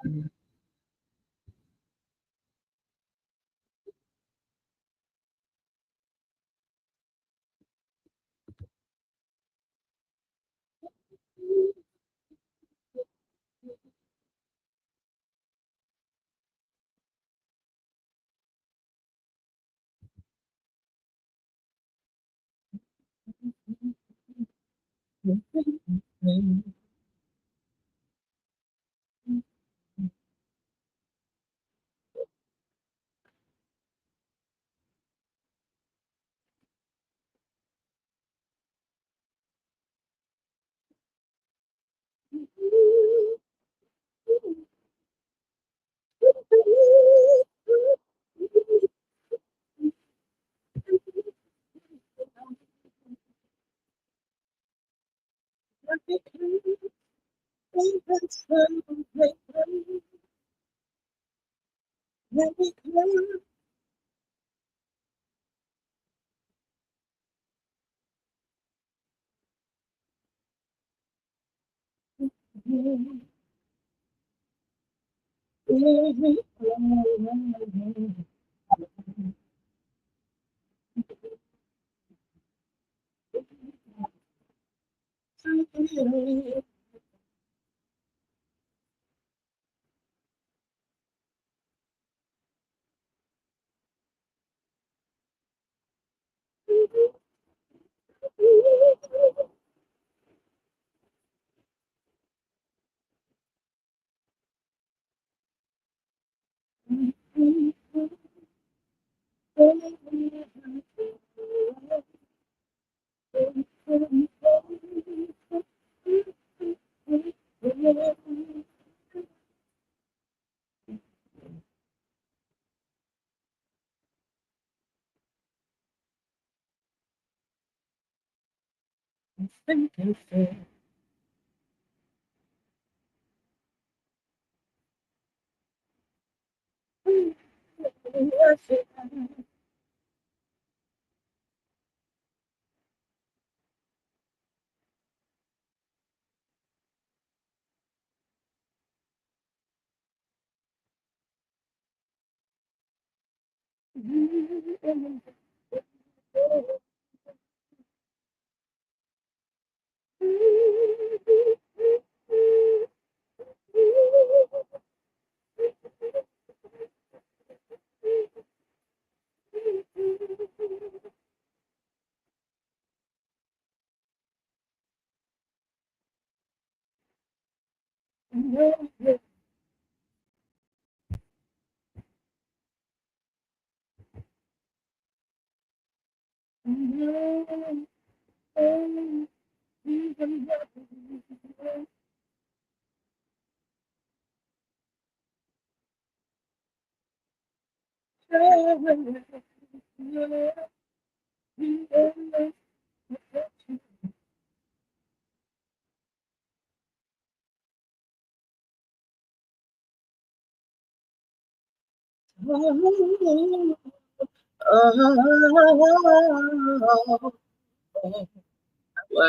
Love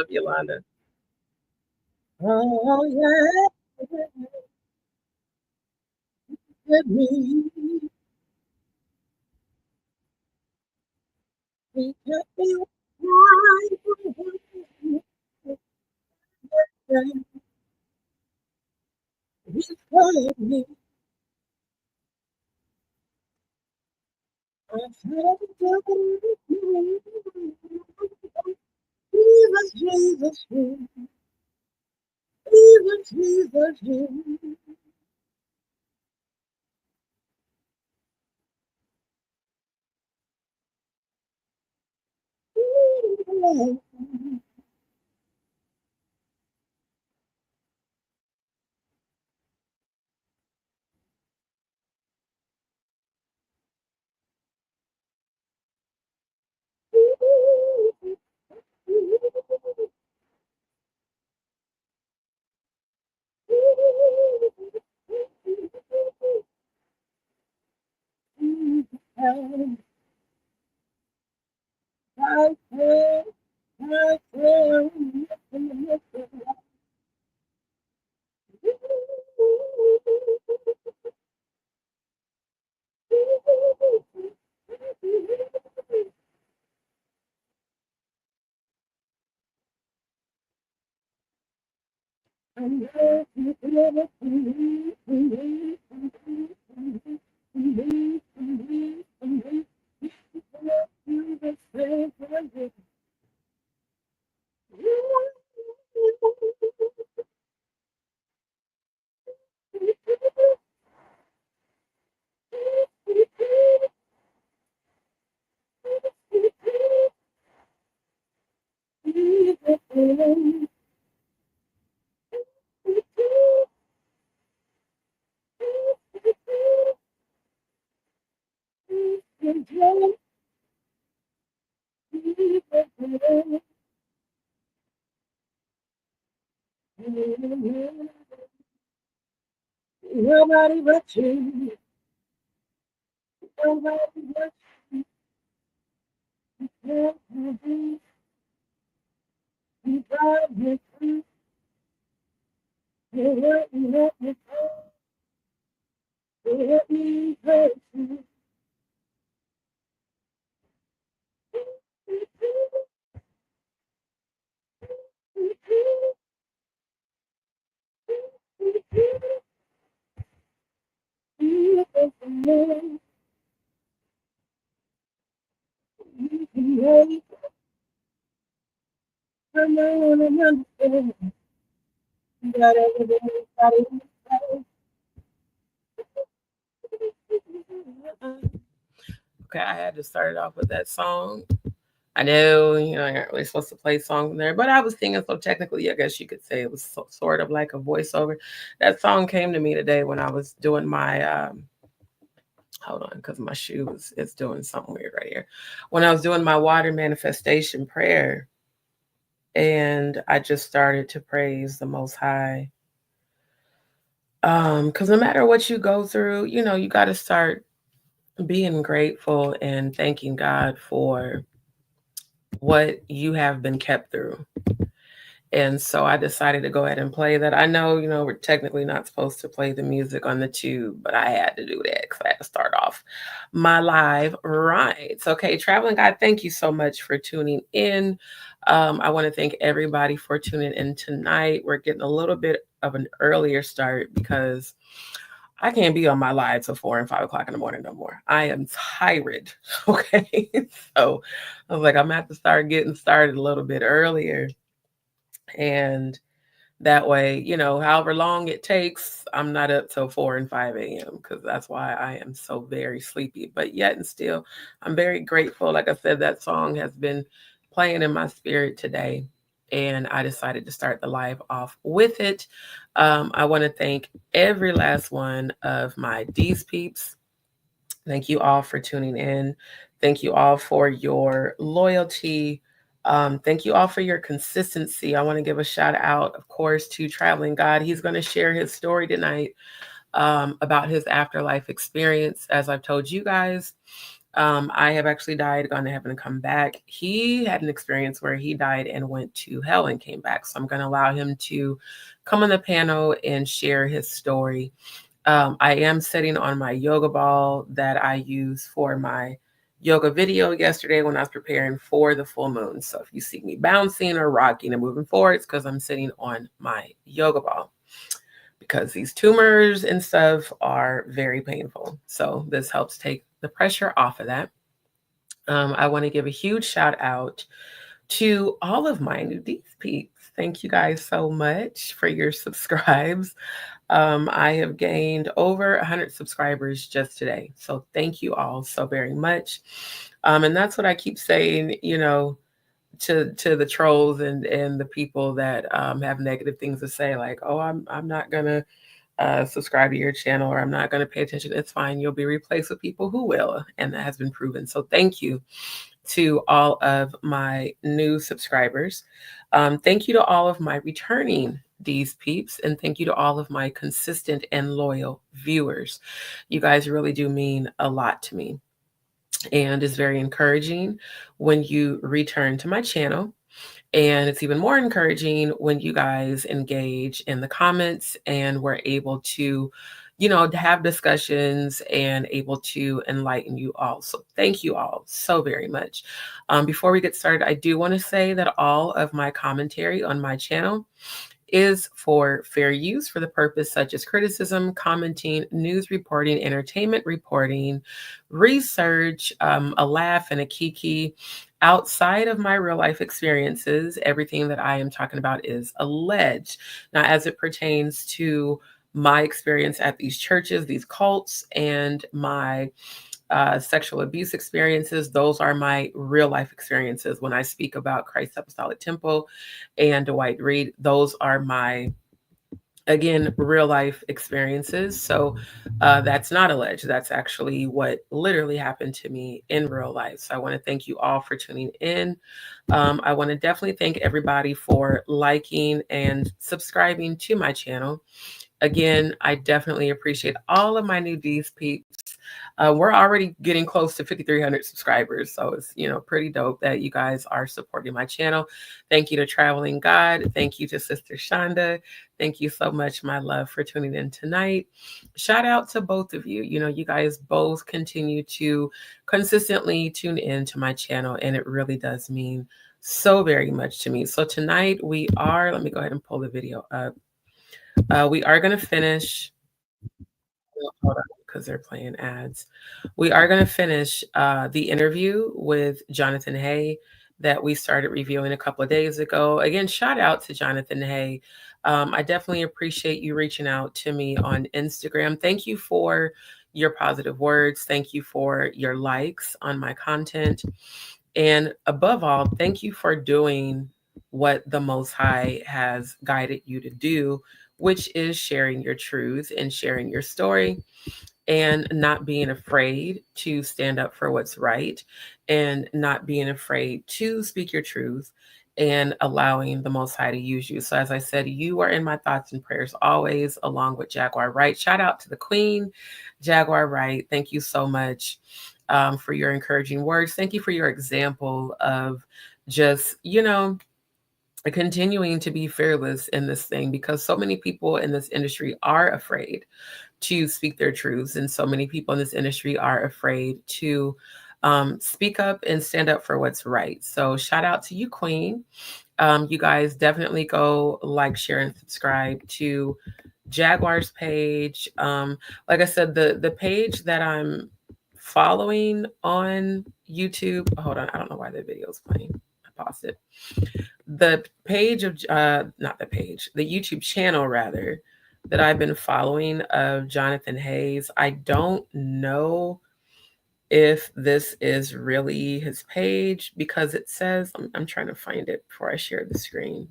Yolanda. Oh, yeah. Let me be right. He's calling me. I said, Jesus, Jesus, Jesus, Jesus, Jesus. Nobody but you. Nobody but you. You drive me crazy. You hurt me, you hurt me crazy. You think the man you can hate. I know and I understand. You got everybody okay, I had to start it off with that song. I know, you're not really supposed to play songs in there, but I was singing, so technically, I guess you could say it was sort of like a voiceover. That song came to me today when I was doing my, hold on, because my shoe is doing something weird right here. When I was doing my water manifestation prayer, and I just started to praise the Most High. Because no matter what you go through, you got to start being grateful and thanking God for what you have been kept through. And so I decided to go ahead and play that. I know, we're technically not supposed to play the music on the tube, but I had to do that because I had to start off my live rides. Okay, Traveling God, thank you so much for tuning in. I want to thank everybody for tuning in tonight. We're getting a little bit of an earlier start because I can't be on my live till 4 and 5 o'clock in the morning no more. I am tired. Okay. So I was like, I'm gonna have to start getting started a little bit earlier. And that way, however long it takes, I'm not up till 4 and 5 a.m. because that's why I am so very sleepy. But yet and still, I'm very grateful. Like I said, that song has been playing in my spirit today, and I decided to start the live off with it. I want to thank every last one of my DzPeepz. Thank you all for tuning in. Thank you all for your loyalty. Thank you all for your consistency. I want to give a shout out, of course, to Traveling God. He's going to share his story tonight about his afterlife experience. As I've told you guys, I have actually died, gone to heaven, and come back. He had an experience where he died and went to hell and came back. So I'm going to allow him to come on the panel and share his story. I am sitting on my yoga ball that I use for my yoga video yesterday when I was preparing for the full moon. So if you see me bouncing or rocking and moving forward, it's because I'm sitting on my yoga ball because these tumors and stuff are very painful. So this helps take the pressure off of that. I want to give a huge shout out to all of my new DzPeepz. Thank you guys so much for your subscribes. I have gained over 100 subscribers just today. So thank you all so very much. And that's what I keep saying, to the trolls and the people that have negative things to say, like, oh, I'm not gonna subscribe to your channel, or I'm not gonna pay attention. It's fine. You'll be replaced with people who will, and that has been proven. So thank you to all of my new subscribers. Thank you to all of my returning DzPeepz, and thank you to all of my consistent and loyal viewers. You guys really do mean a lot to me, and it's very encouraging when you return to my channel. And it's even more encouraging when you guys engage in the comments and we're able to, have discussions and able to enlighten you all. So thank you all so very much. Before we get started, I do want to say that all of my commentary on my channel is for fair use for the purpose such as criticism, commenting, news reporting, entertainment reporting, research, a laugh, and a kiki. Outside of my real life experiences, everything that I am talking about is alleged. Now, as it pertains to my experience at these churches, these cults, and my sexual abuse experiences, those are my real life experiences. When I speak about Christ Apostolic Temple and Dwight Reed, those are my, again, real life experiences. So that's not alleged. That's actually what literally happened to me in real life. So I want to thank you all for tuning in. I want to definitely thank everybody for liking and subscribing to my channel. Again, I definitely appreciate all of my new DzPeepz. We're already getting close to 5,300 subscribers, so it's pretty dope that you guys are supporting my channel. Thank you to Traveling God. Thank you to Sister Shonda. Thank you so much, my love, for tuning in tonight. Shout out to both of you. You guys both continue to consistently tune in to my channel, and it really does mean so very much to me. So tonight we are, let me go ahead and pull the video up. We are going to finish, hold on, because they're playing ads. We are going to finish the interview with Jonathan Hay that we started reviewing a couple of days ago. Again, shout out to Jonathan Hay. I definitely appreciate you reaching out to me on Instagram. Thank you for your positive words. Thank you for your likes on my content. And above all, thank you for doing what the Most High has guided you to do, which is sharing your truth and sharing your story and not being afraid to stand up for what's right and not being afraid to speak your truth and allowing the Most High to use you. So as I said, you are in my thoughts and prayers always, along with Jaguar Wright. Shout out to the Queen, Jaguar Wright. Thank you so much for your encouraging words. Thank you for your example of just, continuing to be fearless in this thing, because so many people in this industry are afraid to speak their truths. And so many people in this industry are afraid to speak up and stand up for what's right. So shout out to you, Queen. You guys definitely go like, share, and subscribe to Jaguar's page. Like I said, the page that I'm following on YouTube, hold on, I don't know why the video is playing. I paused it. The page of, not the page, the YouTube channel rather, that I've been following of Jonathan Hayes. I don't know if this is really his page, because it says, I'm trying to find it before I share the screen,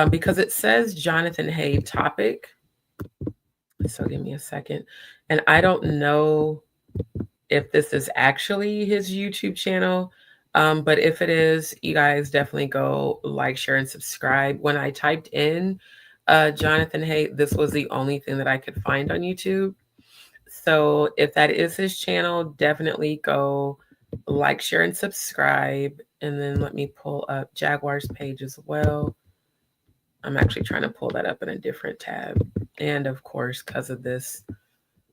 because it says Jonathan Hay topic. So give me a second. And I don't know if this is actually his YouTube channel. But if it is, you guys definitely go like, share, and subscribe. When I typed in Jonathan Hay, this was the only thing that I could find on YouTube. So if that is his channel, definitely go like, share, and subscribe. And then let me pull up Jaguar's page as well. I'm actually trying to pull that up in a different tab. And of course, because of this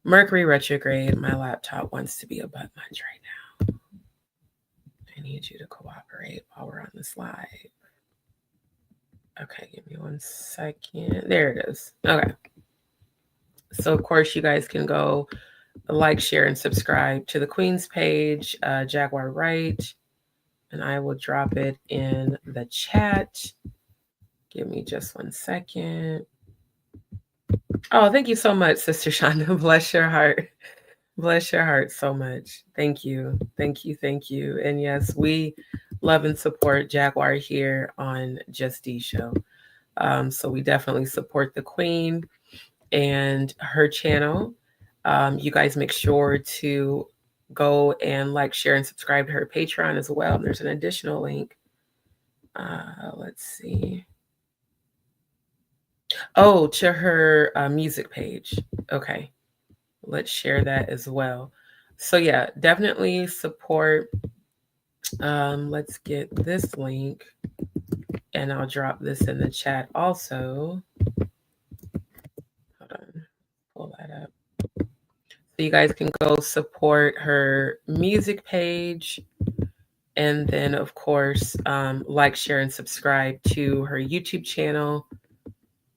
Mercury retrograde, my laptop wants to be a butt munch right now. I need you to cooperate while we're on this live. Okay, give me 1 second. There it is. Okay. So, of course, you guys can go like, share, and subscribe to the Queen's page, Jaguar Wright. And I will drop it in the chat. Give me just 1 second. Oh, thank you so much, Sister Shonda. Bless your heart. Bless your heart so much. Thank you. Thank you. Thank you. And yes, we love and support Jaguar here on Just D Show. So we definitely support the Queen and her channel. You guys make sure to go and like, share, and subscribe to her Patreon as well. And there's an additional link. Let's see. Oh, to her music page. Okay. Let's share that as well. So yeah, definitely support. Let's get this link and I'll drop this in the chat also. Hold on, pull that up. So you guys can go support her music page. And then of course, like, share, and subscribe to her YouTube channel.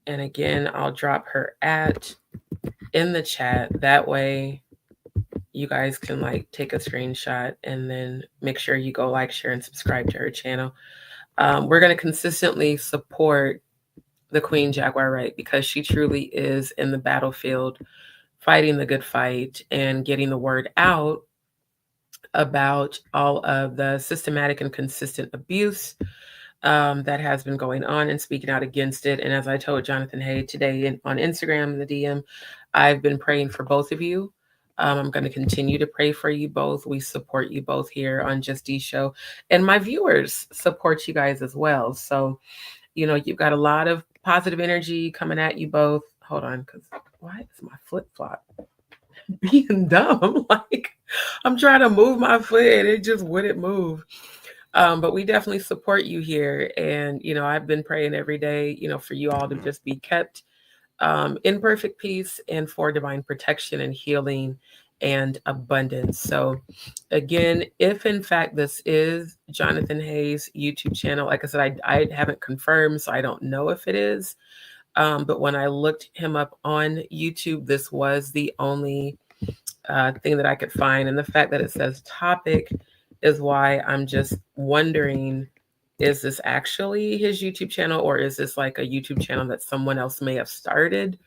And again, I'll drop her at in the chat. That way you guys can like take a screenshot and then make sure you go like, share, and subscribe to her channel. We're going to consistently support the Queen Jaguar, right? Because she truly is in the battlefield, fighting the good fight and getting the word out about all of the systematic and consistent abuse that has been going on, and speaking out against it. And as I told Jonathan Hay today on Instagram, in the DM, I've been praying for both of you. I'm going to continue to pray for you both. We support you both here on Just D Show. And my viewers support you guys as well. So, you know, you've got a lot of positive energy coming at you both. Hold on, because why is my flip-flop being dumb? Like, I'm trying to move my foot and it just wouldn't move. But we definitely support you here. And, you know, I've been praying every day, you know, for you all to just be kept in perfect peace and for divine protection and healing and abundance. So again, if in fact this is Jonathan Hay's YouTube channel, like I said, I haven't confirmed, so I don't know if it is. But when I looked him up on YouTube, this was the only thing that I could find. And the fact that it says topic is why I'm just wondering, is this actually his YouTube channel, or is this like a YouTube channel that someone else may have started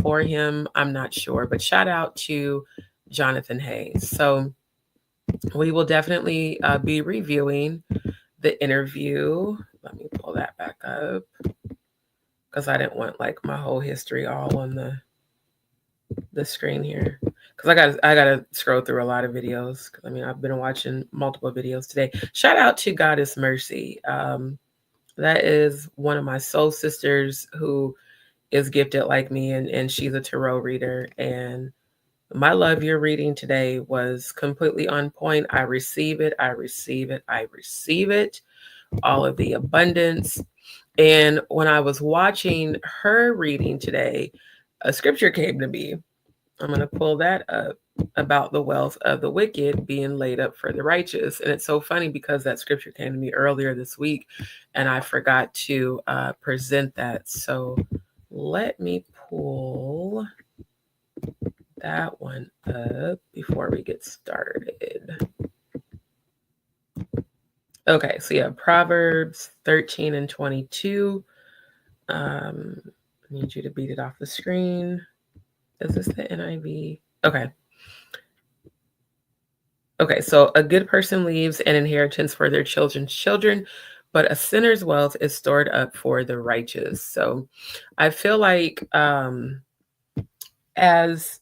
for him? I'm not sure, but shout out to Jonathan Hay. So we will definitely be reviewing the interview. Let me pull that back up because I didn't want like my whole history all on the screen here, because I gotta scroll through a lot of videos. I mean, I've been watching multiple videos today. Shout out to Goddess Mercy. That is one of my soul sisters who is gifted like me, and she's a tarot reader. And my love, your reading today was completely on point. I receive it. I receive it. I receive it. All of the abundance. And when I was watching her reading today, a scripture came to me. I'm going to pull that up, about the wealth of the wicked being laid up for the righteous. And it's so funny because that scripture came to me earlier this week and I forgot to present that. So let me pull that one up before we get started. Okay, so yeah, Proverbs 13 and 22. I need you to beat it off the screen. Is this the NIV? Okay. Okay, so a good person leaves an inheritance for their children's children, but a sinner's wealth is stored up for the righteous. So I feel like as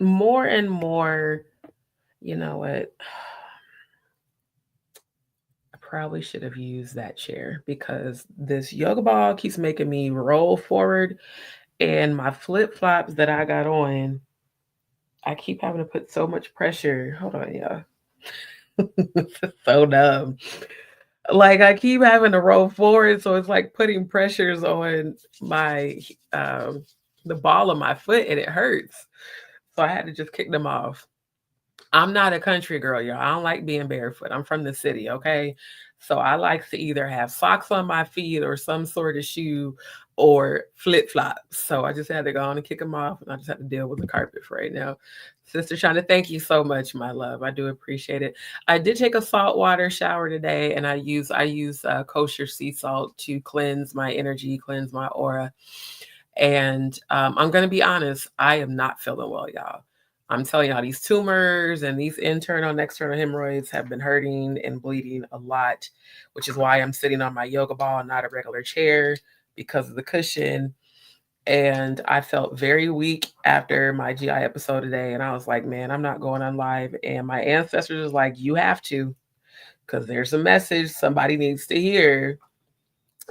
more and more, you know what? I probably should have used that chair because this yoga ball keeps making me roll forward, and my flip-flops that I got on, I keep having to put so much pressure. Hold on, y'all. This is so dumb. Like I keep having to roll forward, so it's like putting pressures on my the ball of my foot, and it hurts. So I had to just kick them off. I'm not a country girl, y'all. I don't like being barefoot. I'm from the city, okay? So I like to either have socks on my feet or some sort of shoe or flip-flops. So I just had to go on and kick them off, and I just have to deal with the carpet for right now. Sister Shana, thank you so much, my love. I do appreciate it. I did take a saltwater shower today, and I use kosher sea salt to cleanse my energy, cleanse my aura. And I'm going to be honest, I am not feeling well, y'all. I'm telling y'all, these tumors and these internal and external hemorrhoids have been hurting and bleeding a lot, which is why I'm sitting on my yoga ball, not a regular chair, because of the cushion. And I felt very weak after my GI episode today. And I was like, man, I'm not going on live. And my ancestors was like, you have to, because there's a message somebody needs to hear.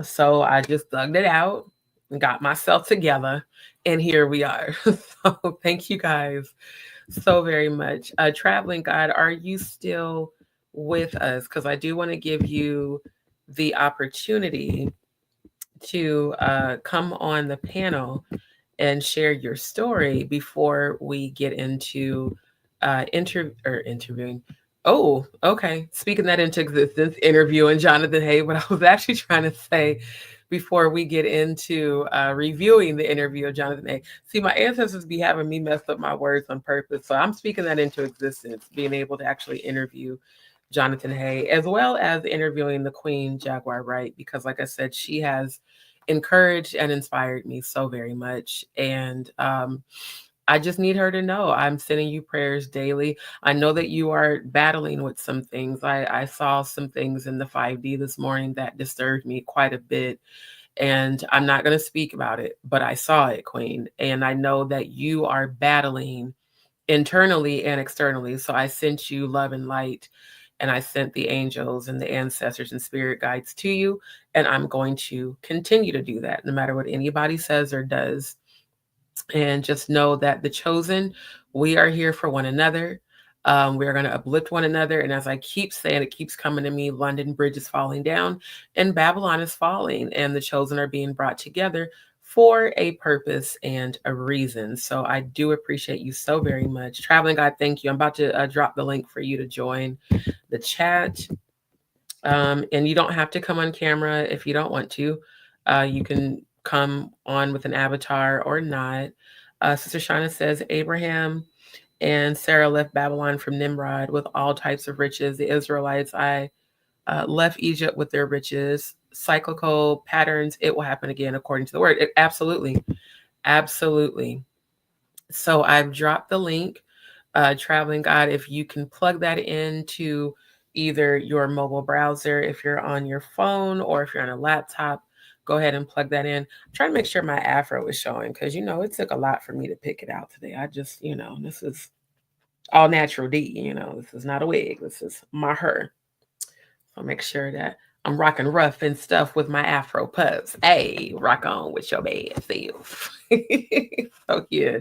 So I just thugged it out and got myself together. And here we are. So thank you guys so very much. Traveling God, are you still with us? Because I do want to give you the opportunity to come on the panel and share your story before we get into interviewing. Oh, okay. Speaking that into existence, interviewing Jonathan Hay. What I was actually trying to say, before we get into reviewing the interview of Jonathan A. See, my ancestors be having me mess up my words on purpose. So I'm speaking that into existence, being able to actually interview Jonathan Hay, as well as interviewing the Queen Jaguar Wright, because like I said, she has encouraged and inspired me so very much. And I just need her to know I'm sending you prayers daily. I know that you are battling with some things. I saw some things in the 5D this morning that disturbed me quite a bit. And I'm not going to speak about it, but I saw it, Queen. And I know that you are battling internally and externally. So I sent you love and light, and I sent the angels and the ancestors and spirit guides to you. And I'm going to continue to do that no matter what anybody says or does. And just know that the chosen, we are here for one another. We are going to uplift one another. And as I keep saying, it keeps coming to me, London Bridge is falling down and Babylon is falling, and the chosen are being brought together for a purpose and a reason. So I do appreciate you so very much. Traveling God, thank you. I'm about to drop the link for you to join the chat. And you don't have to come on camera if you don't want to. You can come on with an avatar or not. Sister Shauna says, Abraham and Sarah left Babylon from Nimrod with all types of riches. The Israelites, I left Egypt with their riches. Cyclical patterns, it will happen again according to the word. Absolutely. Absolutely. So I've dropped the link, Traveling God, if you can plug that into either your mobile browser, if you're on your phone, or if you're on a laptop, go ahead and plug that in. I'm trying to make sure my afro is showing, because, it took a lot for me to pick it out today. I just, this is all natural D, this is not a wig. This is my hair. So make sure that I'm rocking rough and stuff with my afro puffs. Hey, rock on with your bad self. So yeah.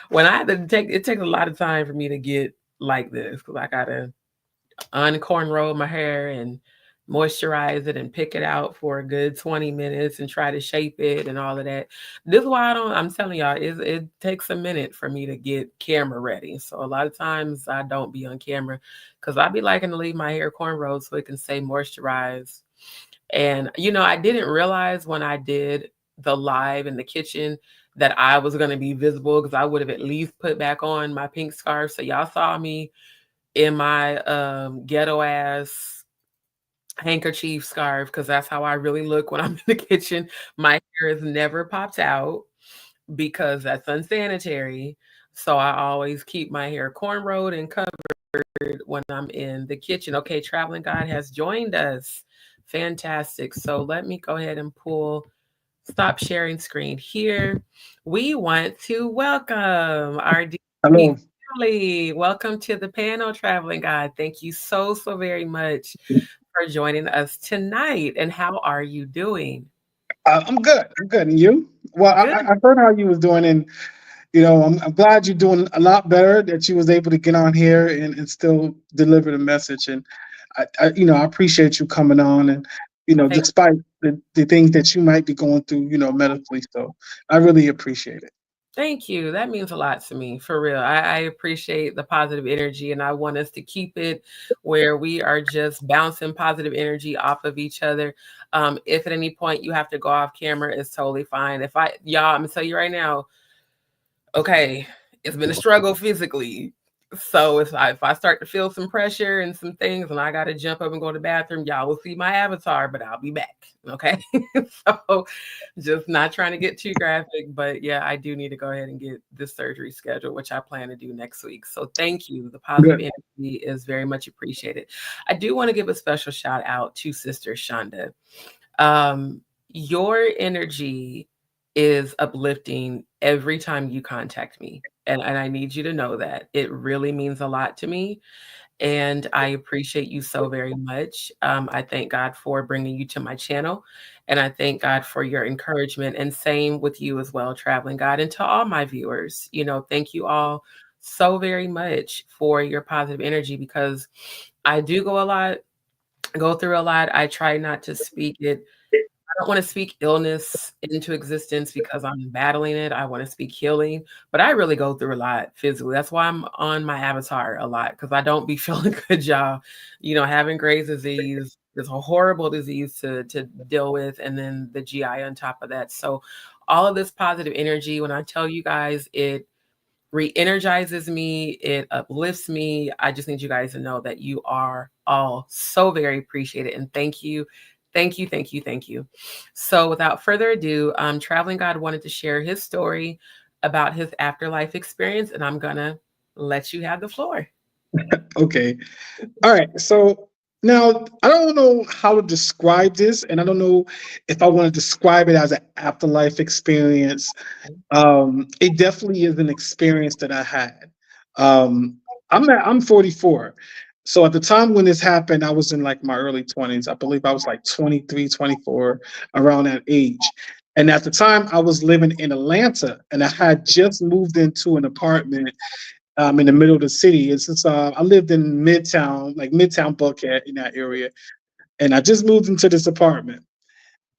When I had to it takes a lot of time for me to get like this, because I gotta uncornrow my hair and moisturize it and pick it out for a good 20 minutes and try to shape it and all of that. This is why I'm telling y'all, it takes a minute for me to get camera ready. So a lot of times I don't be on camera because I be liking to leave my hair cornrowed so it can stay moisturized. And, I didn't realize when I did the live in the kitchen that I was going to be visible, because I would have at least put back on my pink scarf. So y'all saw me in my ghetto ass handkerchief scarf, because that's how I really look when I'm in the kitchen. My hair is never popped out because that's unsanitary. So I always keep my hair cornrowed and covered when I'm in the kitchen. Okay, Traveling God has joined us. Fantastic. So let me go ahead and stop sharing screen here. We want to welcome our Hello. family. Welcome to the panel, Traveling God. Thank you so very much for joining us tonight. And how are you doing? I'm good. I'm good. And you? Well, Good. I heard how you was doing, and I'm glad you're doing a lot better. That you was able to get on here and still deliver the message. And I appreciate you coming on, and Thank despite the things that you might be going through, medically. So I really appreciate it. Thank you. That means a lot to me, for real. I appreciate the positive energy, and I want us to keep it where we are just bouncing positive energy off of each other. If at any point you have to go off camera, it's totally fine. Y'all, I'm gonna tell you right now, okay, it's been a struggle physically. So if I start to feel some pressure and some things and I got to jump up and go to the bathroom, y'all will see my avatar, but I'll be back. Okay. So just not trying to get too graphic, but yeah, I do need to go ahead and get this surgery scheduled, which I plan to do next week. So thank you. The positive Good. energy is very much appreciated. I do want to give a special shout out to Sister Shonda. Um, your energy is uplifting every time you contact me. And I need you to know that it really means a lot to me. And I appreciate you so very much. I thank God for bringing you to my channel. And I thank God for your encouragement. And same with you as well, Traveling God. And to all my viewers, thank you all so very much for your positive energy, because I do go through a lot. I try not to speak it. I don't want to speak illness into existence because I'm battling it. I want to speak healing, but I really go through a lot physically. That's why I'm on my avatar a lot, because I don't be feeling good, y'all. Having Graves' disease this horrible disease to deal with, and then the GI on top of that. So all of this positive energy, when I tell you guys, it re-energizes me, it uplifts me. I just need you guys to know that you are all so very appreciated, and thank you. Thank you, thank you, thank you. So without further ado, Traveling God wanted to share his story about his afterlife experience, and I'm gonna let you have the floor. Okay. All right. So now I don't know how to describe this, and I don't know if I want to describe it as an afterlife experience. It definitely is an experience that I had. Um, I'm 44. So at the time when this happened, I was in like my early 20s. I believe I was like 23, 24, around that age. And at the time, I was living in Atlanta, and I had just moved into an apartment in the middle of the city. I lived in Midtown, like Midtown Buckhead in that area, and I just moved into this apartment.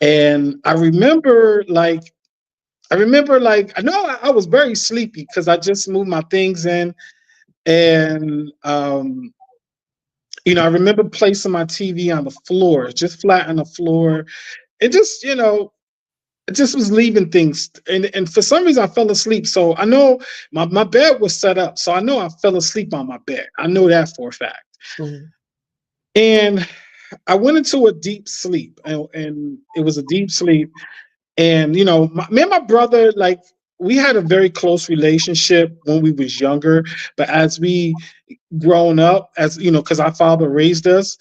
And I know I was very sleepy because I just moved my things in, and I remember placing my TV on the floor, just flat on the floor. It just, it just was leaving things, and for some reason I fell asleep. So I know my bed was set up, so I know I fell asleep on my bed. I know that for a fact. Mm-hmm. And I went into a deep sleep, and it was a deep sleep. And me and my brother, like, we had a very close relationship when we was younger, but as we grown up, as because our father raised us,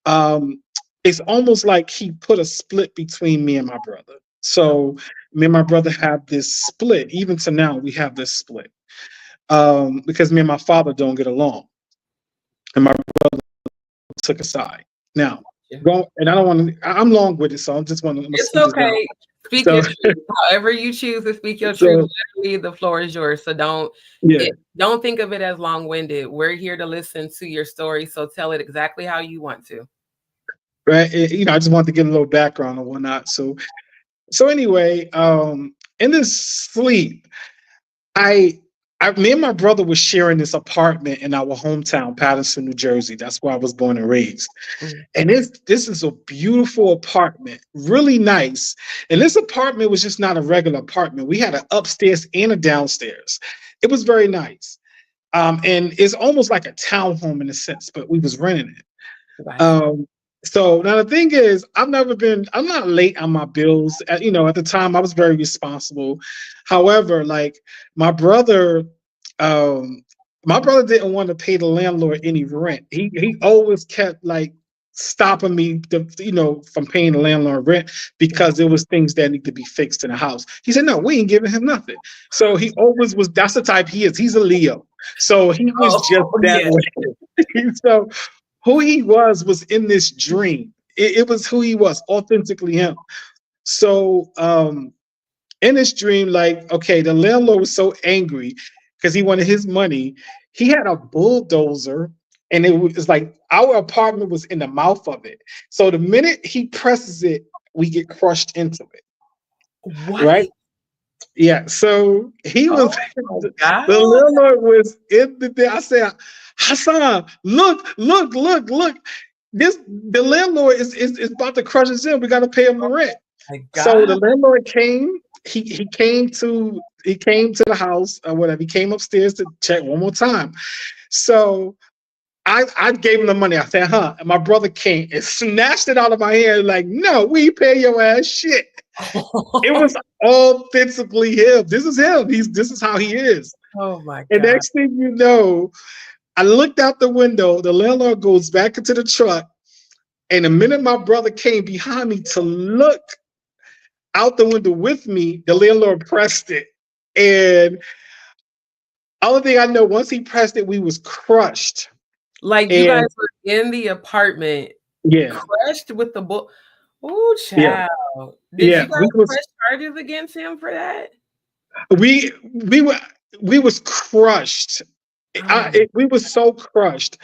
um, it's almost like he put a split between me and my brother. So me and my brother have this split. Even to now, we have this split because me and my father don't get along, and my brother took a side. Now, go, and I don't want to. I'm long with it, so I just want to. It's okay. Speak your truth. However you choose to speak your truth, literally, the floor is yours. So don't think of it as long-winded. We're here to listen to your story, so tell it exactly how you want to. Right. I just want to get a little background and whatnot. So anyway, in this sleep, me and my brother was sharing this apartment in our hometown, Patterson, New Jersey. That's where I was born and raised. Mm-hmm. And this is a beautiful apartment, really nice. And this apartment was just not a regular apartment. We had an upstairs and a downstairs. It was very nice. And it's almost like a townhome in a sense, but we was renting it. Right. So now the thing is, I'm not late on my bills. At the time I was very responsible. However, like my brother didn't want to pay the landlord any rent. He always kept like stopping me from paying the landlord rent because there was things that need to be fixed in the house. He said, no, we ain't giving him nothing. So he always was, that's the type he is. He's a Leo. So he was just that way. So who he was in this dream. It was who he was, authentically him. So in this dream, like, okay, the landlord was so angry because he wanted his money. He had a bulldozer, and it was like our apartment was in the mouth of it. So the minute he presses it, we get crushed into it. What? Right? Yeah. So he was, the landlord was in the, I said, Hassan, look. The landlord is about to crush us in. We got to pay him the rent. So the landlord came. He came to the house or whatever. He came upstairs to check one more time. So I gave him the money. I said, huh? And my brother came and snatched it out of my hand. Like, no, we pay your ass shit. It was all physically him. This is him. This is how he is. Oh my God. And next thing you know, I looked out the window. The landlord goes back into the truck. And the minute my brother came behind me to look out the window with me, the landlord pressed it. And only thing I know, once he pressed it, we was crushed. Like, you guys were in the apartment, crushed with the bull. Oh, child. Yeah. Did you guys press charges against him for that? We was crushed. We was so crushed.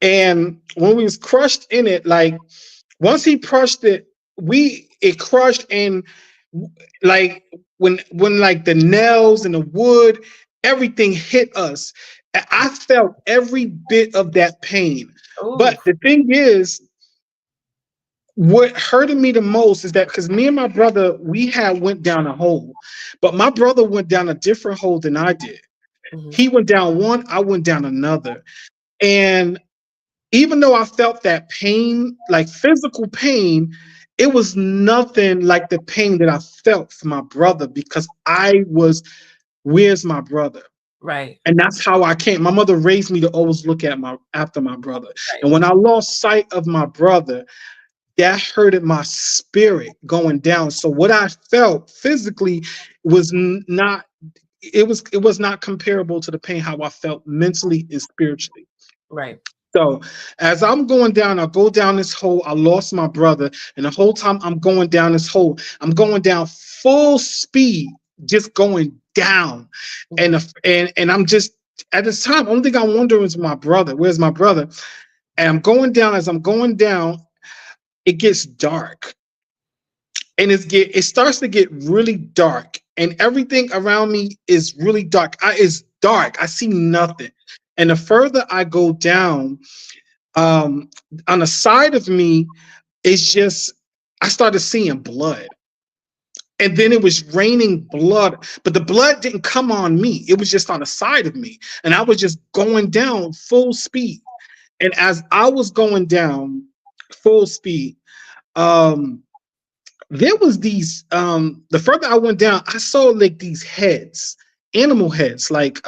And when we was crushed in it, like, once he crushed it, it crushed, and like when like the nails and the wood, everything hit us. I felt every bit of that pain. Ooh. But the thing is, what hurted me the most is that because me and my brother, we had went down a hole, but my brother went down a different hole than I did. Mhm. He went down one, I went down another. And even though I felt that pain, like physical pain, it was nothing like the pain that I felt for my brother because I was, where's my brother? Right. And that's how I came. My mother raised me to always look at my after my brother. Right. And when I lost sight of my brother, that hurted my spirit going down. So what I felt physically was not, it was not comparable to the pain how I felt mentally and spiritually. Right. So as I'm going down, I go down this hole. I lost my brother, and the whole time I'm going down this hole, I'm going down full speed, just going down, and Mhm. and I'm just at this time. Only thing I'm wondering is my brother. Where's my brother? And I'm going down. As I'm going down, it gets dark, and it starts to get really dark, and everything around me is really dark. It's dark. I see nothing, and the further I go down, um, on the side of me, it's just I started seeing blood. And then it was raining blood, but the blood didn't come on me. It was just on the side of me. And I was just going down full speed. And as I was going down full speed, um, there was these the further I went down, I saw like these heads, animal heads, like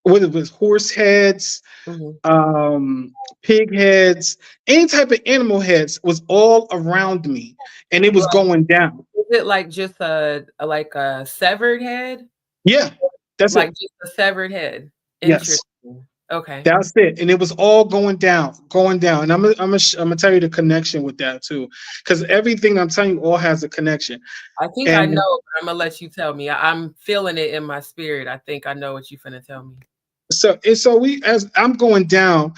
whether it was horse heads, Mhm. um, pig heads, any type of animal heads was all around me, and it was Right. going down. Is it like just like a severed head? Yeah, that's Like it. just a severed head? Yes, Interesting. Okay. that's it. And it was all going down, going down. And I'm gonna tell you the connection with that too, because everything I'm telling you all has a connection. I think I And know, but Imma let you tell me. I'm feeling it in my spirit. I think I know what you finna tell me. so we, as I'm going down,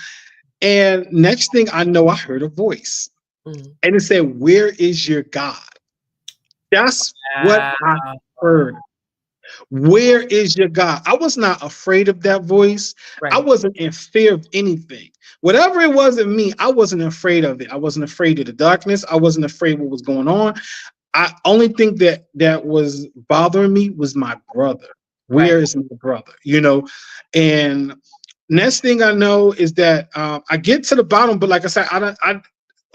and next thing I know, I heard a voice, Mhm. and it said, "Where is your God?" That's what I Wow. heard. Where is your God? I was not afraid of that voice. I Right. wasn't in fear of anything. Whatever it was in me, I wasn't afraid of it. I wasn't afraid of the darkness. I wasn't afraid what was going on. I only thing that was bothering me was my brother. Where Right. is my brother? And next thing I know is that I get to the bottom, but like I said, I don't. I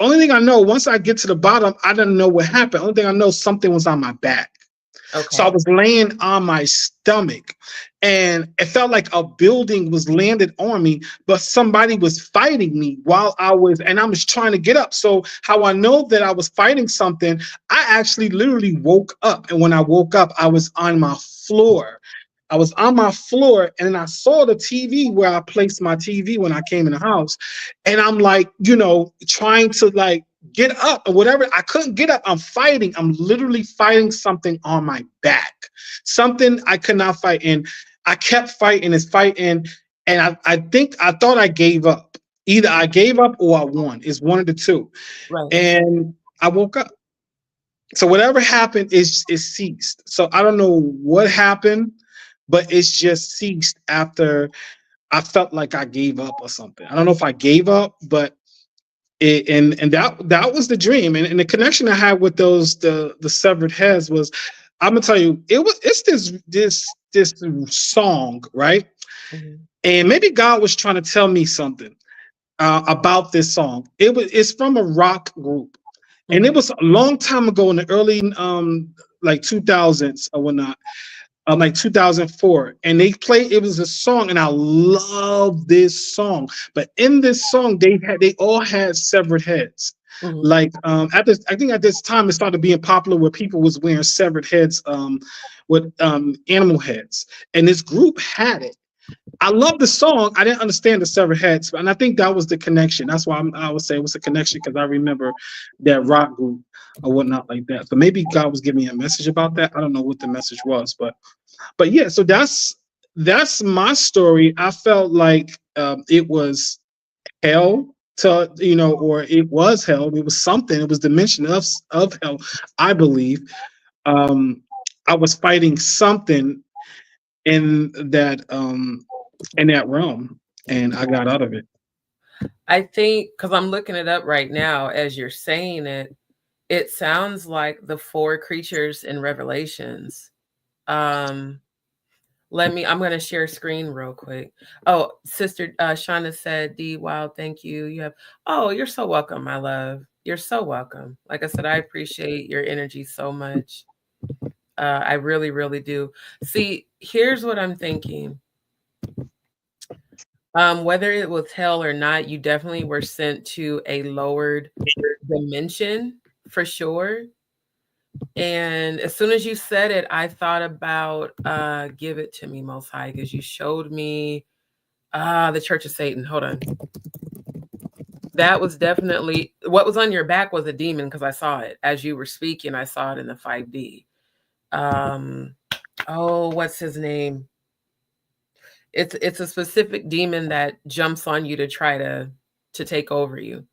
only thing I know once I get to the bottom, I didn't know what happened. Only thing I know something was on my back. So I Okay. was laying on my stomach, and it felt like a building was landed on me, but somebody was fighting me while and I was trying to get up. So how I know that I was fighting something, I actually literally woke up. And when I woke up, I was on my floor. I was on my floor, and I saw the TV where I placed my TV when I came in the house. And I'm like, trying to like get up or whatever. I couldn't get up. I'm fighting. I'm literally fighting something on my back, something I could not fight. And I kept fighting and fighting. And I thought I gave up. Either I gave up or I won. It's one of the two. Right. And I woke up. So whatever happened is ceased. So I don't know what happened, but it's just ceased after I felt like I gave up or something. I don't know if I gave up, but and that was the dream. And the connection I had with the severed heads was, I'm gonna tell you, it's this song, right? Mhm. And maybe God was trying to tell me something about this song. It's from a rock group, and it Mhm. was a long time ago in the early like 2000s or whatnot, like 2004. And it was a song, and I love this song. But in this song, they all had severed heads. Mhm. Like I think at this time it started being popular where people was wearing severed heads with animal heads, and this group had it. I love the song. I didn't understand the severed heads, and I think that was the connection. That's why I would say it was a connection, because I remember that rock group or whatnot like that. So maybe God was giving me a message about that. I don't know what the message was, but yeah. So that's my story. I felt like it was hell or it was hell. It was something. It was dimension of hell. I believe um, I was fighting something in that realm, and I got out of it. I think because I'm looking it up right now as you're saying it, it sounds like the four creatures in Revelations. Um, I'm going to share screen real quick. Oh, Sister Shauna said, D, wow, thank you. Oh, you're so welcome, my love. You're so welcome. Like I said, I appreciate your energy so much. I really, really do. See, here's what I'm thinking. Whether it was hell or not, you definitely were sent to a lowered dimension for sure. And as soon as you said it, I thought about give it to me, Most High, because you showed me the Church of Satan. Hold on. That was definitely what was on your back was a demon because I saw it as you were speaking. I saw it in the 5D. Oh, what's his name? It's a specific demon that jumps on you to try to take over you.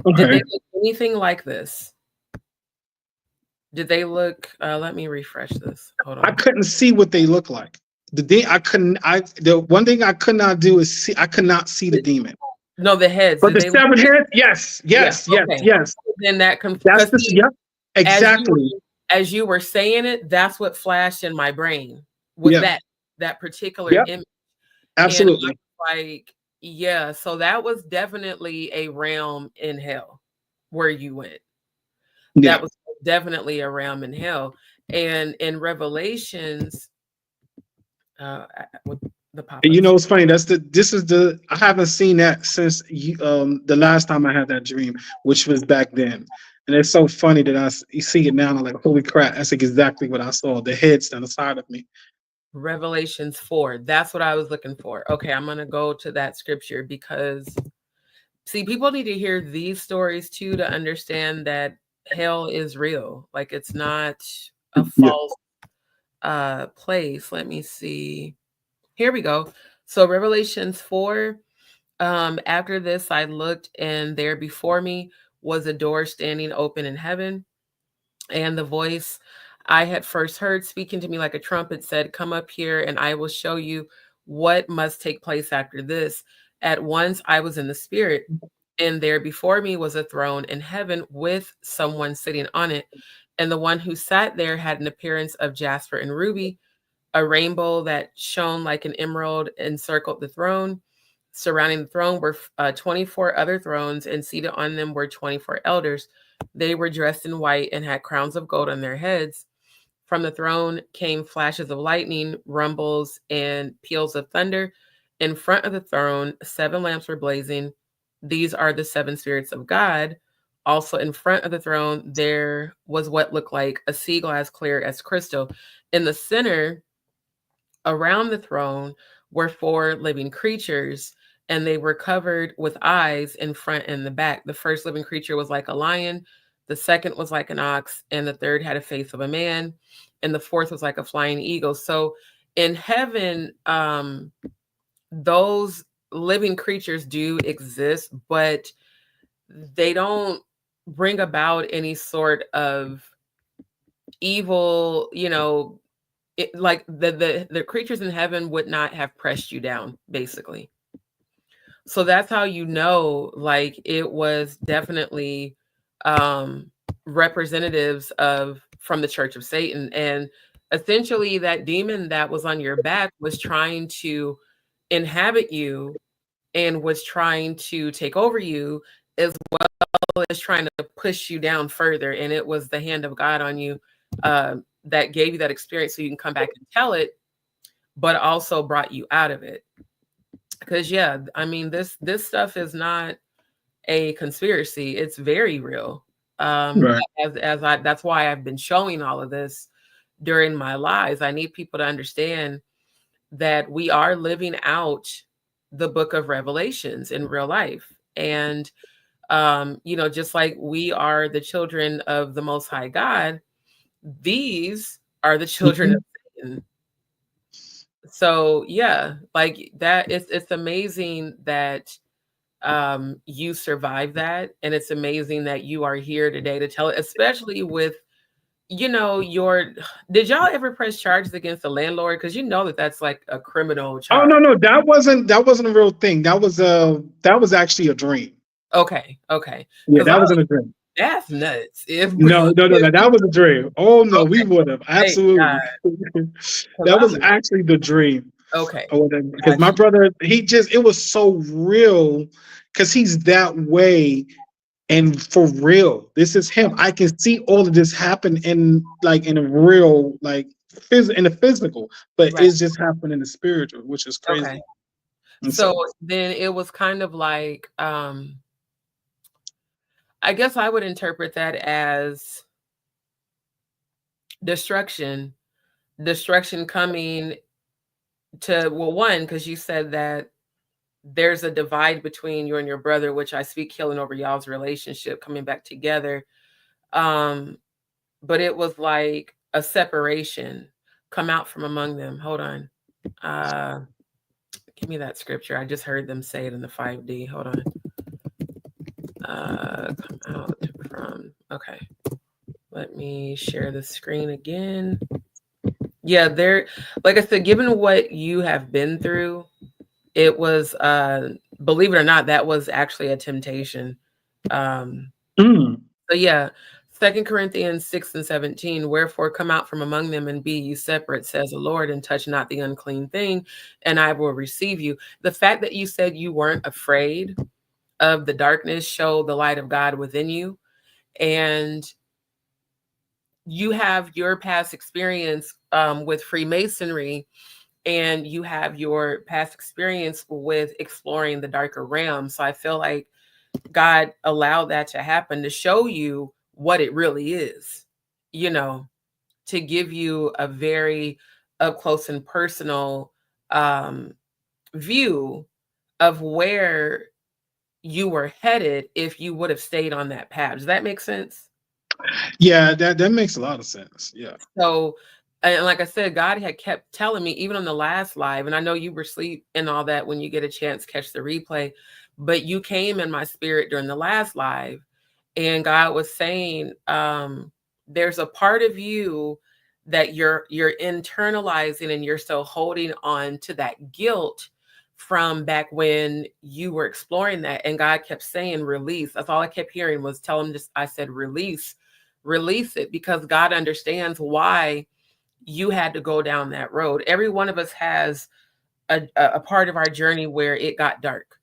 Okay. Did they look anything like this? Did they look? Let me refresh this. Hold on. I couldn't see what they look like. The one thing I could not do is see. I could not see the demon. No, the heads. But the seven heads, yes. Then that comes. That's the yep. Exactly. As you were saying it, that's what flashed in my brain with that particular image. Absolutely. Like, yeah, so that was definitely a realm in hell where you went. That was definitely a realm in hell. And in Revelations, with the pop. You know, it's funny. I haven't seen that since the last time I had that dream, which was back then. And it's so funny that you see it now, and I'm like, holy crap, that's exactly what I saw. The heads on the side of me. Revelations 4. That's what I was looking for. Okay, I'm going to go to that scripture because, see, people need to hear these stories too to understand that hell is real. Like, it's not a false place. Let me see. Here we go. So Revelations 4. After this, I looked, and there before me was a door standing open in heaven. And the voice I had first heard speaking to me like a trumpet said, "Come up here and I will show you what must take place after this." At once I was in the spirit, and there before me was a throne in heaven with someone sitting on it. And the one who sat there had an appearance of jasper and ruby. A rainbow that shone like an emerald encircled the throne. Surrounding the throne were 24 other thrones, and seated on them were 24 elders. They were dressed in white and had crowns of gold on their heads. From the throne came flashes of lightning, rumbles, and peals of thunder. In front of the throne, 7 lamps were blazing. These are the 7 spirits of God. Also in front of the throne, there was what looked like a sea glass clear as crystal. In the center, around the throne, were 4 living creatures, and they were covered with eyes in front and the back. The first living creature was like a lion, the second was like an ox, and the third had a face of a man, and the fourth was like a flying eagle. So in heaven, those living creatures do exist, but they don't bring about any sort of evil, like the creatures in heaven would not have pressed you down, basically. So that's how you know, like, it was definitely representatives from the Church of Satan. And essentially that demon that was on your back was trying to inhabit you and was trying to take over you, as well as trying to push you down further. And it was the hand of God on you that gave you that experience so you can come back and tell it, but also brought you out of it. Because I mean, this stuff is not a conspiracy. It's very real. Right. That's why I've been showing all of this during my lives. I need people to understand that we are living out the book of Revelations in real life. And just like we are the children of the Most High God, these are the children of Satan. So like that, it's amazing that you survived that, and it's amazing that you are here today to tell it, especially with you know, did y'all ever press charges against the landlord? Because you know that that's like a criminal Oh charge. no, that wasn't a real thing. That was actually a dream. Okay, okay. Yeah, Because that wasn't a dream. that's nuts. If No, no, no, if no. you That was a dream. Oh no, we okay, would have thank God. absolutely. Because That was I'm actually the dream. okay. Because Got my you. brother, it was so real because he's that way. And for real, this is him. I can see all of this happen in a real, in the physical, but Right. it's just happening in the spiritual, which is Okay. crazy. And So so, then it was kind of like, I guess I would interpret that as destruction, destruction coming to, well, one, because you said that there's a divide between you and your brother, which I speak healing over y'all's relationship coming back together. Um, but it was like a separation come out from among them. Hold on. Uh, give me that scripture. I just heard them say it in the 5D. Hold on. Come out from, okay. Let me share the screen again. Yeah, there, like I said, given what you have been through, it was, believe it or not, that was actually a temptation. Um, mm, so yeah, 2 Corinthians 6 and 17, wherefore come out from among them and be ye separate, says the Lord, and touch not the unclean thing, and I will receive you. The fact that you said you weren't afraid of the darkness showed the light of God within you. And you have your past experience with Freemasonry, and you have your past experience with exploring the darker realm. So I feel like God allowed that to happen to show you what it really is, you know, to give you a very up close and personal um, view of where you were headed if you would have stayed on that path. Does that make sense? yeah, that makes a lot of sense. Yeah. So, and like I said, God had kept telling me, even on the last live, and I know you were asleep and all that when you get a chance, catch the replay, but you came in my spirit during the last live, and God was saying, there's a part of you that you're internalizing, and you're still holding on to that guilt from back when you were exploring that. And God kept saying, release. That's all I kept hearing was tell him, just, I said, release it, because God understands why you had to go down that road. Every one of us has a part of our journey where it got dark.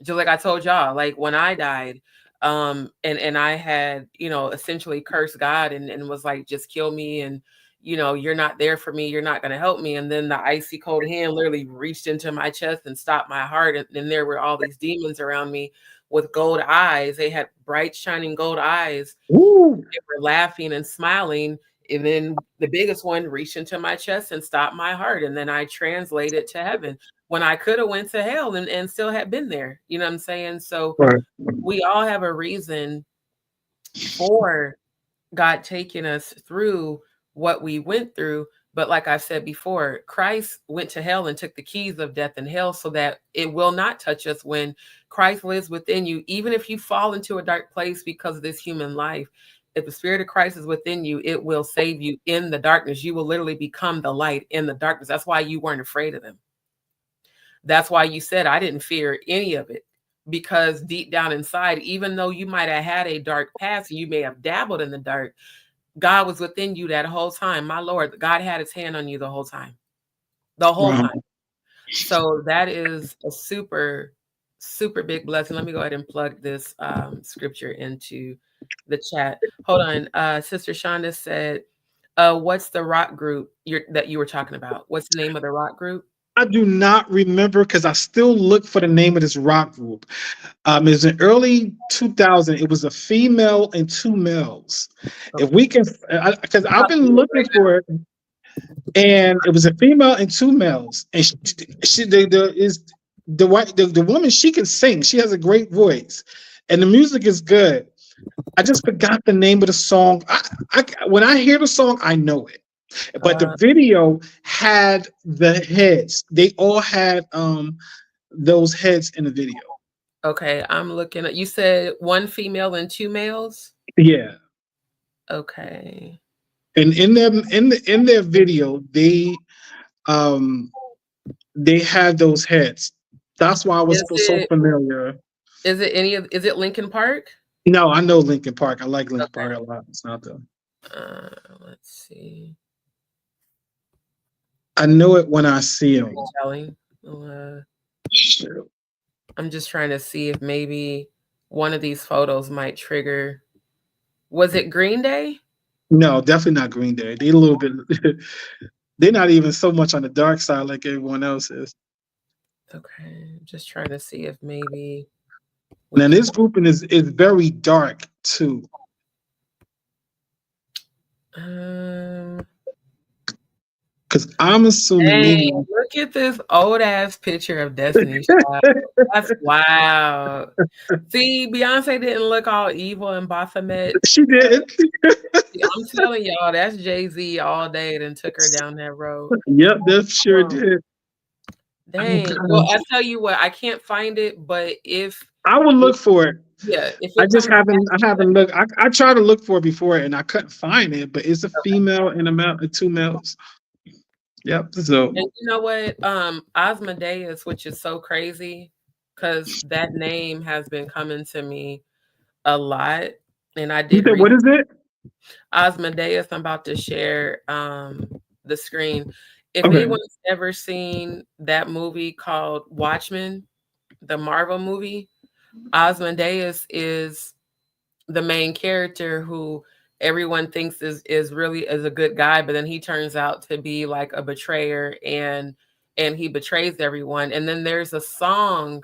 Just like I told y'all, like when I died, and I had, you know, essentially cursed God, and was like, just kill me, and you know, you're not there for me, you're not going to help me. And then the icy cold hand literally reached into my chest and stopped my heart, and there were all these demons around me with gold eyes. They had bright shining gold eyes. Woo. They were laughing and smiling. And then the biggest one reached into my chest and stopped my heart. And then I translated to heaven when I could have went to hell and still had been there. You know what I'm saying? So Right. we all have a reason for God taking us through what we went through. But like I said before, Christ went to hell and took the keys of death and hell so that it will not touch us when Christ lives within you. Even if you fall into a dark place because of this human life, if the spirit of Christ is within you, it will save you in the darkness. You will literally become the light in the darkness. That's why you weren't afraid of them. That's why you said, I didn't fear any of it, because deep down inside, even though you might have had a dark past and you may have dabbled in the dark, God was within you that whole time. My Lord, God had his hand on you the whole time, the whole Wow. time. So that is a super, super big blessing. Let me go ahead and plug this scripture into the chat. Hold on. Sister Shonda said, what's the rock group that you were talking about? What's the name of the rock group? I do not remember because I still look for the name of this rock group. It was in early 2000. It was a female and two males. If we can, because I've been looking for it, and it was a female and two males, and the woman. She can sing. She has a great voice, and the music is good. I just forgot the name of the song. When I hear the song, I know it. But the video had the heads. They all had those heads in the video. Okay, I'm looking at, you said one female and two males? Yeah. Okay. And in their video, they had those heads. That's why I was so familiar. Is it Linkin Park? No, I know Linkin Park. I like Linkin Park a lot. It's not them. Let's see. I know it when I see them. I'm just trying to see if maybe one of these photos might trigger. Was it Green Day? No, definitely not Green Day. They a little bit. They're not even so much on the dark side like everyone else is. Okay, just trying to see if maybe. Now this grouping is very dark too. Because I'm assuming maybe. Look at this old ass picture of Destiny Child. That's wild. See, Beyonce didn't look all evil and Baphomet. She did. I'm telling y'all, that's Jay-Z all day and took her down that road. Yep, that sure did. Dang. Well, I tell you what, I can't find it, but if I would look for it. Yeah, I haven't looked. I tried to look for it before and I couldn't find it, but it's a female and a male, two males. Yep. So, and you know what? Asmodeus, which is so crazy because that name has been coming to me a lot. And I did what is it? Asmodeus. I'm about to share the screen. If anyone's ever seen that movie called Watchmen, the Marvel movie, Asmodeus is the main character who everyone thinks is really a good guy, but then he turns out to be like a betrayer and he betrays everyone. And then there's a song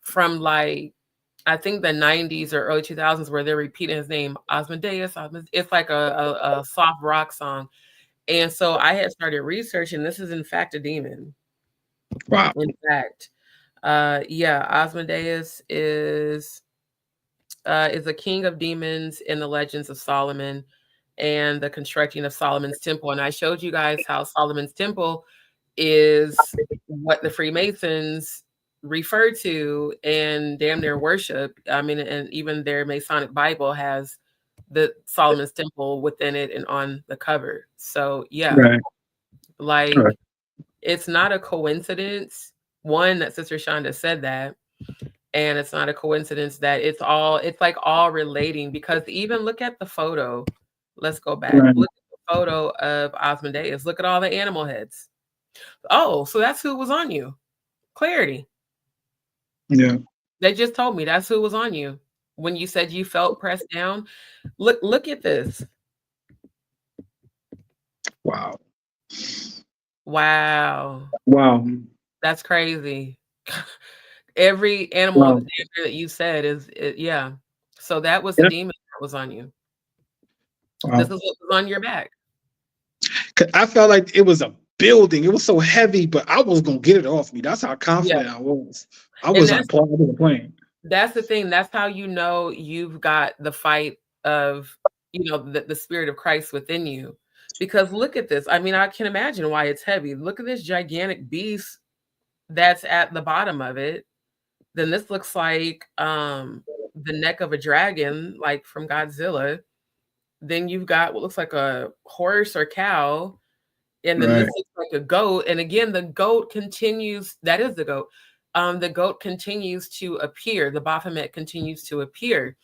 from like I think the 90s or early 2000s where they're repeating his name, Asmodeus. It's like a soft rock song. And so I had started researching. This is in fact a demon. Wow. In fact, Asmodeus is a king of demons in the Legends of Solomon and the constructing of Solomon's temple. And I showed you guys how Solomon's temple is what the Freemasons refer to and damn near worship. I mean, and even their Masonic Bible has the Solomon's temple within it and on the cover. So it's not a coincidence. One, that Sister Shonda said that. And it's not a coincidence that it's like all relating, because even look at the photo. Let's go back. Look at the photo of Asmodeus. Look at all the animal heads. Oh, so that's who was on you. Clarity. Yeah. They just told me that's who was on you when you said you felt pressed down. Look at this. Wow. Wow. Wow. That's crazy. Every animal that you said is So that was the demon that was on you. Wow. This is what was on your back. I felt like it was a building. It was so heavy, but I was gonna get it off me. That's how confident I was. I was on the plane. That's the thing. That's how you know you've got the fight of the spirit of Christ within you. Because look at this. I mean, I can imagine why it's heavy. Look at this gigantic beast that's at the bottom of it. Then this looks like the neck of a dragon, like from Godzilla. Then you've got what looks like a horse or cow. And then this looks like a goat. And again, the goat continues. That is the goat. The goat continues to appear. The Baphomet continues to appear.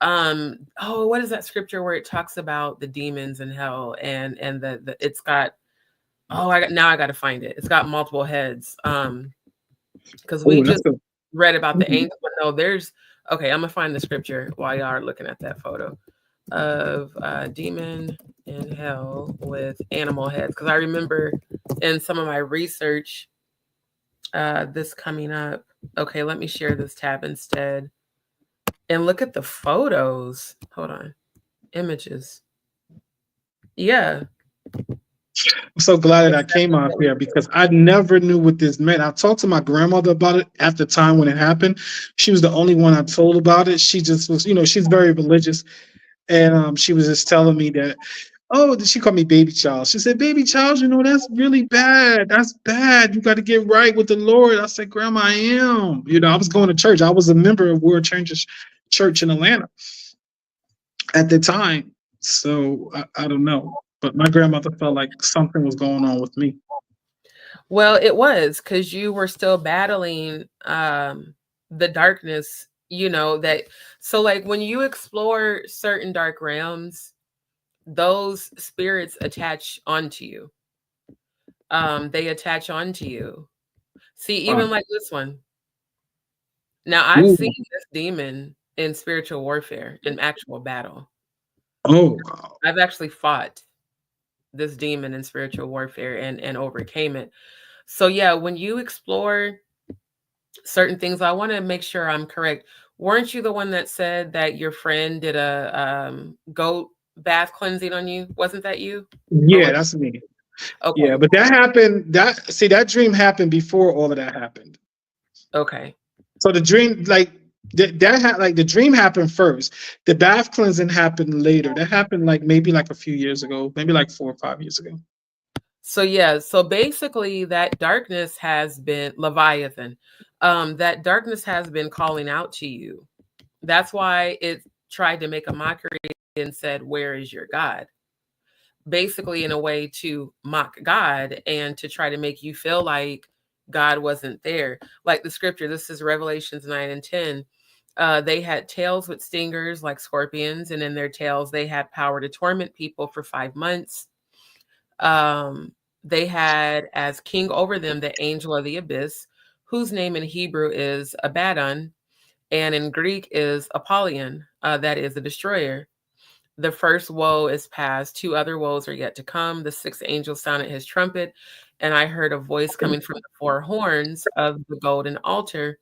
What is that scripture where it talks about the demons in hell and the it's got I got to find it. It's got multiple heads. Because we just read about the angel. No, I'm gonna find the scripture while y'all are looking at that photo of demon in hell with animal heads. Because I remember in some of my research this coming up. Okay, let me share this tab instead. And look at the photos. Hold on. Images. Yeah. I'm so glad that I came out here because I never knew what this meant. I talked to my grandmother about it at the time when it happened. She was the only one I told about it. She just was, she's very religious. And she was just telling me that, she called me baby child. She said, baby child, that's really bad. That's bad. You got to get right with the Lord. I said, Grandma, I am. I was going to church. I was a member of World Changers Church in Atlanta at the time. So I don't know. But my grandmother felt like something was going on with me. Well, it was because you were still battling the darkness, that so like when you explore certain dark realms, those spirits attach onto you. They attach onto you. See, even like this one. Now I've Ooh. seen this demon in spiritual warfare, in actual battle. Oh, wow. I've actually fought this demon in spiritual warfare and overcame it. So yeah, when you explore certain things, I want to make sure I'm correct. Weren't you the one that said that your friend did a goat bath cleansing on you? Wasn't that you? Or Yeah, what? that's me. Yeah, Okay. but that happened. That dream happened before all of that happened. Okay. So the dream, like like the dream happened first. The bath cleansing happened later. That happened like maybe like a few years ago, maybe like 4 or 5 years ago. So yeah, so basically that darkness has been Leviathan. That darkness has been calling out to you. That's why it tried to make a mockery and said, "Where is your God?" Basically in a way to mock God and to try to make you feel like God wasn't there. Like the scripture, this is Revelations 9 and 10. They had tails with stingers like scorpions, and in their tails, they had power to torment people for 5 months. They had as king over them the angel of the abyss, whose name in Hebrew is Abaddon, and in Greek is Apollyon, that is the destroyer. The first woe is past, two other woes are yet to come. The sixth angel sounded his trumpet, and I heard a voice coming from the four horns of the golden altar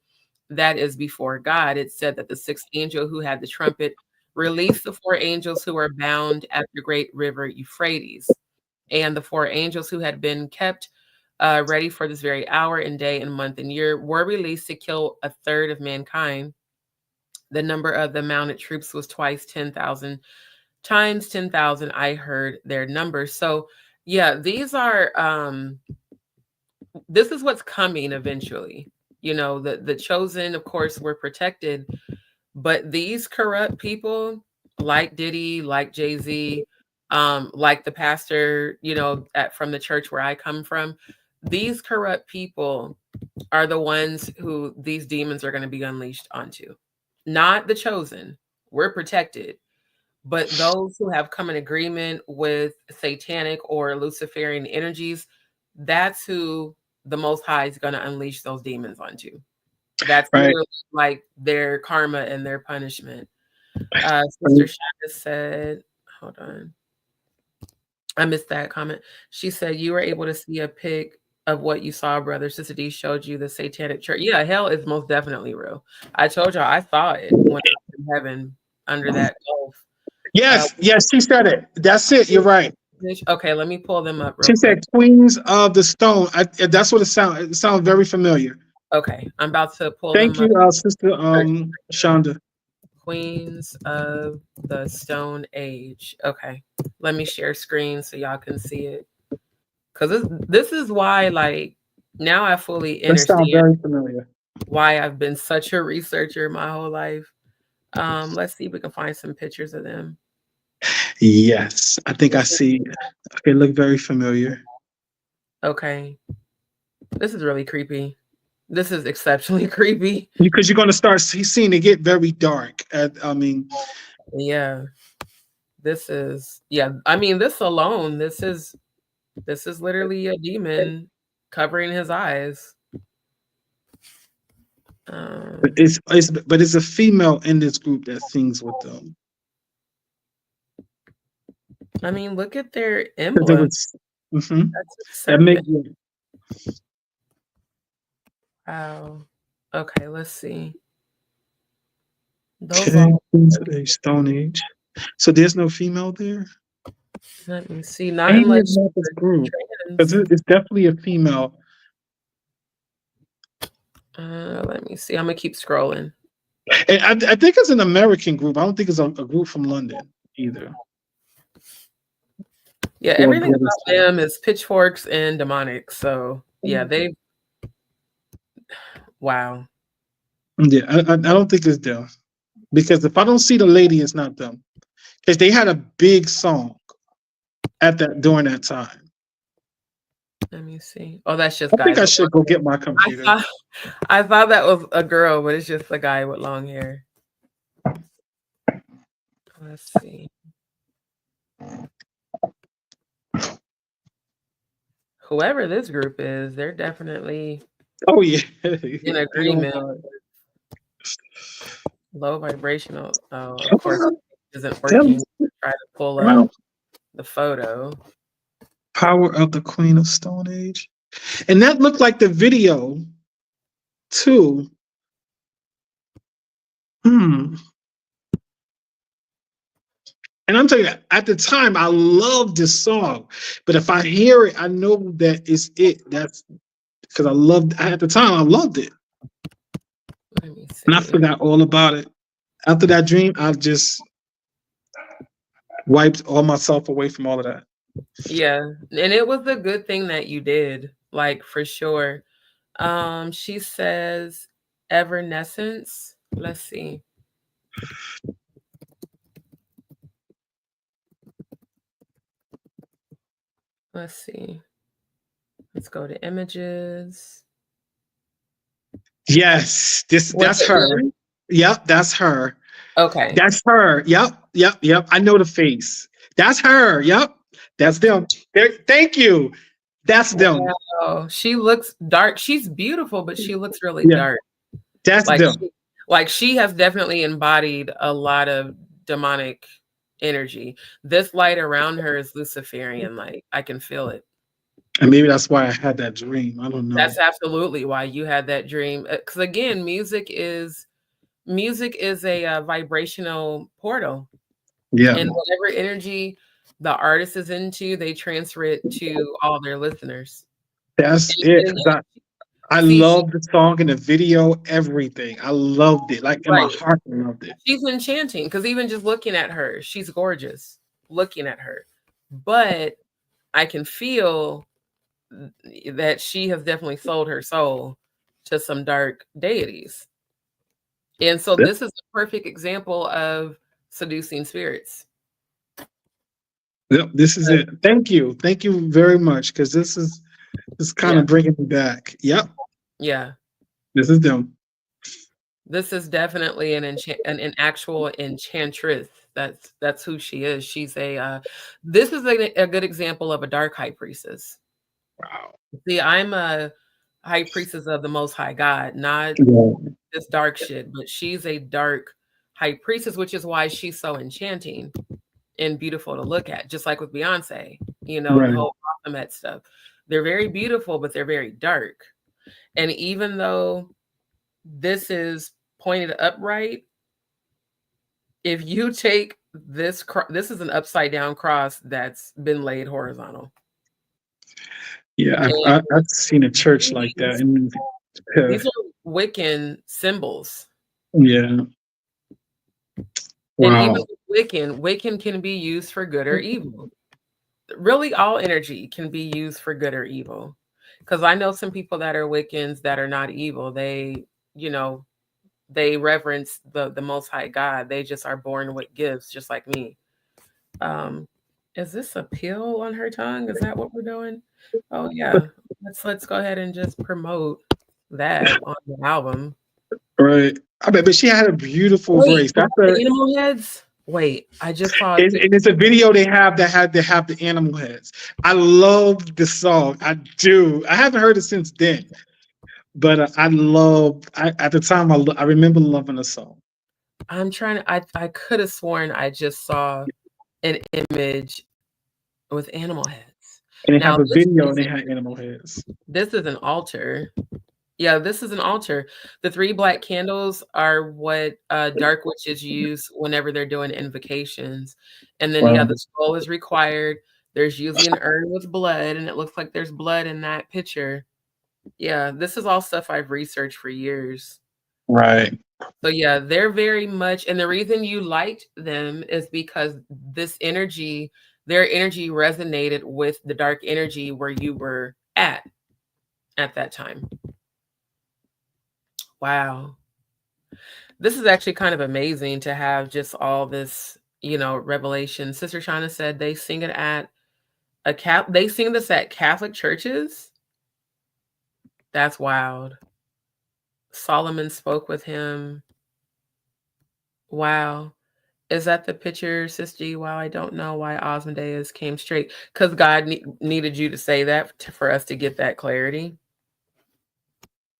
that is before God. It said that the sixth angel who had the trumpet released the four angels who were bound at the great river Euphrates. And the four angels who had been kept ready for this very hour and day and month and year were released to kill a third of mankind. The number of the mounted troops was twice 10,000 times 10,000. I heard their numbers. So yeah, this is what's coming eventually. The chosen, of course, were protected, but these corrupt people like Diddy, like Jay-Z, like the pastor, from the church where I come from, these corrupt people are the ones who these demons are going to be unleashed onto. Not the chosen. We're protected. But those who have come in agreement with satanic or Luciferian energies, that's who the Most High is going to unleash those demons onto. That's Right. literally like their karma and their punishment. Sister Shana said, hold on. I missed that comment. She said, you were able to see a pic of what you saw, brother. Sister D showed you the satanic church. Yeah, hell is most definitely real. I told y'all I saw it when I was in heaven under that gulf. Yes, she said it. That's it. You're right. Okay, let me pull them up real She quick. said Queens of the Stone. That's what it sounds. It sounds very familiar. Okay, I'm about to pull Thank them you, up. Sister Shonda. Queens of the Stone Age. Okay, let me share screen so y'all can see it. Because this is why, like, now I fully That sounds understand very familiar. why I've been such a researcher my whole life. Let's see if we can find some pictures of them. Yes, I think I see. Okay, look very familiar. Okay, this is really creepy. This is exceptionally creepy. Because you're going to start seeing it get very dark. Yeah, this is, I mean, this alone, this is literally a demon covering his eyes. But it's a female in this group that sings with them. I mean, look at their emblem. That makes wow. Okay, let's see. Those are Stone Age. So there's no female there. Let me see. Not unless this group, because it's definitely a female. Let me see. I'm gonna keep scrolling. And I think it's an American group. I don't think it's a group from London either. Yeah, everything about them is pitchforks and demonic. So yeah, they. Wow. Yeah, I don't think it's them, because if I don't see the lady, it's not them. Because they had a big song during that time. Let me see. Oh, that's just I think guys. I should go get my computer. I thought that was a girl, but it's just a guy with long hair. Let's see. Whoever this group is, they're definitely Oh yeah, in agreement. Low vibrational. Oh, of course, it isn't working. Try to pull up the photo. Power of the Queen of Stone Age, and that looked like the video too. And I'm telling you, at the time, I loved this song. But if I hear it, I know that it's it. That's because at the time, I loved it. Let me see. And I forgot all about it. After that dream, I just wiped all myself away from all of that. Yeah. And it was a good thing that you did, like for sure. She says Evanescence. Let's see. Let's see. Let's go to images. Yes, that's her. Yep, that's her. Okay. That's her. Yep. I know the face. That's her. Yep. That's them. Thank you. That's them. Wow. She looks dark. She's beautiful, but she looks really dark. That's them. She has definitely embodied a lot of demonic energy. This light around her is Luciferian light. I can feel it. And maybe that's why I had that dream. I don't know. That's absolutely why you had that dream. Because again, music is a vibrational portal. Yeah. And whatever energy the artist is into, they transfer it to all their listeners. That's it. I love the song and the video, everything. I loved it. Like in my heart, I loved it. She's enchanting because even just looking at her, she's gorgeous. Looking at her. But I can feel that she has definitely sold her soul to some dark deities. And so this is a perfect example of seducing spirits. Yep, this is it. Thank you. Thank you very much, because this is kind of bringing me back. Yep. Yeah. This is them. This is definitely an actual enchantress. That's who she is. She's this is a good example of a dark high priestess. Wow. See, I'm a high priestess of the Most High God, not this dark shit, but she's a dark high priestess, which is why she's so enchanting and beautiful to look at, just like with Beyonce, the whole Baphomet stuff. They're very beautiful, but they're very dark. And even though this is pointed upright, if you take this is an upside down cross that's been laid horizontal. Yeah, I've seen a church like that. These are Wiccan symbols. Yeah. Wow. And even Wiccan can be used for good or evil. Really, all energy can be used for good or evil. Because I know some people that are Wiccans that are not evil. They, they reverence the Most High God. They just are born with gifts, just like me. Is this a pill on her tongue? Is that what we're doing? Oh yeah. Let's go ahead and just promote that on the album. Right. I bet, but she had a beautiful voice. That's the animal heads. Wait, I just saw it. And it's a video they have the animal heads. I love the song. I do. I haven't heard it since then. But at the time, I remember loving the song. I'm trying to, I could have sworn I just saw an image with animal heads. And they have a video and they had animal heads. This is an altar. Yeah, this is an altar. The 3 black candles are what dark witches use whenever they're doing invocations. And then, the skull is required. There's usually an urn with blood, and it looks like there's blood in that picture. Yeah, this is all stuff I've researched for years. Right. So yeah, they're very much, and the reason you liked them is because their energy resonated with the dark energy where you were at that time. Wow. This is actually kind of amazing to have just all this, revelation. Sister Shauna said they sing it at They sing this at Catholic churches. That's wild. Solomon spoke with him. Wow. Is that the picture, Sis G? Wow, I don't know why Osmodeus came straight. Because God needed you to say that for us to get that clarity.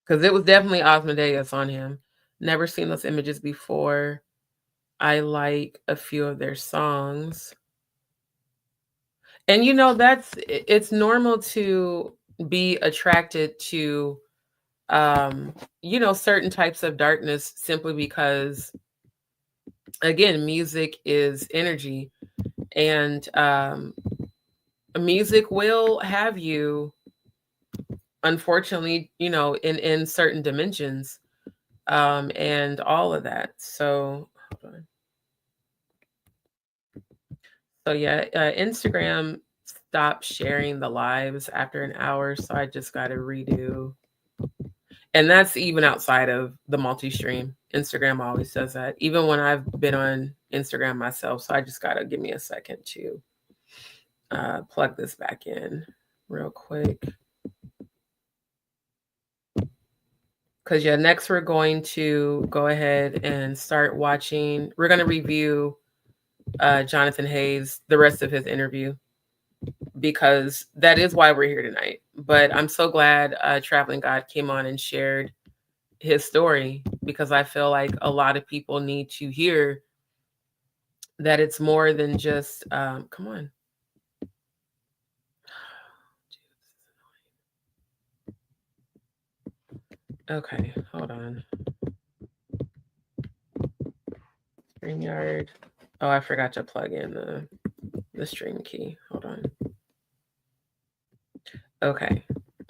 Because it was definitely Osmodeus on him. Never seen those images before. I like a few of their songs. And it's normal to be attracted to certain types of darkness simply because, again, music is energy, and music will have you, unfortunately, in certain dimensions, and all of that. So hold on. So yeah, Instagram stopped sharing the lives after an hour, so I just got to redo. And that's even outside of the multi-stream. Instagram always does that, even when I've been on Instagram myself. So I just got to give me a second to plug this back in real quick. Because next we're going to go ahead and start watching. We're going to review Jonathan Hayes, the rest of his interview, because that is why we're here tonight. But I'm so glad Traveling God came on and shared his story, because I feel like a lot of people need to hear that it's more than just come on. Okay, hold on. StreamYard. Oh, I forgot to plug in the stream key. Hold on. Okay,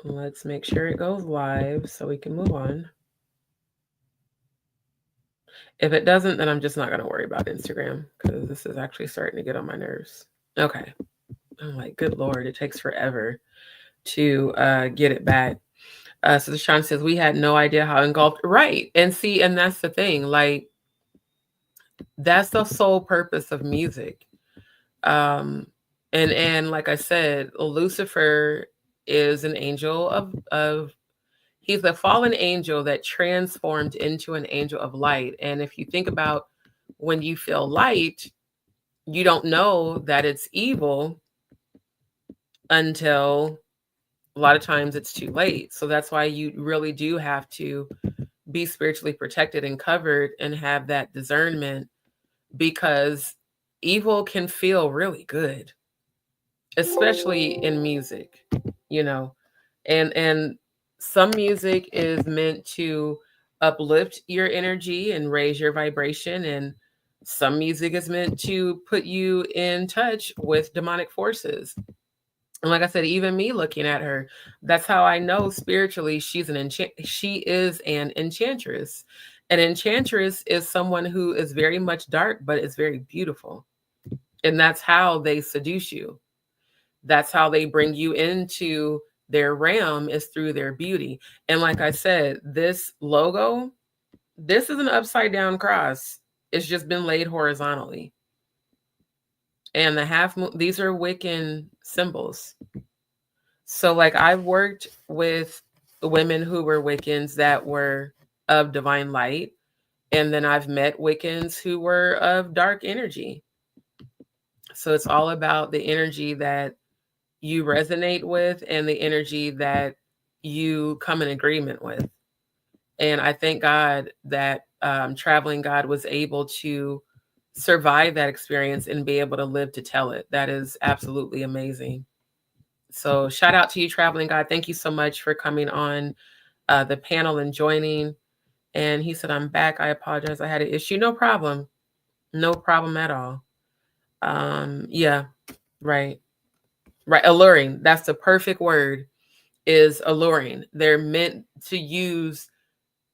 let's make sure it goes live so we can move on. If it doesn't, then I'm just not going to worry about Instagram, because this is actually starting to get on my nerves. Okay. I'm like, good Lord, it takes forever to get it back. So Sean says, we had no idea how engulfed. Right. And see, and that's the thing. Like, that's the sole purpose of music. And like I said, Lucifer is an angel of he's a fallen angel that transformed into an angel of light. And if you think about when you feel light, you don't know that it's evil until a lot of times it's too late. So that's why you really do have to be spiritually protected and covered and have that discernment, because evil can feel really good, especially in music, and some music is meant to uplift your energy and raise your vibration, and some music is meant to put you in touch with demonic forces. And like I said, even me looking at her, that's how I know spiritually she is an enchantress. An enchantress is someone who is very much dark, but is very beautiful. And that's how they seduce you. That's how they bring you into their realm, is through their beauty. And like I said, this logo, this is an upside down cross. It's just been laid horizontally. And the half moon, these are Wiccan symbols. So like I've worked with women who were Wiccans that were of divine light. And then I've met Wiccans who were of dark energy. So it's all about the energy that you resonate with and the energy that you come in agreement with. And I thank God that Traveling God was able to survive that experience and be able to live to tell it. That is absolutely amazing. So shout out to you, Traveling God. Thank you so much for coming on the panel and joining. And he said, I'm back. I apologize. I had an issue. No problem. No problem at all. Yeah, right. Right. Alluring. That's the perfect word, is alluring. They're meant to use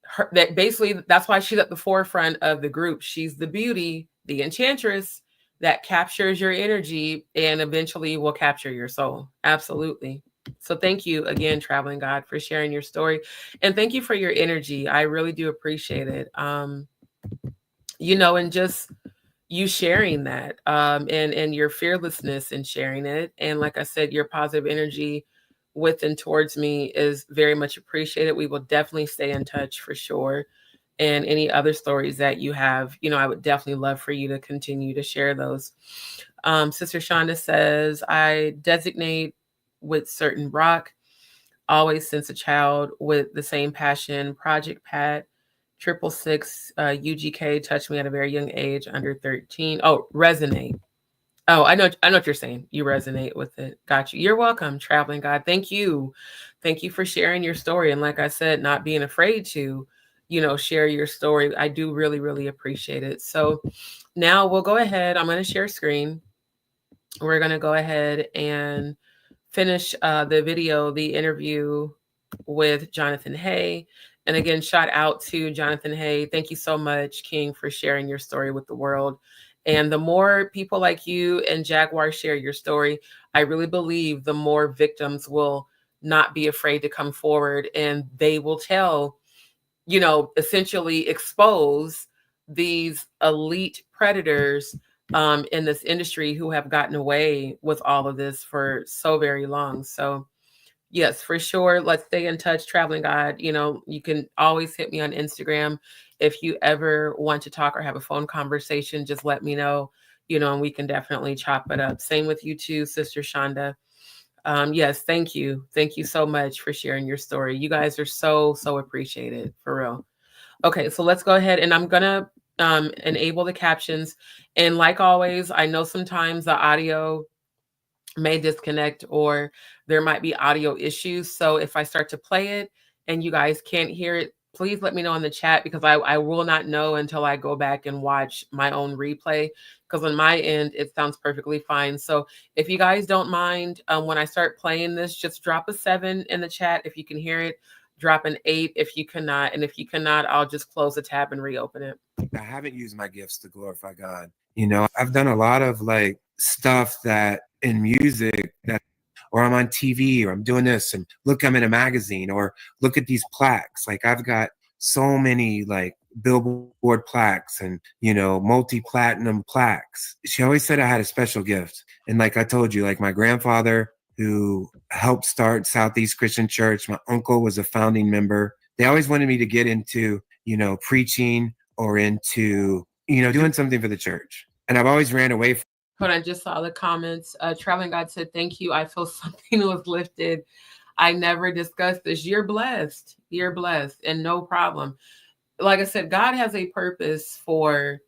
her. That basically, that's why she's at the forefront of the group. She's the beauty, the enchantress that captures your energy and eventually will capture your soul. Absolutely. So thank you again, Traveling God, for sharing your story. And thank you for your energy. I really do appreciate it. And just you sharing that, and your fearlessness in sharing it. And like I said, your positive energy with and towards me is very much appreciated. We will definitely stay in touch for sure. And any other stories that you have, I would definitely love for you to continue to share those. Sister Shonda says, I designate with certain rock, always since a child with the same passion. Project Pat, 666, UGK touched me at a very young age, under 13. Oh, resonate. Oh, I know what you're saying. You resonate with it. Got you. You're welcome, Traveling God. Thank you. Thank you for sharing your story. And like I said, not being afraid to, share your story. I do really, really appreciate it. So now we'll go ahead. I'm going to share screen. We're going to go ahead and finish the video, the interview with Jonathan Hay. And again, shout out to Jonathan Hay. Thank you so much, King, for sharing your story with the world. And the more people like you and Jaguar share your story, I really believe the more victims will not be afraid to come forward, and they will tell, essentially expose these elite predators in this industry who have gotten away with all of this for so very long. So yes, for sure. Let's stay in touch, Traveling God. You can always hit me on Instagram. If you ever want to talk or have a phone conversation, just let me know, and we can definitely chop it up. Same with you too, Sister Shonda. Yes, thank you. Thank you so much for sharing your story. You guys are so, so appreciated, for real. Okay, so let's go ahead, and I'm gonna enable the captions. And like always, I know sometimes the audio may disconnect or there might be audio issues. So if I start to play it and you guys can't hear it, please let me know in the chat, because I will not know until I go back and watch my own replay, because on my end, it sounds perfectly fine. So if you guys don't mind, when I start playing this, just drop a 7 in the chat if you can hear it, drop an 8 if you cannot. And if you cannot, I'll just close the tab and reopen it. I haven't used my gifts to glorify God. I've done a lot of like stuff that in music that, or I'm on TV, or I'm doing this, and look, I'm in a magazine, or look at these plaques. Like I've got so many like billboard plaques and, multi-platinum plaques. She always said I had a special gift. And like I told you, like my grandfather, who helped start Southeast Christian Church, my uncle was a founding member. They always wanted me to get into, preaching or into, doing something for the church. And I've always ran away from. Hold on, I just saw the comments. Traveling God said, thank you. I feel something was lifted. I never discussed this. You're blessed. You're blessed, and no problem. Like I said, God has a purpose for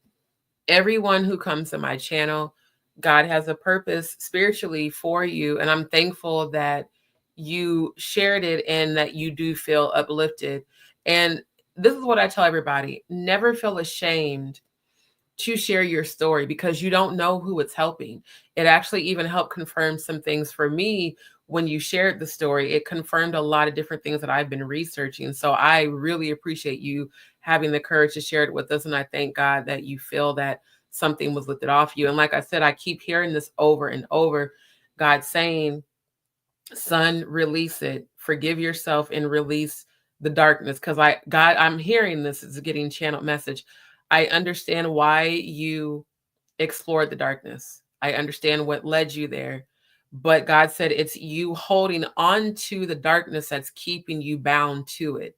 everyone who comes to my channel. God has a purpose spiritually for you. And I'm thankful that you shared it and that you do feel uplifted. And this is what I tell everybody: never feel ashamed to share your story, because you don't know who it's helping. It actually even helped confirm some things for me. When you shared the story, it confirmed a lot of different things that I've been researching. So I really appreciate you having the courage to share it with us. And I thank God that you feel that something was lifted off you. And like I said, I keep hearing this over and over. God saying, son, release it, forgive yourself and release the darkness. Because I'm hearing this is getting channeled message. I understand why you explored the darkness. I understand what led you there. But God said it's you holding on to the darkness that's keeping you bound to it.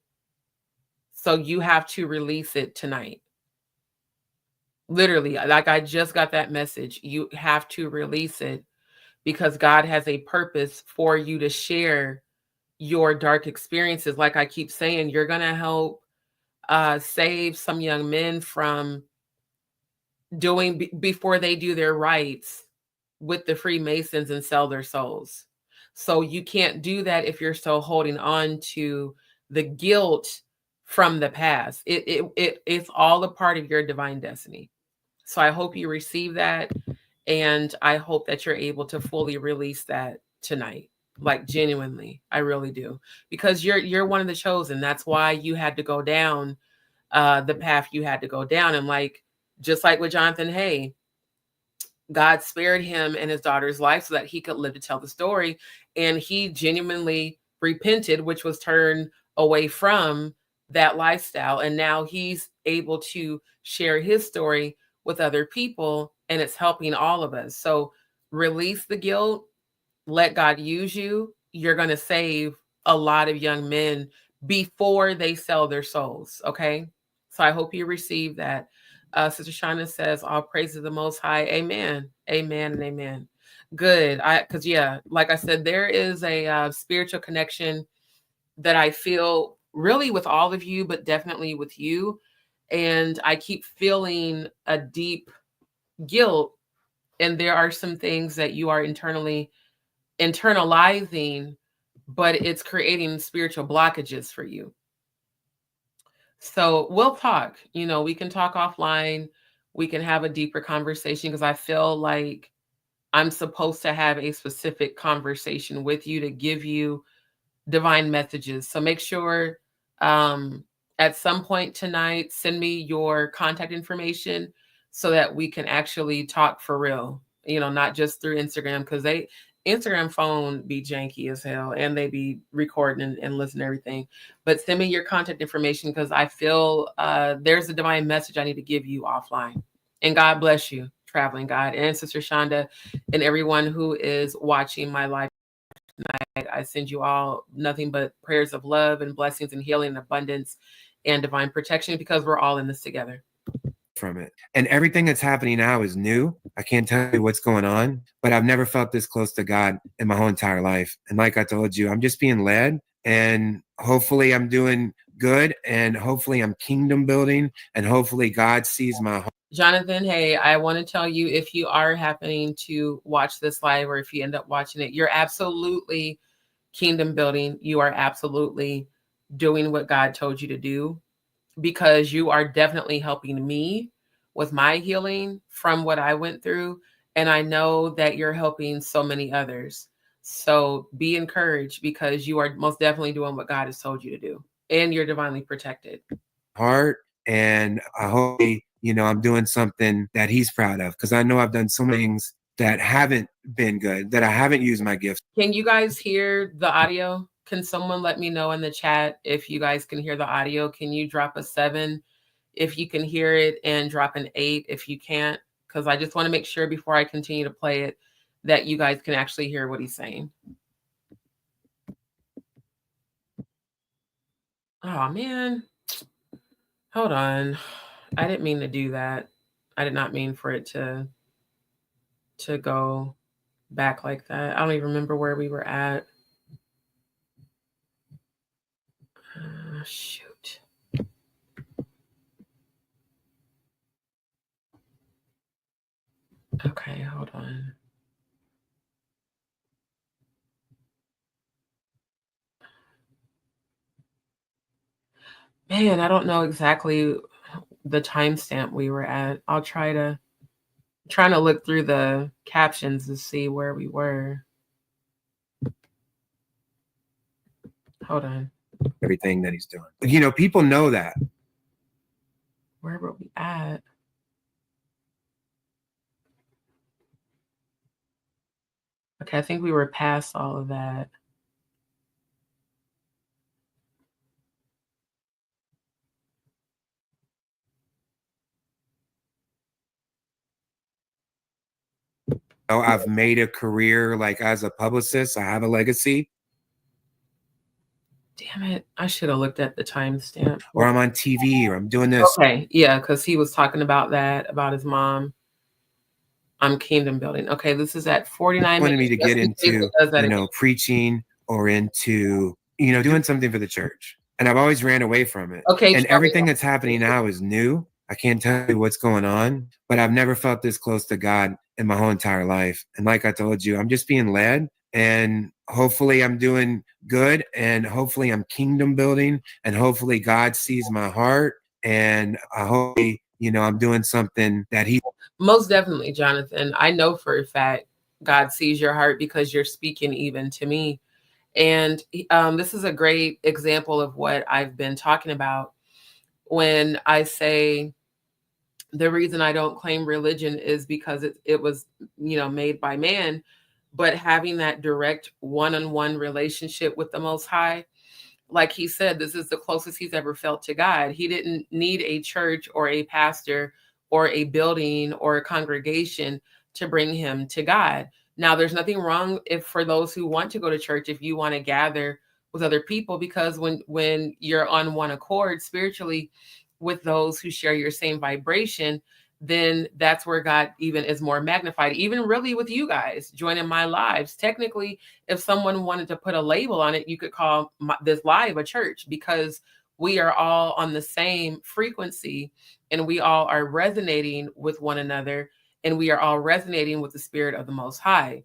So you have to release it tonight. Literally, like I just got that message. You have to release it, because God has a purpose for you to share your dark experiences. Like I keep saying, you're going to help save some young men from doing before they do their rites with the Freemasons and sell their souls. So you can't do that if you're still holding on to the guilt from the past. It's all a part of your divine destiny. So I hope you receive that, and I hope that you're able to fully release that tonight. Like genuinely, I really do, because you're one of the chosen. That's why you had to go down the path you had to go down. And like, just like with Jonathan Hay, God spared him and his daughter's life so that he could live to tell the story. And he genuinely repented, which was turned away from that lifestyle. And now he's able to share his story with other people, and it's helping all of us. So release the guilt, let God use you. You're going to save a lot of young men before they sell their souls. Okay. So I hope you receive that. Sister Shauna says, all praise to the Most High. Amen. Amen and amen. Good. Because, yeah, like I said, there is a spiritual connection that I feel really with all of you, but definitely with you. And I keep feeling a deep guilt. And there are some things that you are internalizing, but it's creating spiritual blockages for you. So we'll talk, we can talk offline. We can have a deeper conversation because I feel like I'm supposed to have a specific conversation with you to give you divine messages. So make sure at some point tonight, send me your contact information so that we can actually talk for real, not just through Instagram, because Instagram phone be janky as hell and they be recording and listening to everything. But send me your contact information because I feel there's a divine message I need to give you offline. And God bless you, traveling God, and Sister Shonda, and everyone who is watching my live tonight. I send you all nothing but prayers of love and blessings and healing and abundance and divine protection because we're all in this together. From it. And everything that's happening now is new. I can't tell you what's going on, but I've never felt this close to God in my whole entire life. And like I told you, I'm just being led, and hopefully I'm doing good, and hopefully I'm kingdom building, and hopefully God sees my heart. Jonathan, hey, I want to tell you, if you are happening to watch this live, or if you end up watching it, you're absolutely kingdom building. You are absolutely doing what God told you to do, because you are definitely helping me with my healing from what I went through. And I know that you're helping so many others. So be encouraged, because you are most definitely doing what God has told you to do, and you're divinely protected. Heart, and I hope, I'm doing something that he's proud of, because I know I've done so many things that haven't been good, that I haven't used my gifts. Can you guys hear the audio? Can someone let me know in the chat if you guys can hear the audio? Can you drop a 7 if you can hear it, and drop an 8 if you can't? Because I just want to make sure before I continue to play it that you guys can actually hear what he's saying. Oh, man. Hold on. I didn't mean to do that. I did not mean for it to go back like that. I don't even remember where we were at. Shoot. Okay, hold on. Man, I don't know exactly the timestamp we were at. I'll trying to look through the captions to see where we were. Hold on. Everything that he's doing. People know that. Where were we at? Okay, I think we were past all of that. I've made a career, like, as a publicist. I have a legacy. Damn it. I should have looked at the timestamp. Or I'm on TV, or I'm doing this. Okay, yeah, because he was talking about that, about his mom. I'm kingdom building. Okay, this is at 49 wanted minutes. me to get into, preaching, or into, doing something for the church. And I've always ran away from it. Okay. And everything that's happening now is new. I can't tell you what's going on, but I've never felt this close to God in my whole entire life. And like I told you, I'm just being led, and hopefully I'm doing good, and hopefully I'm kingdom building, and hopefully God sees my heart, and I hope, I'm doing something that he... Most definitely, Jonathan. I know for a fact God sees your heart, because you're speaking even to me. And this is a great example of what I've been talking about when I say the reason I don't claim religion is because it was, made by man. But having that direct one-on-one relationship with the Most High, like he said, this is the closest he's ever felt to God. He didn't need a church or a pastor or a building or a congregation to bring him to God. Now, there's nothing wrong if for those who want to go to church, if you want to gather with other people, because when you're on one accord spiritually with those who share your same vibration, then that's where God even is more magnified. Even really with you guys joining my lives, technically, if someone wanted to put a label on it, you could call this live a church, because we are all on the same frequency and we all are resonating with one another, and we are all resonating with the Spirit of the Most High.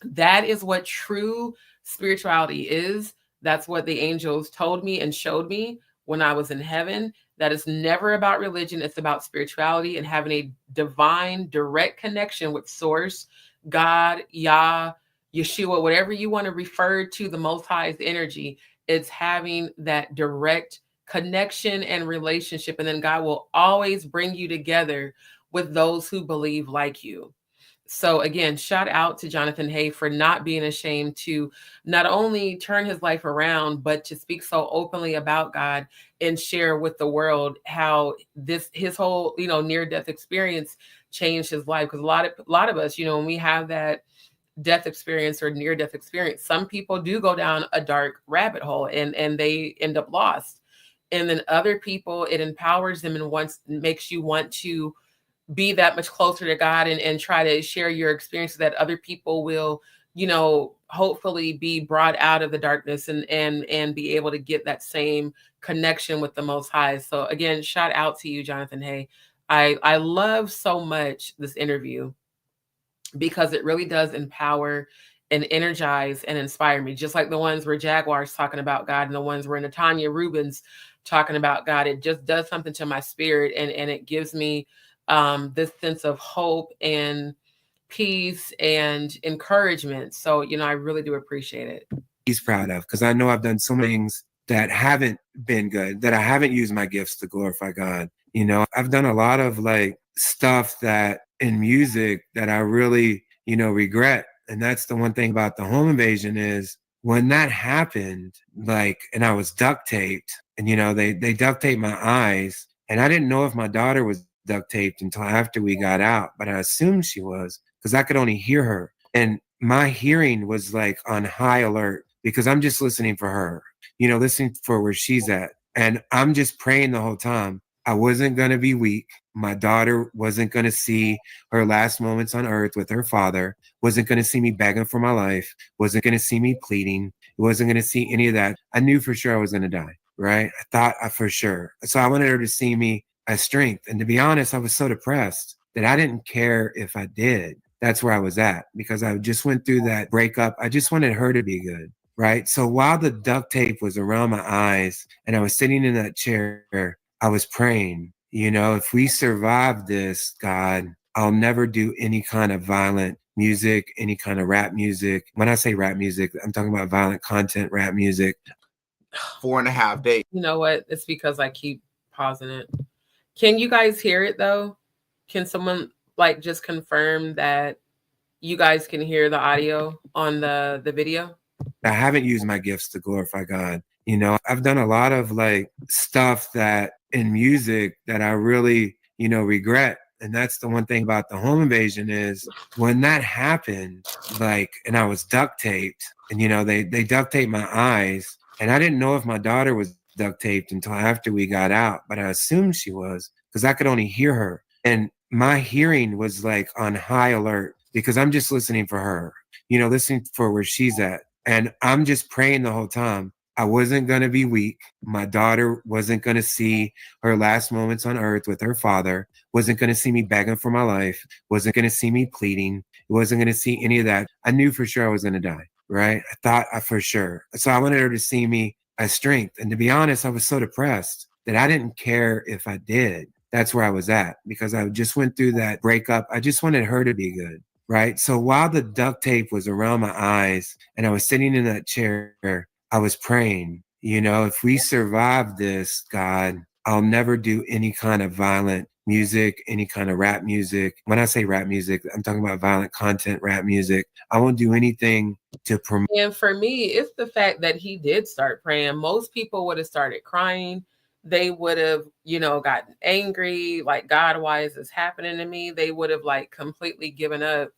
That is what true spirituality is. That's what the angels told me and showed me when I was in heaven. That is never about religion. It's about spirituality and having a divine, direct connection with Source, God, Yah, Yeshua, whatever you want to refer to the Most High's energy. It's having that direct connection and relationship. And then God will always bring you together with those who believe like you. So again, shout out to Jonathan Hay for not being ashamed to not only turn his life around, but to speak so openly about God and share with the world how his whole, near-death experience changed his life. Because a lot of us, when we have that death experience or near-death experience, some people do go down a dark rabbit hole and they end up lost. And then other people, it empowers them and makes you want to be that much closer to God and try to share your experience so that other people will, hopefully be brought out of the darkness and be able to get that same connection with the Most High. So again, shout out to you, Jonathan Hay. I love so much this interview because it really does empower and energize and inspire me, just like the ones where Jaguar's talking about God and the ones where Natanya Rubin's talking about God. It just does something to my spirit, and it gives me this sense of hope and peace and encouragement. So, I really do appreciate it. He's proud of, because I know I've done so many things that haven't been good, that I haven't used my gifts to glorify God. I've done a lot of stuff that in music that I really, regret. And that's the one thing about the home invasion is when that happened, and I was duct taped and, they duct taped my eyes, and I didn't know if my daughter was duct taped until after we got out, but I assumed she was because I could only hear her. And my hearing was on high alert because I'm just listening for her, listening for where she's at. And I'm just praying the whole time. I wasn't going to be weak. My daughter wasn't going to see her last moments on earth with her father, wasn't going to see me begging for my life, wasn't going to see me pleading, wasn't going to see any of that. I knew for sure I was going to die, right? I thought for sure. So I wanted her to see me as strength. And to be honest, I was so depressed that I didn't care if I did. That's where I was at because I just went through that breakup. I just wanted her to be good, right? So while the duct tape was around my eyes and I was sitting in that chair, I was praying, if we survive this, God, I'll never do any kind of violent music, any kind of rap music. When I say rap music, I'm talking about violent content, rap music. 4.5 days. You know what? It's because I keep pausing it. Can you guys hear it though? Can someone just confirm that you guys can hear the audio on the video? I haven't used my gifts to glorify God. I've done a lot of stuff that in music that I really, regret. And that's the one thing about the home invasion is when that happened, and I was duct taped and, they duct taped my eyes, and I didn't know if my daughter was duct taped until after we got out, but I assumed she was because I could only hear her. And my hearing was on high alert because I'm just listening for her, listening for where she's at. And I'm just praying the whole time. I wasn't going to be weak. My daughter wasn't going to see her last moments on earth with her father, wasn't going to see me begging for my life, wasn't going to see me pleading, wasn't going to see any of that. I knew for sure I was going to die, right? I thought for sure. So I wanted her to see me as strength. And to be honest, I was so depressed that I didn't care if I did. That's where I was at because I just went through that breakup. I just wanted her to be good, right? So while the duct tape was around my eyes and I was sitting in that chair, I was praying, if we survive this, God, I'll never do any kind of violent music, any kind of rap music. When I say rap music, I'm talking about violent content, rap music. I won't do anything to promote. And for me, it's the fact that he did start praying. Most people would have started crying they would have, you know, gotten angry, like, God, why is this happening to me? They would have like completely given up.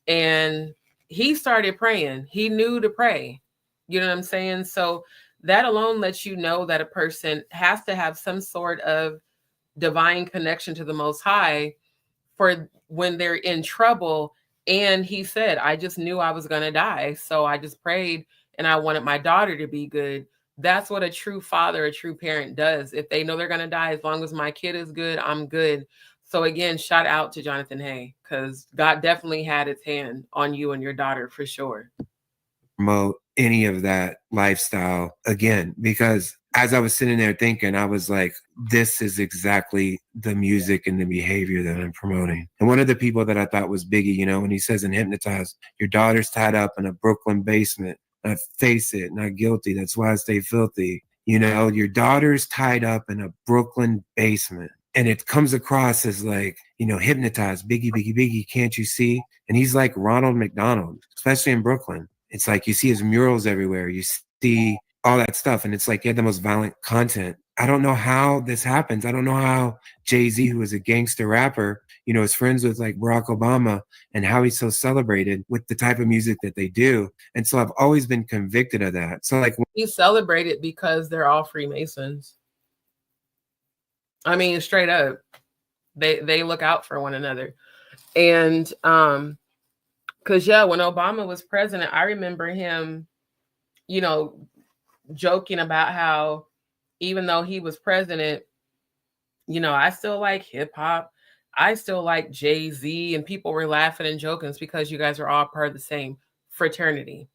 And he started praying. He knew to pray. You know what I'm saying? So that alone lets you know that a person has to have some sort of divine connection to the Most High for when they're in trouble. And he said, I just knew I was going to die. So I just prayed and I wanted my daughter to be good. That's what a true father, a true parent does. If they know they're going to die, as long as my kid is good, I'm good. So again, shout out to Jonathan Hay, because God definitely had his hand on you and your daughter for sure. Promote any of that lifestyle again, because as I was sitting there thinking, I was like, this is exactly the music and the behavior that I'm promoting. And one of the people that I thought was Biggie, you know, when he says in Hypnotize, your daughter's tied up in a Brooklyn basement. I face it, not guilty. That's why I stay filthy. You know, your daughter's tied up in a Brooklyn basement. And it comes across as like, you know, hypnotized, Biggie, Biggie, Biggie, can't you see? And he's like Ronald McDonald, especially in Brooklyn. It's like you see his murals everywhere. You see all that stuff. And it's like he had the most violent content. I don't know how this happens. I don't know how Jay-Z, who is a gangster rapper, you know, is friends with like Barack Obama, and how he's so celebrated with the type of music that they do. And so I've always been convicted of that. So like he's celebrated because they're all Freemasons. I mean, straight up, they look out for one another. And because yeah, when Obama was president, I remember him, you know, joking about how even though he was president, you know, I still like hip hop, I still like Jay-Z, and people were laughing and joking. It's because you guys are all part of the same fraternity.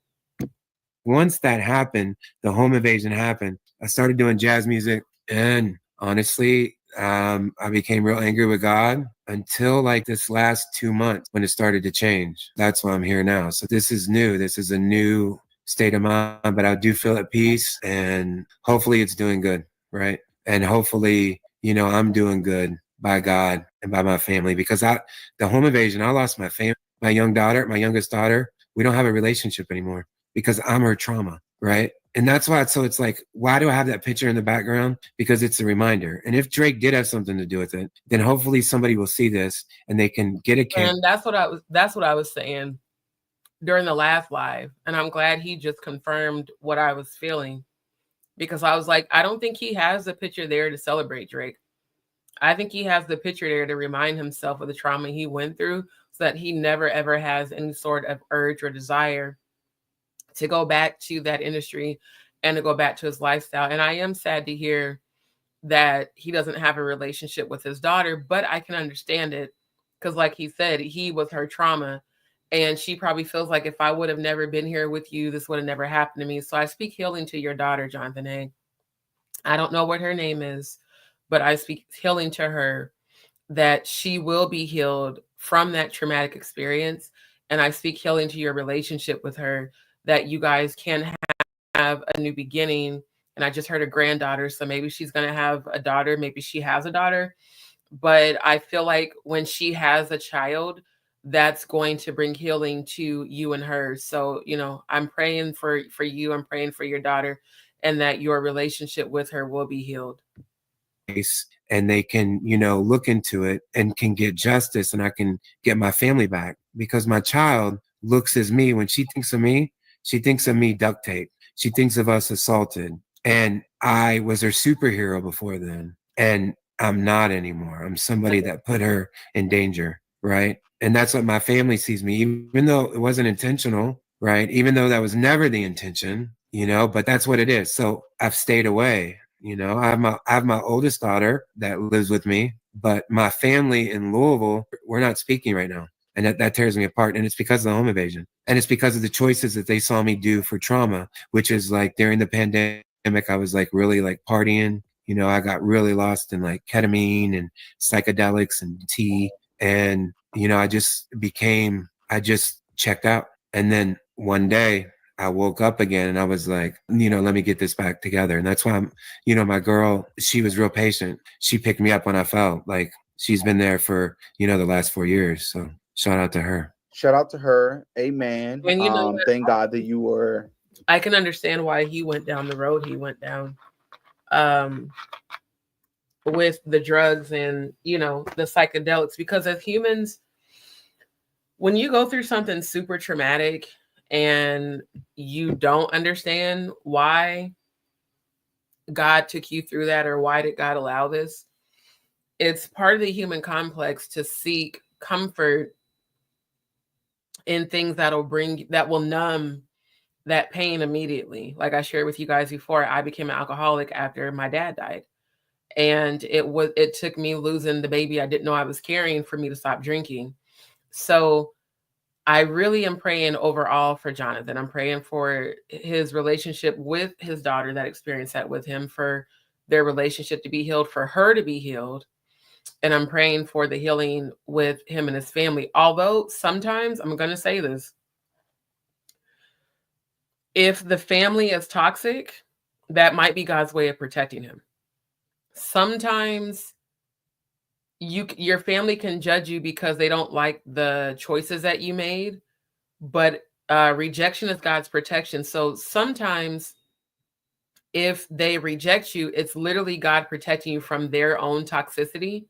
Once that happened, the home invasion happened, I started doing jazz music, and honestly, I became real angry with God until like this last 2 months when it started to change. That's why I'm here now. So this is new. This is a new state of mind, but I do feel at peace, and hopefully it's doing good, right? And hopefully, you know, I'm doing good by God and by my family, because the home invasion, I lost my family, my youngest daughter. We don't have a relationship anymore because I'm her trauma, right? And that's why it's like, why do I have that picture in the background? Because it's a reminder. And if Drake did have something to do with it, then hopefully somebody will see this and they can get a camera. And that's what I was saying during the last live. And I'm glad he just confirmed what I was feeling, because I was like, I don't think he has the picture there to celebrate Drake. I think he has the picture there to remind himself of the trauma he went through, so that he never ever has any sort of urge or desire to go back to that industry and to go back to his lifestyle. And I am sad to hear that he doesn't have a relationship with his daughter, but I can understand it, because like he said, he was her trauma, and she probably feels like, if I would have never been here with you, this would have never happened to me. So I speak healing to your daughter, Jonathan A. I don't know what her name is, but I speak healing to her, that she will be healed from that traumatic experience. And I speak healing to your relationship with her, that you guys can have a new beginning. And I just heard a granddaughter, so maybe she's going to have a daughter, maybe she has a daughter. But I feel like when she has a child, that's going to bring healing to you and her. So, you know, I'm praying for you, I'm praying for your daughter, and that your relationship with her will be healed. And they can, you know, look into it and can get justice, and I can get my family back, because my child looks as me. When she thinks of me, she thinks of me duct tape. She thinks of us assaulted. And I was her superhero before then. And I'm not anymore. I'm somebody that put her in danger, right? And that's what my family sees me, even though it wasn't intentional, right? Even though that was never the intention, you know, but that's what it is. So I've stayed away. You know, I have my oldest daughter that lives with me, but my family in Louisville, we're not speaking right now. And that tears me apart. And it's because of the home invasion. And it's because of the choices that they saw me do for trauma, which is like during the pandemic, I was like really like partying. You know, I got really lost in like ketamine and psychedelics and tea. And, you know, I just checked out. And then one day I woke up again and I was like, you know, let me get this back together. And that's why you know, my girl, she was real patient. She picked me up when I fell. Like, she's been there for, you know, the last 4 years. So shout out to her. Shout out to her. Amen. And you know, thank God that you were. I can understand why he went down the road he went down. with the drugs and, you know, the psychedelics, because as humans, when you go through something super traumatic and you don't understand why God took you through that, or why did God allow this, it's part of the human complex to seek comfort in things that will numb that pain immediately. Like I shared with you guys before, I became an alcoholic after my dad died. And it took me losing the baby I didn't know I was carrying for me to stop drinking. So I really am praying overall for Jonathan. I'm praying for his relationship with his daughter that experienced that with him, for their relationship to be healed, for her to be healed. And I'm praying for the healing with him and his family. Although sometimes, I'm going to say this, if the family is toxic, that might be God's way of protecting him. Sometimes your family can judge you because they don't like the choices that you made, but rejection is God's protection. So sometimes if they reject you, it's literally God protecting you from their own toxicity,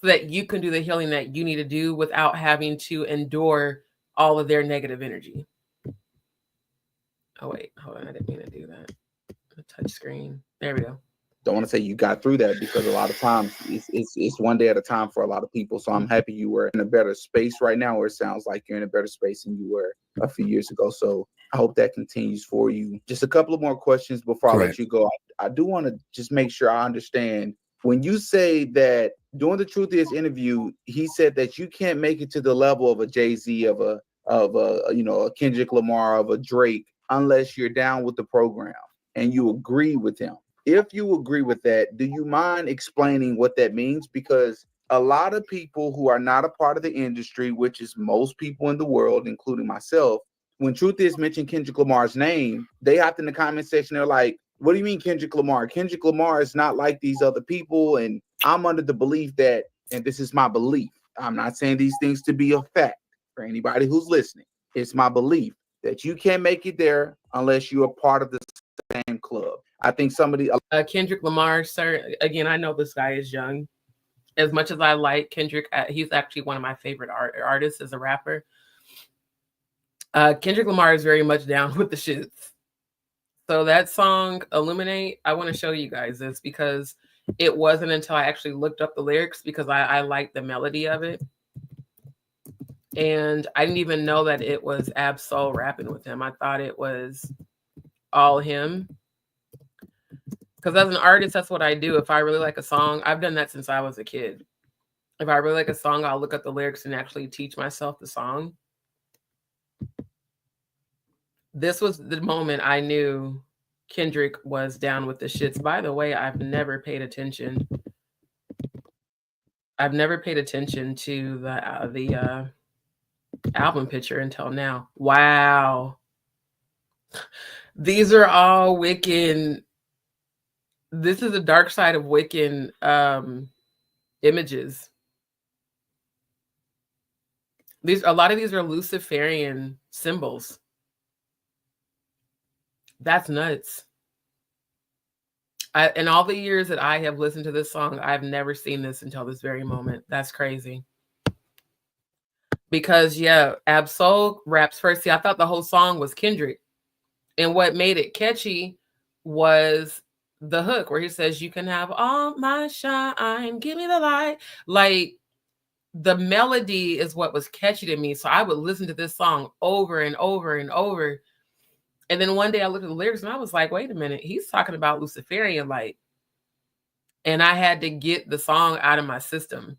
so that you can do the healing that you need to do without having to endure all of their negative energy. Oh, wait, hold on. I didn't mean to do that. The touch screen. There we go. Don't want to say you got through that, because a lot of times it's one day at a time for a lot of people. So I'm happy you were in a better space right now, or it sounds like you're in a better space than you were a few years ago. So I hope that continues for you. Just a couple of more questions before I let you go. I do want to just make sure I understand. When you say that during the Truth Is interview, he said that you can't make it to the level of a Jay-Z, of a a Kendrick Lamar, of a Drake, unless you're down with the program and you agree with him. If you agree with that, do you mind explaining what that means? Because a lot of people who are not a part of the industry, which is most people in the world, including myself, when Truth Is mentioned Kendrick Lamar's name, they hopped in the comment section. They're like, what do you mean Kendrick Lamar? Kendrick Lamar is not like these other people. And I'm under the belief that, and this is my belief, I'm not saying these things to be a fact for anybody who's listening. It's my belief that you can't make it there unless you are part of the same club. I think somebody Kendrick Lamar, sir, again, I know this guy is young. As much as I like Kendrick, he's actually one of my favorite artists as a rapper. Kendrick Lamar is very much down with the shits. So that song, Illuminate, I want to show you guys this, because it wasn't until I actually looked up the lyrics, because I like the melody of it. And I didn't even know that it was Ab-Soul rapping with him. I thought it was all him. Because as an artist, that's what I do. If I really like a song, I've done that since I was a kid. If I really like a song, I'll look up the lyrics and actually teach myself the song. This was the moment I knew Kendrick was down with the shits. By the way, I've never paid attention. I've never paid attention to the album picture until now. Wow. These are all Wiccan. This is the dark side of Wiccan images. A lot of these are Luciferian symbols. That's nuts. In all the years that I have listened to this song, I've never seen this until this very moment. That's crazy. Because, yeah, Ab-Soul raps first. See, I thought the whole song was Kendrick. And what made it catchy was the hook where he says, you can have all my shine, give me the light. Like, the melody is what was catchy to me. So I would listen to this song over and over and over. And then one day I looked at the lyrics and I was like, wait a minute, he's talking about Luciferian light. And I had to get the song out of my system.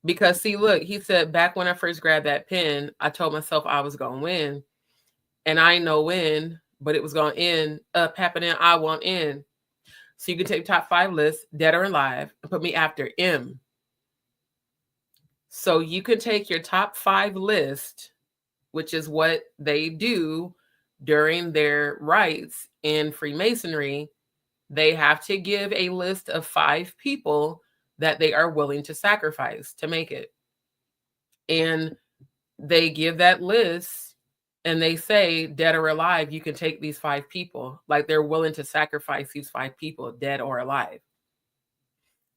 Because, see, look, he said, back when I first grabbed that pen, I told myself I was going to win. And I ain't know when, but it was going to end up happening. I want in. So you can take top 5 lists, dead or alive, and put me after M. So you can take your top 5 list, which is what they do during their rites in Freemasonry. They have to give a list of 5 people that they are willing to sacrifice to make it. And they give that list and they say, dead or alive, you can take these 5 people. Like, they're willing to sacrifice these 5 people, dead or alive.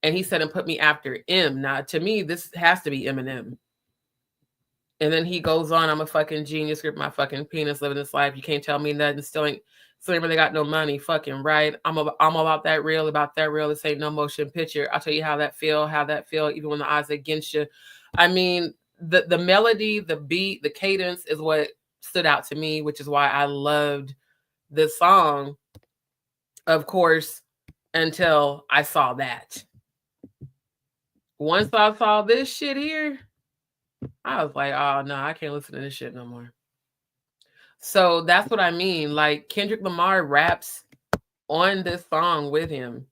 And he said, and put me after M. Now, to me, this has to be Eminem. And then he goes on, I'm a fucking genius, grip my fucking penis, living this life. You can't tell me nothing. Still ain't really got no money. Fucking right. I'm about that real, This ain't no motion picture. I'll tell you how that feel, even when the odds against you. I mean, the melody, the beat, the cadence is what stood out to me, which is why I loved this song, of course, until I saw that. Once I saw this shit here, I was like, oh no, I can't listen to this shit no more. So that's what I mean. Like Kendrick Lamar raps on this song with him.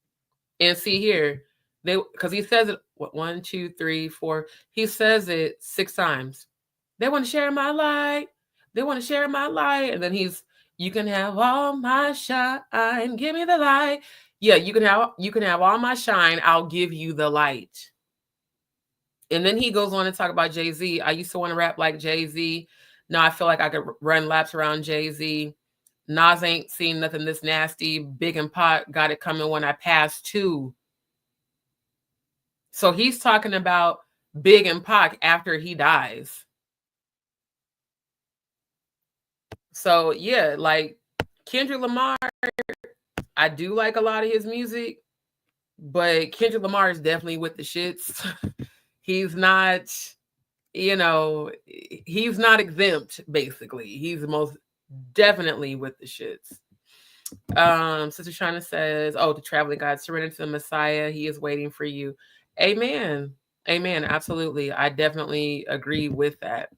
And see here, because he says it 1, 2, 3, 4. He says it 6 times. They want to share my light. They want to share my light. And then you can have all my shine. Give me the light. Yeah, you can have all my shine. I'll give you the light. And then he goes on to talk about Jay-Z. I used to want to rap like Jay-Z. Now I feel like I could run laps around Jay-Z. Nas ain't seen nothing this nasty. Big and Pot got it coming when I pass too. So he's talking about Big and Pac after he dies. So yeah, like Kendrick Lamar, I do like a lot of his music, but Kendrick Lamar is definitely with the shits. He's not, he's not exempt, basically. He's most definitely with the shits. Sister Shana says, the traveling God, surrender to the Messiah. He is waiting for you. Amen. Amen. Absolutely. I definitely agree with that.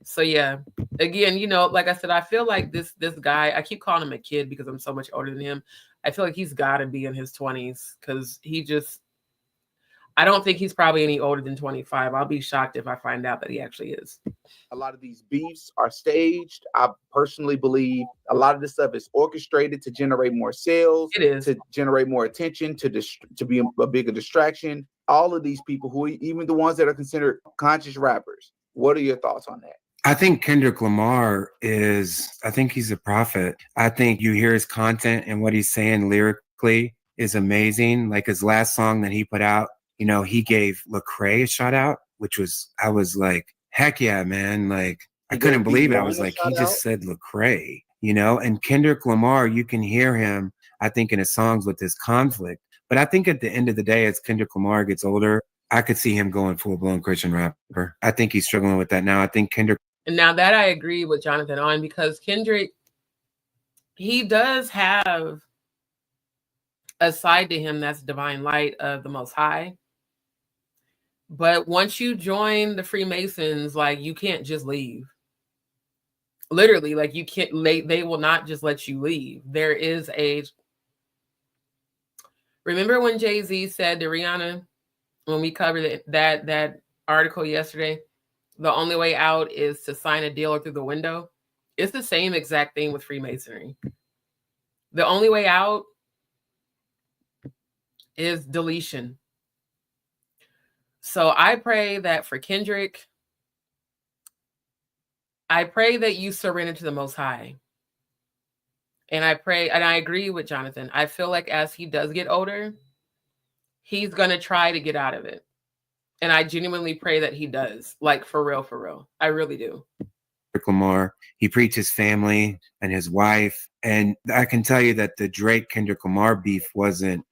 So yeah, again, like I said, I feel like this guy, I keep calling him a kid because I'm so much older than him. I feel like he's got to be in his 20s because I don't think he's probably any older than 25. I'll be shocked if I find out that he actually is. A lot of these beefs are staged. I personally believe a lot of this stuff is orchestrated to generate more sales. It is. To generate more attention, to be a bigger distraction. All of these people, who even the ones that are considered conscious rappers. What are your thoughts on that? I think Kendrick Lamar I think he's a prophet. I think you hear his content and what he's saying lyrically is amazing. Like his last song that he put out, he gave Lecrae a shout out, I was like, heck yeah, man. Like, I couldn't believe it. I was like, he just said Lecrae, and Kendrick Lamar, you can hear him, I think, in his songs with his conflict. But I think at the end of the day, as Kendrick Lamar gets older, I could see him going full-blown Christian rapper. I think he's struggling with that now. I think Kendrick. And now that I agree with Jonathan on, because Kendrick, he does have a side to him that's divine light of the Most High. But once you join the Freemasons, like, you can't just leave. Literally, like, you can't, they will not just let you leave. There is remember when Jay-Z said to Rhianna, when we covered that article yesterday, the only way out is to sign a deal or through the window? It's the same exact thing with Freemasonry. The only way out is deletion. So I pray that for Kendrick, I pray that you surrender to the Most High. And I pray, and I agree with Jonathan. I feel like as he does get older, he's going to try to get out of it. And I genuinely pray that he does. Like, for real, for real. I really do. Lamar, he preached his family and his wife. And I can tell you that the Drake-Kendrick Lamar beef wasn't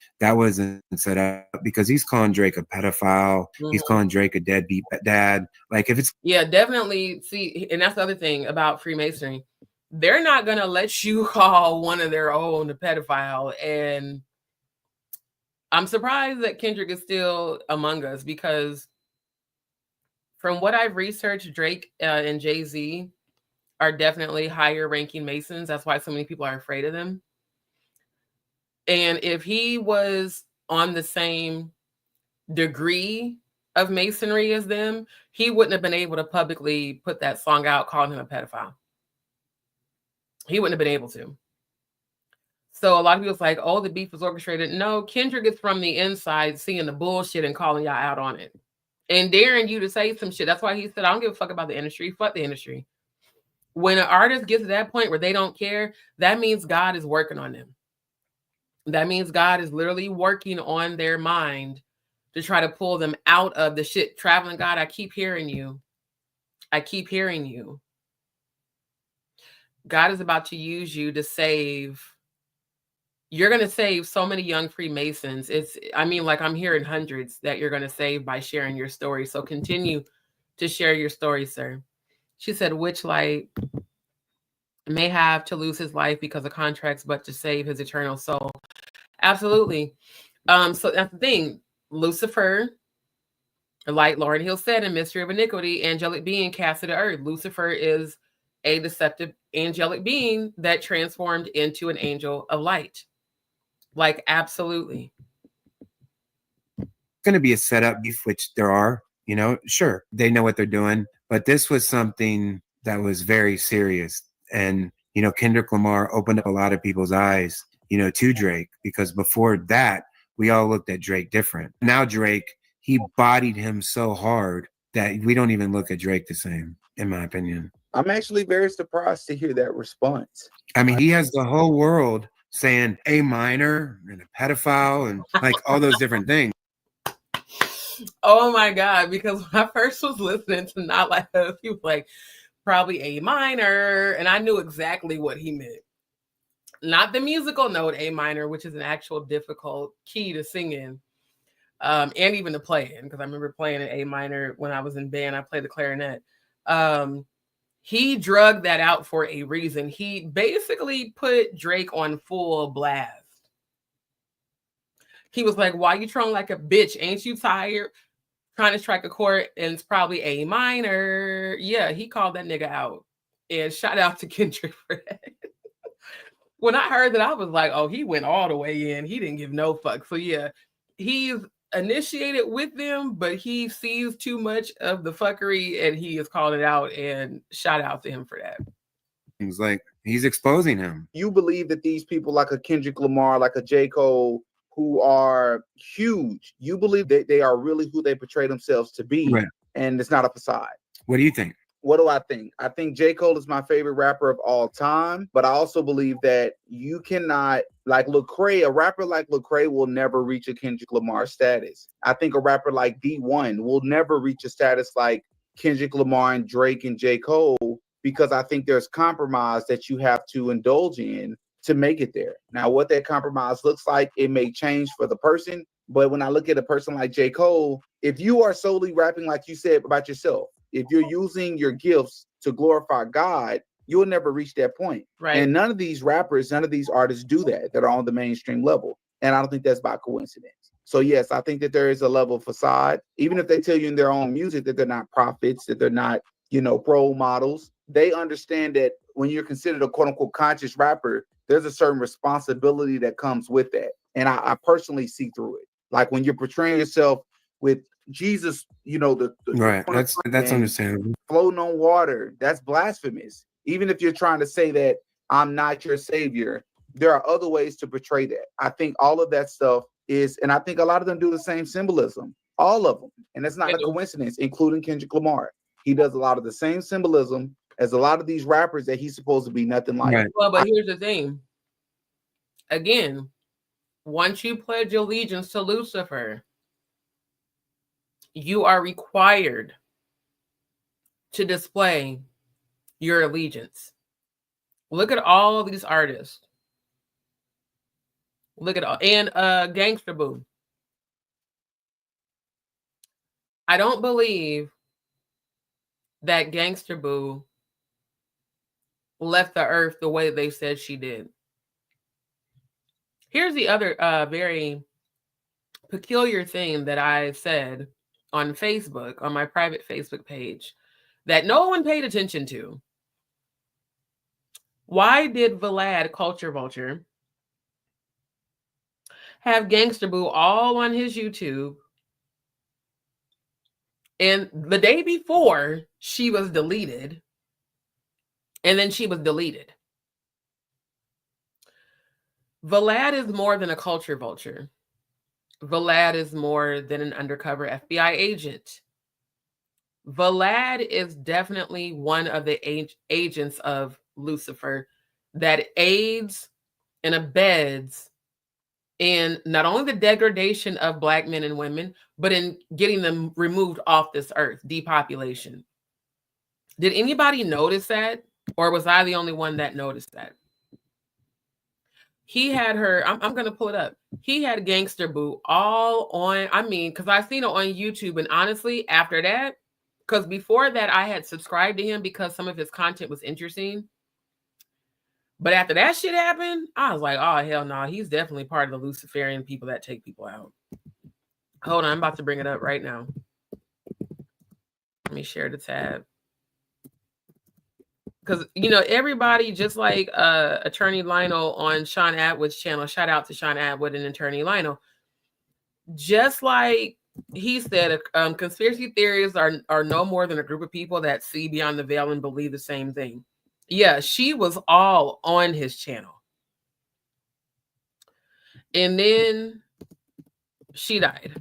set up, because he's calling Drake a pedophile. Mm-hmm. He's calling Drake a deadbeat dad. Like, if it's... Yeah, definitely. See, and that's the other thing about Freemasonry. They're not going to let you call one of their own a pedophile. And I'm surprised that Kendrick is still among us, because from what I've researched, Drake and Jay-Z are definitely higher ranking Masons. That's why so many people are afraid of them. And if he was on the same degree of Masonry as them, he wouldn't have been able to publicly put that song out calling him a pedophile. He wouldn't have been able to. So a lot of people's like, oh, the beef was orchestrated. No, Kendrick is from the inside seeing the bullshit and calling y'all out on it and daring you to say some shit. That's why he said, I don't give a fuck about the industry. Fuck the industry. When an artist gets to that point where they don't care, that means God is working on them. That means God is literally working on their mind to try to pull them out of the shit. Traveling God, I keep hearing you. I keep hearing you. God is about to use you to save. You're going to save so many young Freemasons. I'm hearing hundreds that you're going to save by sharing your story. So continue to share your story, sir. She said, which light may have to lose his life because of contracts, but to save his eternal soul. Absolutely. So that's the thing. Lucifer, like Lauryn Hill said in Mystery of Iniquity, angelic being cast to the earth. Lucifer is a deceptive angelic being that transformed into an angel of light. Like, absolutely. Going to be a setup beef, which there are, sure, they know what they're doing, but this was something that was very serious. And, Kendrick Lamar opened up a lot of people's eyes, to Drake, because before that, we all looked at Drake different. Now Drake, he bodied him so hard that we don't even look at Drake the same, in my opinion. I'm actually very surprised to hear that response. I mean, he has the whole world saying A minor and a pedophile and like all those different things. Oh my God, because when I first was listening to Not Like Us, he was like, probably A minor. And I knew exactly what he meant. Not the musical note A minor, which is an actual difficult key to sing in. And even to play in, because I remember playing an A minor when I was in band. I played the clarinet. He drugged that out for a reason. He basically put Drake on full blast. He was like, why you trolling like a bitch? Ain't you tired? Trying to strike a chord, and it's probably A minor. Yeah, he called that nigga out. And shout out to Kendrick for that. When I heard that, I was like, oh, he went all the way in. He didn't give no fuck. So yeah, he's initiated with them, but he sees too much of the fuckery and he is calling it out, and shout out to him for that. He's like, he's exposing him. You believe that these people like a Kendrick Lamar, like a J. Cole, who are huge, you believe that they are really who they portray themselves to be, right, and it's not a facade. What do you think? What do I think? I think J. Cole is my favorite rapper of all time, but I also believe that you cannot, like Lecrae, a rapper like Lecrae will never reach a Kendrick Lamar status. I think a rapper like D1 will never reach a status like Kendrick Lamar and Drake and J. Cole, because I think there's compromise that you have to indulge in to make it there. Now, what that compromise looks like, it may change for the person, but when I look at a person like J. Cole, if you are solely rapping, like you said, about yourself, if you're using your gifts to glorify God, you'll never reach that point. Right. And none of these rappers, none of these artists do that are on the mainstream level. And I don't think that's by coincidence. So yes, I think that there is a level of facade. Even if they tell you in their own music that they're not prophets, that they're not, role models, they understand that when you're considered a quote unquote conscious rapper, there's a certain responsibility that comes with that. And I personally see through it. Like when you're portraying yourself with Jesus, the right. That's understandable. Floating on water, that's blasphemous. Even if you're trying to say that I'm not your savior, there are other ways to portray that. I think all of that stuff is, and I think a lot of them do the same symbolism, all of them. And it's not a coincidence, including Kendrick Lamar. He does a lot of the same symbolism as a lot of these rappers that he's supposed to be nothing like. Right. Well, but here's the thing. Again, once you pledge allegiance to Lucifer, you are required to display your allegiance. Look at all these artists. Look at all, and Gangsta Boo. I don't believe that Gangsta Boo left the earth the way they said she did. Here's the other very peculiar thing that I said on Facebook, on my private Facebook page, that no one paid attention to. Why did Vlad Culture Vulture have Gangsta Boo all on his YouTube? And the day before, she was deleted. And then she was deleted. Vlad is more than a culture vulture. Vlad is more than an undercover FBI agent. Vlad is definitely one of the agents of Lucifer that aids and abets in not only the degradation of Black men and women, but in getting them removed off this earth, depopulation. Did anybody notice that? Or was I the only one that noticed that? He had her, I'm going to pull it up. He had Gangster Boo all on, I mean, because I seen it on YouTube. And honestly, after that, because before that, I had subscribed to him because some of his content was interesting. But after that shit happened, I was like, oh, hell no. He's definitely part of the Luciferian people that take people out. Hold on, I'm about to bring it up right now. Let me share the tab. Because, you know, everybody, just like Attorney Lionel on Sean Atwood's channel, shout out to Sean Atwood and Attorney Lionel. Just like he said, conspiracy theories are no more than a group of people that see beyond the veil and believe the same thing. Yeah, she was all on his channel. And then she died.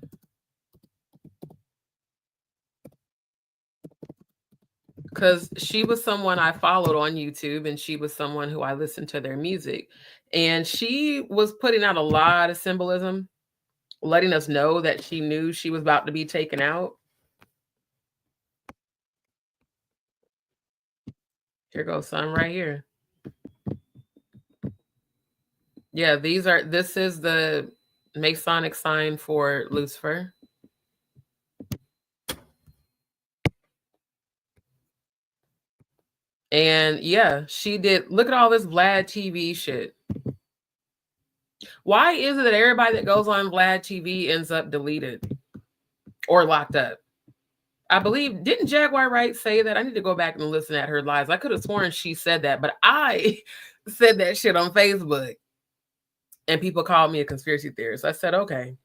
Because she was someone I followed on YouTube, and she was someone who I listened to their music. And she was putting out a lot of symbolism, letting us know that she knew she was about to be taken out. Here goes some right here. Yeah, this is the Masonic sign for Lucifer. And yeah, she did. Look at all this Vlad TV shit. Why is it that everybody that goes on Vlad TV ends up deleted or locked up? I believe, didn't Jaguar Wright say that? I need to go back and listen at her lives. I could have sworn she said that, but I said that shit on Facebook. And people called me a conspiracy theorist. I said, okay.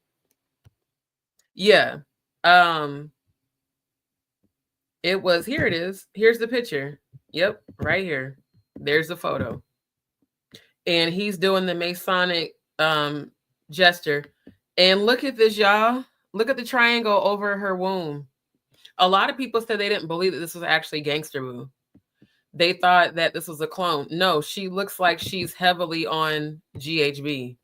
Yeah. It was, here it is. Here's the picture. Yep, right here. There's the photo. And he's doing the Masonic gesture. And look at this, y'all. Look at the triangle over her womb. A lot of people said they didn't believe that this was actually Gangster Boo. They thought that this was a clone. No, she looks like she's heavily on GHB.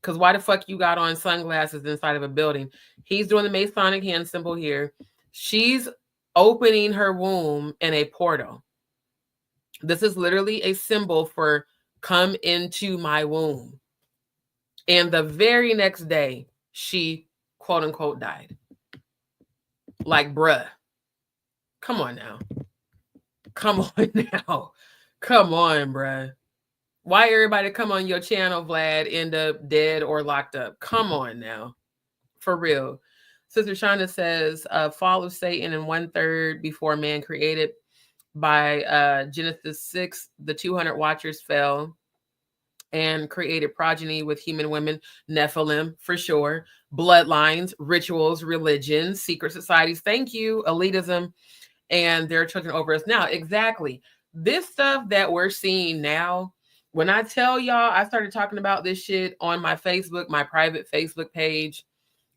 Because why the fuck you got on sunglasses inside of a building? He's doing the Masonic hand symbol here. She's opening her womb in a portal. This is literally a symbol for come into my womb. And the very next day, she quote unquote died. Like, bruh. Come on now. Come on now. Come on, bruh. Why everybody come on your channel, Vlad, end up dead or locked up? Come on now. For real. Sister Shonda says, fall of Satan in 1/3 before man created. By Genesis 6, the 200 watchers fell and created progeny with human women, Nephilim, for sure. Bloodlines, rituals, religions, secret societies. Thank you, elitism, and their children over us. Now, exactly. This stuff that we're seeing now, when I tell y'all, I started talking about this shit on my Facebook, my private Facebook page,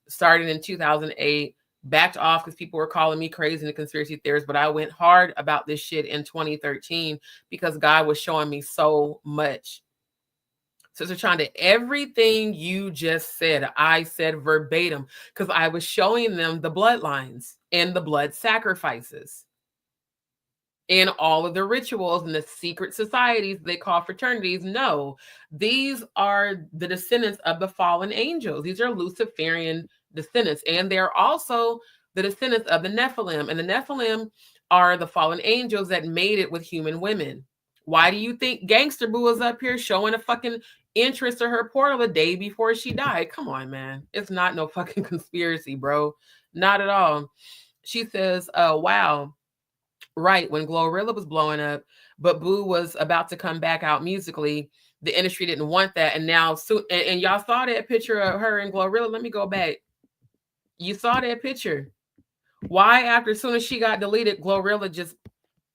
started in 2008, backed off because people were calling me crazy and a conspiracy theorist, but I went hard about this shit in 2013 because God was showing me so much. Sister Chanda, everything you just said, I said verbatim because I was showing them the bloodlines and the blood sacrifices and all of the rituals and the secret societies they call fraternities. No, these are the descendants of the fallen angels. These are Luciferian descendants, and they're also the descendants of the Nephilim. And the Nephilim are the fallen angels that made it with human women. Why do you think Gangster Boo was up here showing a fucking entrance to her portal the day before she died? Come on, man. It's not no fucking conspiracy, bro. Not at all. She says, wow. Right, when Glorilla was blowing up, but Boo was about to come back out musically, the industry didn't want that. And now, and y'all saw that picture of her and Glorilla. Let me go back. You saw that picture. Why, after as soon as she got deleted, Glorilla just,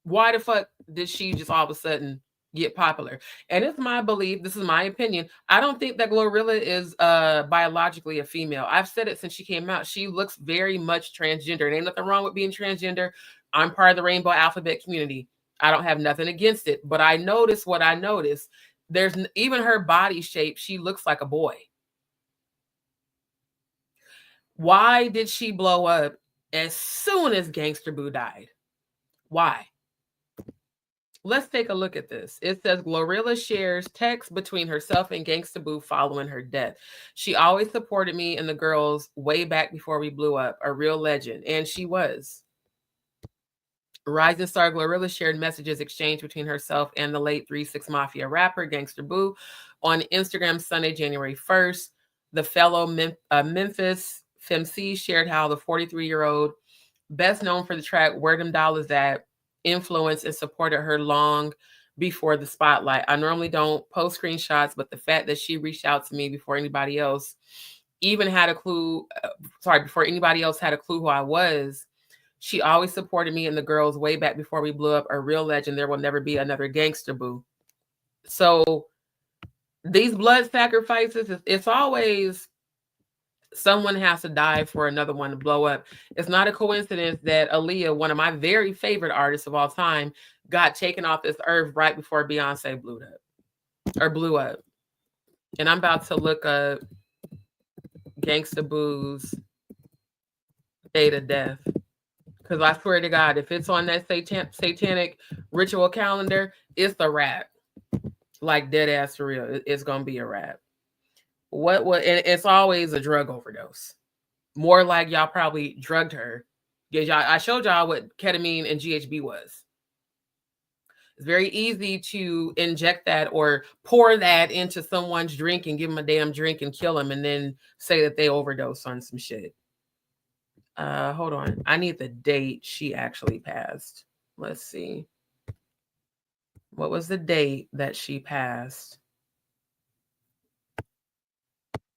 why the fuck did she just all of a sudden get popular? And it's my belief, this is my opinion, I don't think that Glorilla is biologically a female. I've said it since she came out. She looks very much transgender. There ain't nothing wrong with being transgender. I'm part of the Rainbow Alphabet community. I don't have nothing against it, but I noticed what I noticed. Even her body shape, she looks like a boy. Why did she blow up as soon as Gangsta Boo died? Why? Let's take a look at this. It says Glorilla shares text between herself and Gangsta Boo following her death. She always supported me and the girls way back before we blew up. A real legend. And she was. Rising star Glorilla shared messages exchanged between herself and the late 3 6 Mafia rapper Gangsta Boo on Instagram Sunday, January 1st. The fellow Memphis FemC shared how the 43-year-old, best known for the track Where Them Dollars At, influenced and supported her long before the spotlight. I normally don't post screenshots, but the fact that she reached out to me before anybody else even had a clue, before anybody else had a clue who I was, she always supported me and the girls way back before we blew up. A real legend. There will never be another Gangsta Boo. So these blood sacrifices, it's always someone has to die for another one to blow up. It's not a coincidence that Aaliyah, one of my very favorite artists of all time, got taken off this earth right before Beyonce blew up. And I'm about to look up Gangsta Boo's date of death. Because I swear to God, if it's on that satanic ritual calendar, it's a wrap. Like dead ass for real. It's going to be a wrap. And it's always a drug overdose. More like y'all probably drugged her. I showed y'all what ketamine and GHB was. It's very easy to inject that or pour that into someone's drink and give them a damn drink and kill them and then say that they overdosed on some shit. Hold on. I need the date she actually passed. Let's see. What was the date that she passed?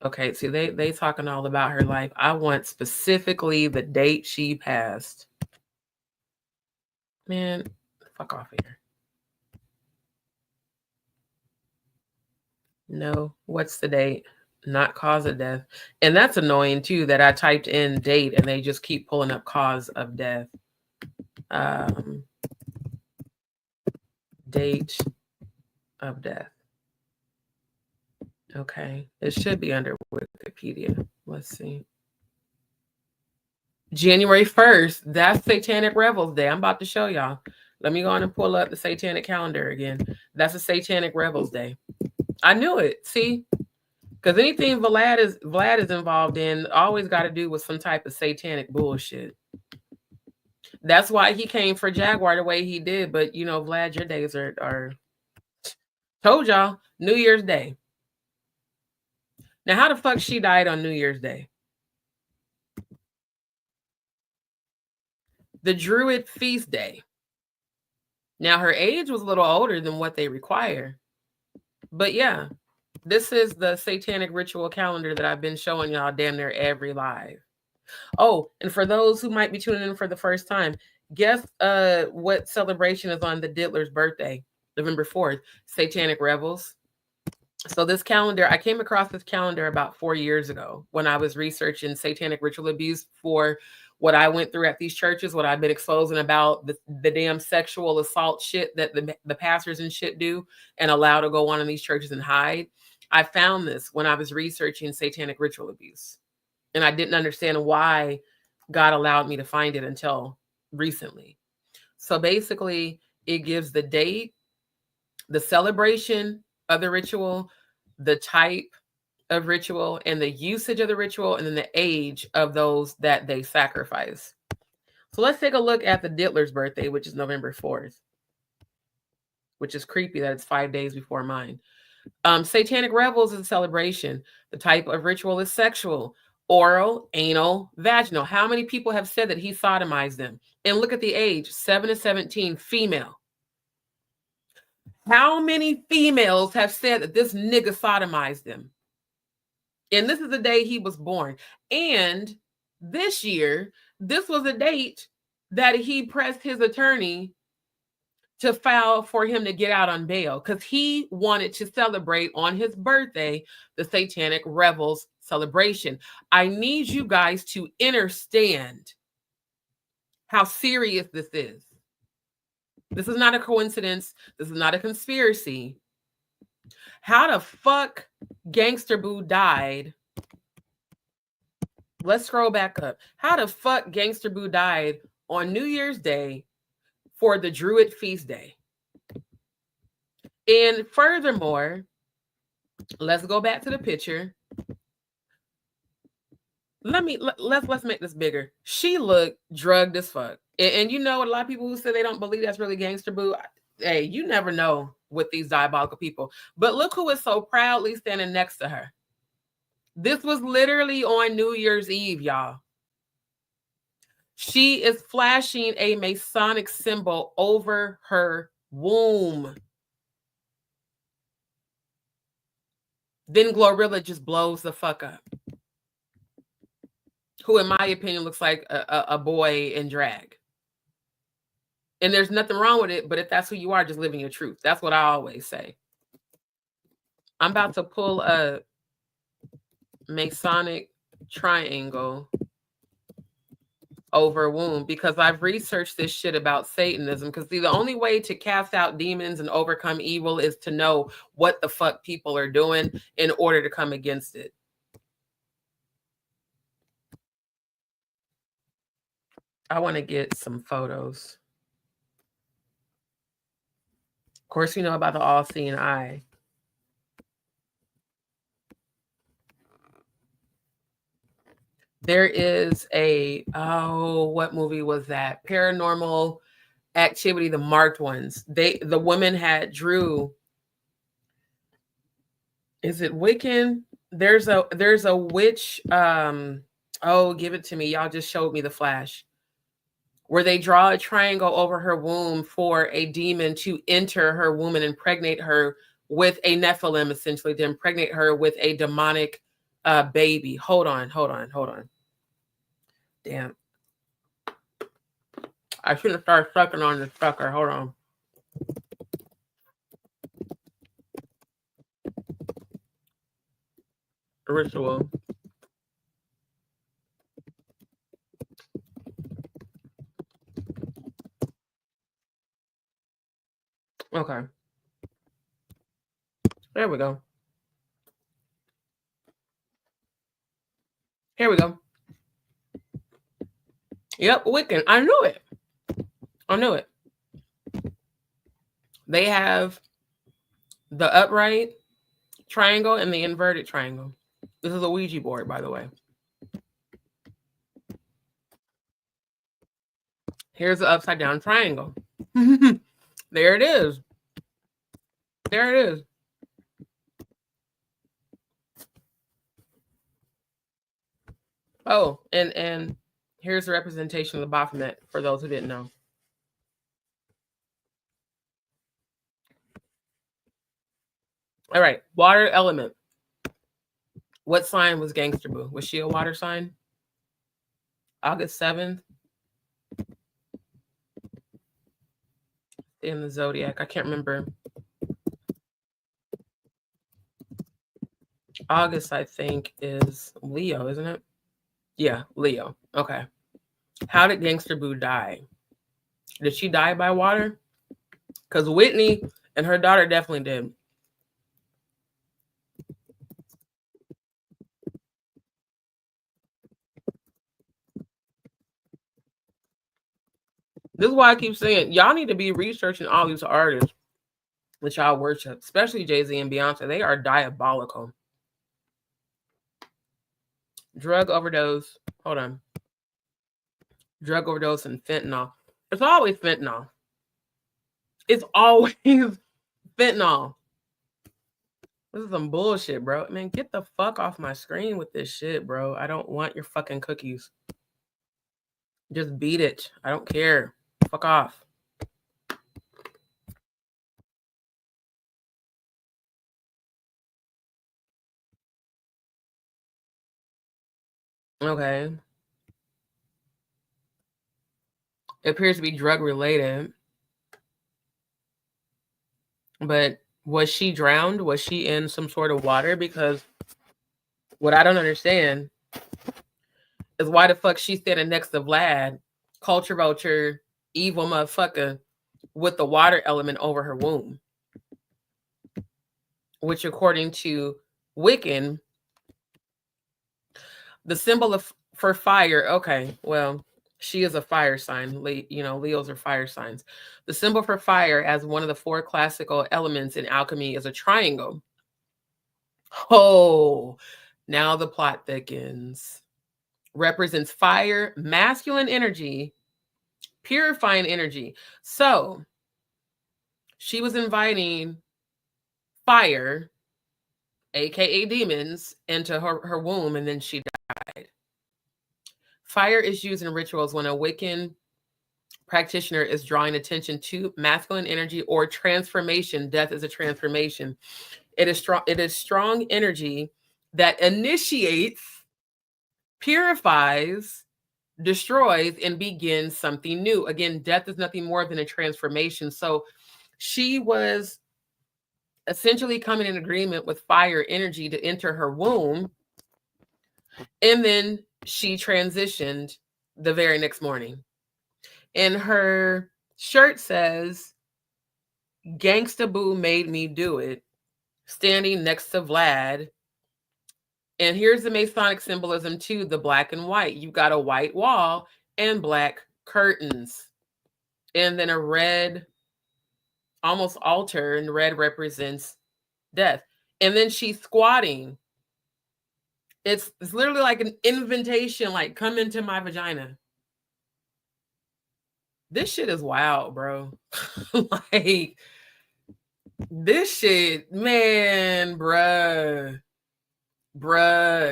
Okay, see, they talking all about her life. I want specifically the date she passed. Man, fuck off here. No, what's the date? Not cause of death. And that's annoying too, that I typed in date and they just keep pulling up cause of death. Date of death. Okay, it should be under Wikipedia. Let's see. January 1st, that's Satanic Revels Day. I'm about to show y'all. Let me go on and pull up the Satanic calendar again. That's a Satanic Revels Day. I knew it. See? Because anything Vlad is involved in always got to do with some type of satanic bullshit. That's why he came for Jaguar the way he did. But, you know, Vlad, your days are told y'all, New Year's Day. Now, how the fuck she died on New Year's Day? The Druid Feast Day. Now, her age was a little older than what they require. But yeah, this is the satanic ritual calendar that I've been showing y'all damn near every live. Oh, and for those who might be tuning in for the first time, guess what celebration is on the Diddler's birthday? November 4th, Satanic Revels. So this calendar, I came across this calendar about 4 years ago when I was researching satanic ritual abuse for what I went through at these churches, what I've been exposing about the damn sexual assault shit that the pastors and shit do and allow to go on in these churches and hide. I found this when I was researching satanic ritual abuse. And I didn't understand why God allowed me to find it until recently. So basically, it gives the date, the celebration of the ritual, the type of ritual, and the usage of the ritual, and then the age of those that they sacrifice. So let's take a look at the Diddler's birthday, which is November 4th, which is creepy that it's 5 days before mine. Satanic Revels is a celebration. The type of ritual is sexual, oral, anal, vaginal. How many people have said that he sodomized them? And look at the age, 7 to 17, female. How many females have said that this nigga sodomized them? And this is the day he was born. And this year, this was a date that he pressed his attorney to file for him to get out on bail because he wanted to celebrate on his birthday the Satanic Revels celebration. I need you guys to understand how serious this is. This is not a coincidence. This is not a conspiracy. How the fuck Gangster Boo died? Let's scroll back up. How the fuck Gangster Boo died on New Year's Day for the Druid Feast Day? And furthermore, let's go back to the picture. Let's make this bigger. She looked drugged as fuck. And you know, a lot of people who say they don't believe that's really Gangster Boo. Hey, you never know with these diabolical people. But look who is so proudly standing next to her. This was literally on New Year's Eve, y'all. She is flashing a Masonic symbol over her womb. Then Glorilla just blows the fuck up. Who, in my opinion, looks like a boy in drag. And there's nothing wrong with it, but if that's who you are, just living your truth. That's what I always say. I'm about to pull a Masonic triangle over womb because I've researched this shit about Satanism, because the only way to cast out demons and overcome evil is to know what the fuck people are doing in order to come against it. I want to get some photos. Of course, you know about the all-seeing eye. There is a, what movie was that? Paranormal Activity, the marked ones. The women had drew. Is it Wiccan? There's a witch. Oh, give it to me. Y'all just showed me the flash. Where they draw a triangle over her womb for a demon to enter her womb and impregnate her with a Nephilim, essentially, to impregnate her with a demonic baby. Hold on. Damn. I shouldn't start sucking on this sucker. Hold on. Ritual. Okay. There we go. Here we go. Yep, Wiccan. I knew it. They have the upright triangle and the inverted triangle. This is a Ouija board, by the way. Here's the upside down triangle. There it is. Oh, and here's the representation of the Baphomet for those who didn't know. All right, water element. What sign was Gangster Boo? Was she a water sign? August 7th. In the zodiac, I can't remember. August, I think, is Leo, isn't it? Yeah, Leo. Okay. How did Gangster Boo die? Did she die by water? Because Whitney and her daughter definitely did. This is why I keep saying, y'all need to be researching all these artists that y'all worship, especially Jay-Z and Beyonce. They are diabolical. Drug overdose. Hold on. Drug overdose and fentanyl. It's always fentanyl. It's always fentanyl. This is some bullshit, bro. Man, get the fuck off my screen with this shit, bro. I don't want your fucking cookies. Just beat it. I don't care. Fuck off. Okay. It appears to be drug related. But was she drowned? Was she in some sort of water? Because what I don't understand is why the fuck she's standing next to Vlad, culture vulture, evil motherfucker, with the water element over her womb. which according to Wiccan, the symbol for fire. Okay, well, she is a fire sign. Leos are fire signs. The symbol for fire, as one of the 4 classical elements in alchemy, is a triangle. Oh, now the plot thickens. Represents fire, masculine energy, purifying energy. So she was inviting fire, aka demons, into her womb, and then she died. Fire is used in rituals when a Wiccan practitioner is drawing attention to masculine energy or transformation. Death is a transformation. It is strong energy that initiates, purifies, destroys, and begins something new. Again, death is nothing more than a transformation. So she was essentially coming in agreement with fire energy to enter her womb, and then she transitioned the very next morning. And her shirt says, "Gangsta Boo made me do it," standing next to Vlad. And here's the Masonic symbolism too, the black and white. You've got a white wall and black curtains. And then a red, almost altar, and red represents death. And then she's squatting. It's literally like an invitation, like, come into my vagina. This shit is wild, bro. Like, this shit, man, bruh,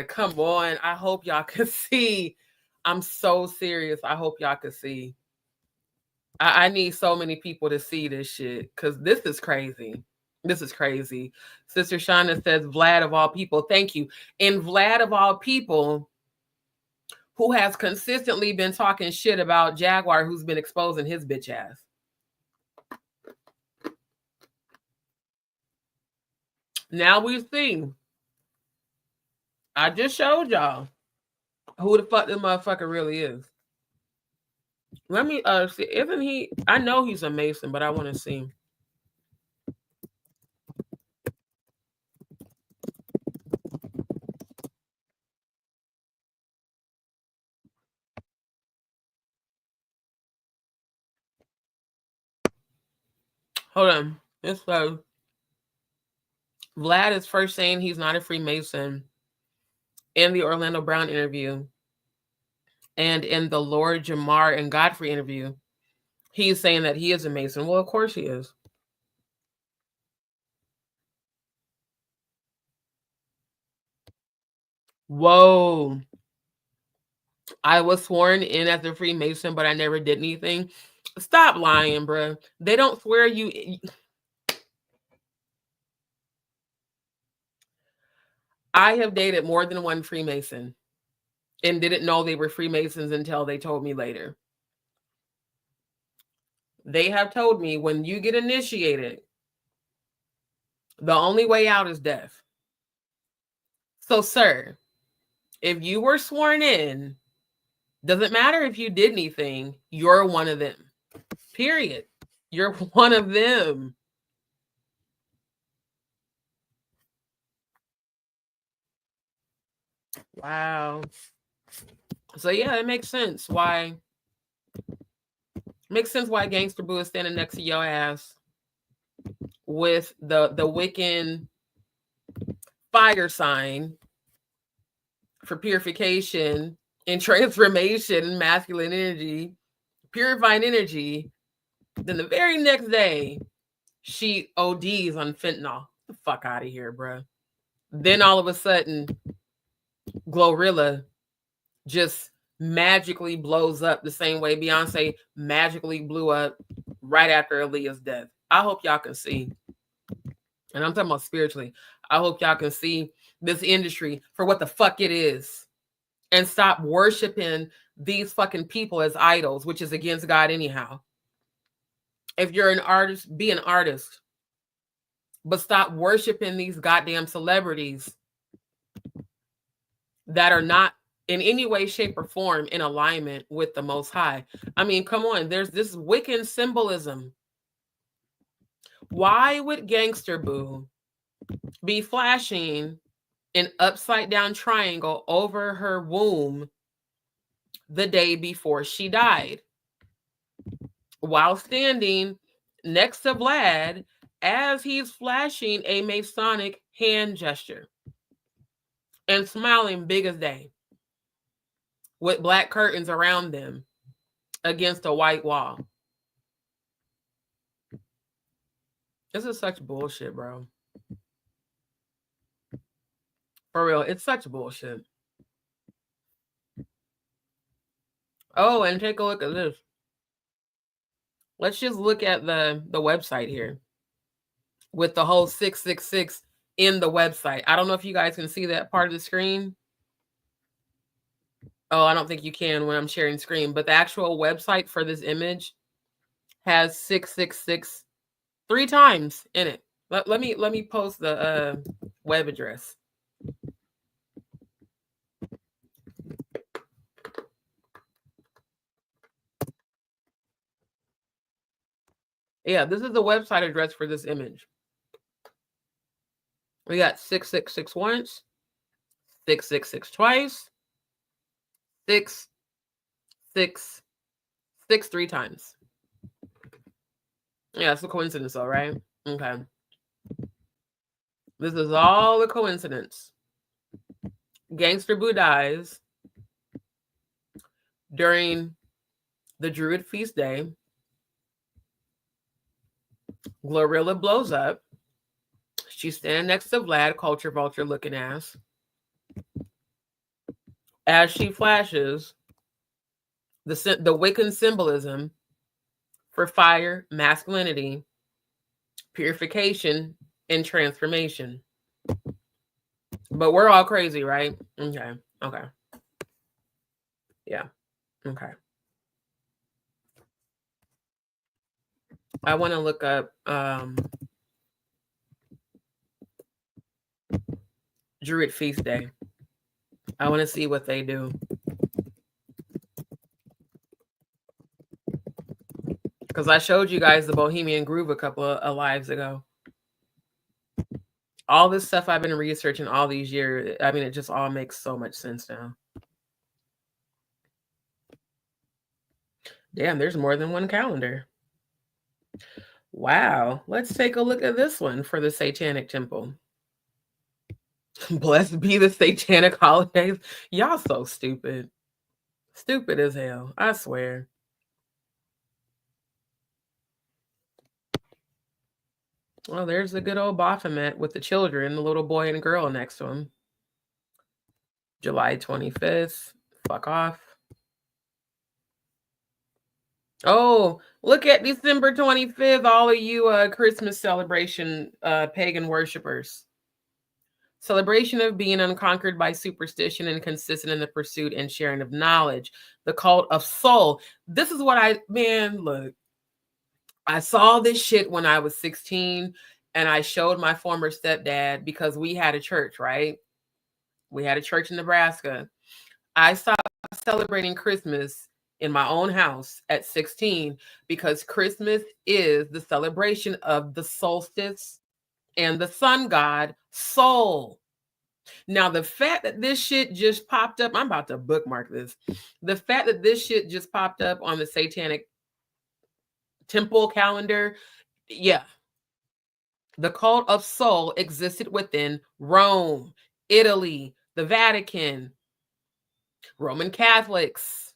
come on. I hope y'all can see. I'm so serious. I hope y'all can see. I need so many people to see this shit, because this is crazy. This is crazy. Sister Shauna says, Vlad of all people. Thank you. And Vlad of all people, who has consistently been talking shit about Jaguar, who's been exposing his bitch ass. Now we see. I just showed y'all who the fuck this motherfucker really is. Let me see. Isn't he? I know he's a Mason, but I want to see. Hold on. It's so. Vlad is first saying he's not a Freemason in the Orlando Brown interview, and in the Lord Jamar and Godfrey interview, he's saying that he is a Mason. Well, of course he is. Whoa. I was sworn in as a Freemason, but I never did anything. Stop lying, bro. They don't swear you. I have dated more than one Freemason and didn't know they were Freemasons until they told me later. They have told me, when you get initiated, the only way out is death. So, sir, if you were sworn in, doesn't matter if you did anything, you're one of them. Period. You're one of them. Wow. So yeah, it makes sense why. Makes sense why Gangsta Boo is standing next to your ass with the Wiccan fire sign for purification and transformation, masculine energy, purifying energy. Then the very next day, she ODs on fentanyl. Get the fuck out of here, bro. Then all of a sudden, Glorilla just magically blows up the same way Beyonce magically blew up right after Aaliyah's death. I hope y'all can see. And I'm talking about spiritually. I hope y'all can see this industry for what the fuck it is. And stop worshiping these fucking people as idols, which is against God anyhow. If you're an artist, be an artist. But stop worshiping these goddamn celebrities that are not in any way, shape, or form in alignment with the Most High. I mean, come on. There's this Wiccan symbolism. Why would Gangsta Boo be flashing an upside down triangle over her womb the day before she died, while standing next to Vlad as he's flashing a Masonic hand gesture and smiling big as day with black curtains around them against a white wall. This is such bullshit, bro. For real, it's such bullshit. Oh, and take a look at this. Let's just look at the website here with the whole 666 in the website. I don't know if you guys can see that part of the screen. Oh, I don't think you can when I'm sharing screen, but the actual website for this image has 666 3 times in it. Let me post the web address. Yeah, this is the website address for this image. We got 666 once, 666 twice, 666 3 times. Yeah, it's a coincidence, all right? Okay. This is all a coincidence. Gangster Boo dies during the Druid Feast Day. Glorilla blows up. She's standing next to Vlad, culture vulture looking ass. As she flashes the Wiccan symbolism for fire, masculinity, purification, and transformation. But we're all crazy, right? Okay. Okay. Yeah. Okay. I want to look up Druid Feast Day. I want to see what they do. Because I showed you guys the Bohemian Groove a couple of lives ago. All this stuff I've been researching all these years, I mean, it just all makes so much sense now. Damn, there's more than one calendar. Wow. Let's take a look at this one for the Satanic Temple. Blessed be the Satanic holidays. Y'all so stupid. Stupid as hell. I swear. Well, there's the good old Baphomet with the children, the little boy and girl next to him. July 25th. Fuck off. Oh, look at December 25th, all of you Christmas celebration pagan worshipers. Celebration of being unconquered by superstition and consistent in the pursuit and sharing of knowledge. The cult of soul. This is what look. I saw this shit when I was 16 and I showed my former stepdad because we had a church, right? We had a church in Nebraska. I stopped celebrating Christmas in my own house at 16 because Christmas is the celebration of the solstice and the sun god Sol. Now, the fact that this shit just popped up, I'm about to bookmark this. The fact that this shit just popped up on the Satanic Temple calendar, yeah. The cult of Sol existed within Rome, Italy, the Vatican, Roman Catholics.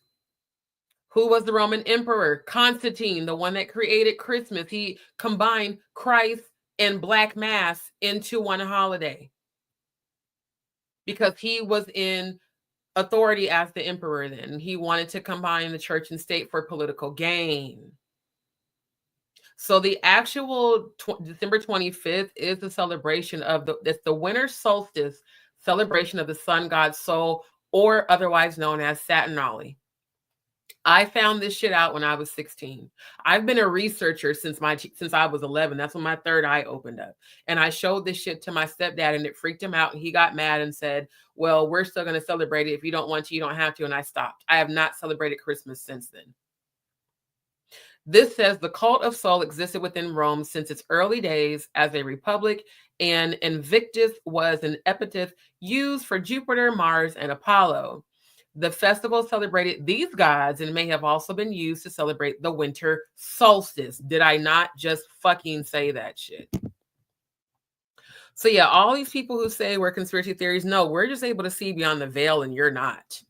Who was the Roman emperor? Constantine, the one that created Christmas. He combined Christ and Black Mass into one holiday because he was in authority as the emperor then. He wanted to combine the church and state for political gain. So the actual December 25th is the celebration of the winter solstice celebration of the sun god Sol, or otherwise known as Saturnalia. I found this shit out when I was 16. I've been a researcher since I was 11. That's when my third eye opened up. And I showed this shit to my stepdad and it freaked him out. And he got mad and said, well, we're still going to celebrate it. If you don't want to, you don't have to. And I stopped. I have not celebrated Christmas since then. This says the cult of Sol existed within Rome since its early days as a republic and Invictus was an epithet used for Jupiter, Mars, and Apollo. The festival celebrated these gods and may have also been used to celebrate the winter solstice. Did I not just fucking say that shit? So yeah, all these people who say we're conspiracy theories, no, we're just able to see beyond the veil and you're not.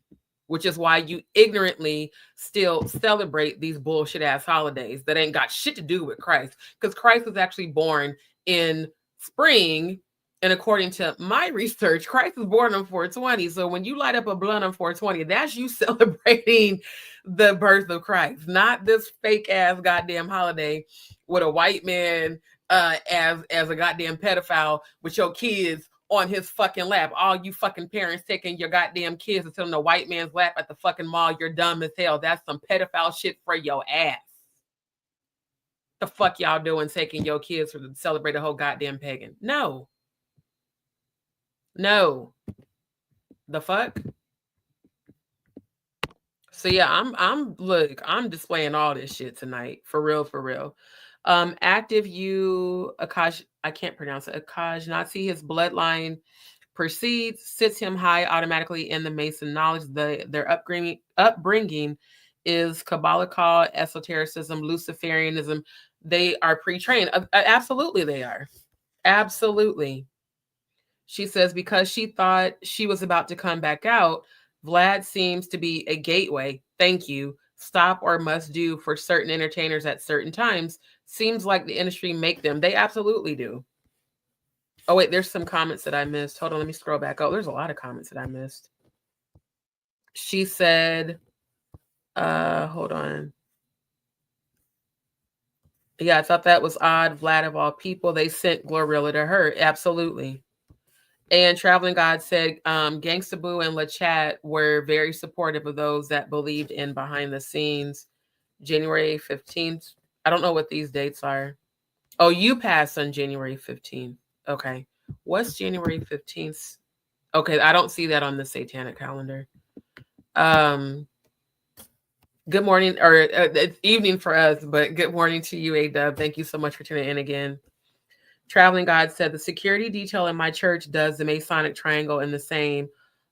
Which is why you ignorantly still celebrate these bullshit ass holidays that ain't got shit to do with Christ. Because Christ was actually born in spring. And according to my research, Christ was born on 420. So when you light up a blunt on 420, that's you celebrating the birth of Christ, not this fake ass goddamn holiday with a white man as a goddamn pedophile with your kids on his fucking lap. All you fucking parents taking your goddamn kids and sitting on the white man's lap at the fucking mall. You're dumb as hell. That's some pedophile shit for your ass. The fuck y'all doing taking your kids to celebrate a whole goddamn pagan? No. No. The fuck? So yeah, I'm displaying all this shit tonight. For real, for real. Active you Akash, I can't pronounce it. Akash Nazi, his bloodline proceeds, sits him high automatically in the Mason knowledge. Their upbringing is Kabbalical, esotericism, Luciferianism. They are pre-trained. Absolutely, they are. Absolutely. She says, because she thought she was about to come back out, Vlad seems to be a gateway. Thank you. Stop or must do for certain entertainers at certain times. Seems like the industry make them. They absolutely do. Oh, wait, there's some comments that I missed. Hold on, let me scroll back. Oh, there's a lot of comments that I missed. She said, hold on. Yeah, I thought that was odd. Vlad of all people, they sent Glorilla to her. Absolutely. And Traveling God said, Gangsta Boo and LaChat were very supportive of those that believed in behind the scenes. January 15th. I don't know what these dates are. Oh, you passed on January 15th. Okay. What's January 15th? Okay, I don't see that on the satanic calendar. Good morning, or it's evening for us, but good morning to you, A-Dub. Thank you so much for tuning in again. Traveling God said, the security detail in my church does the Masonic triangle in the same,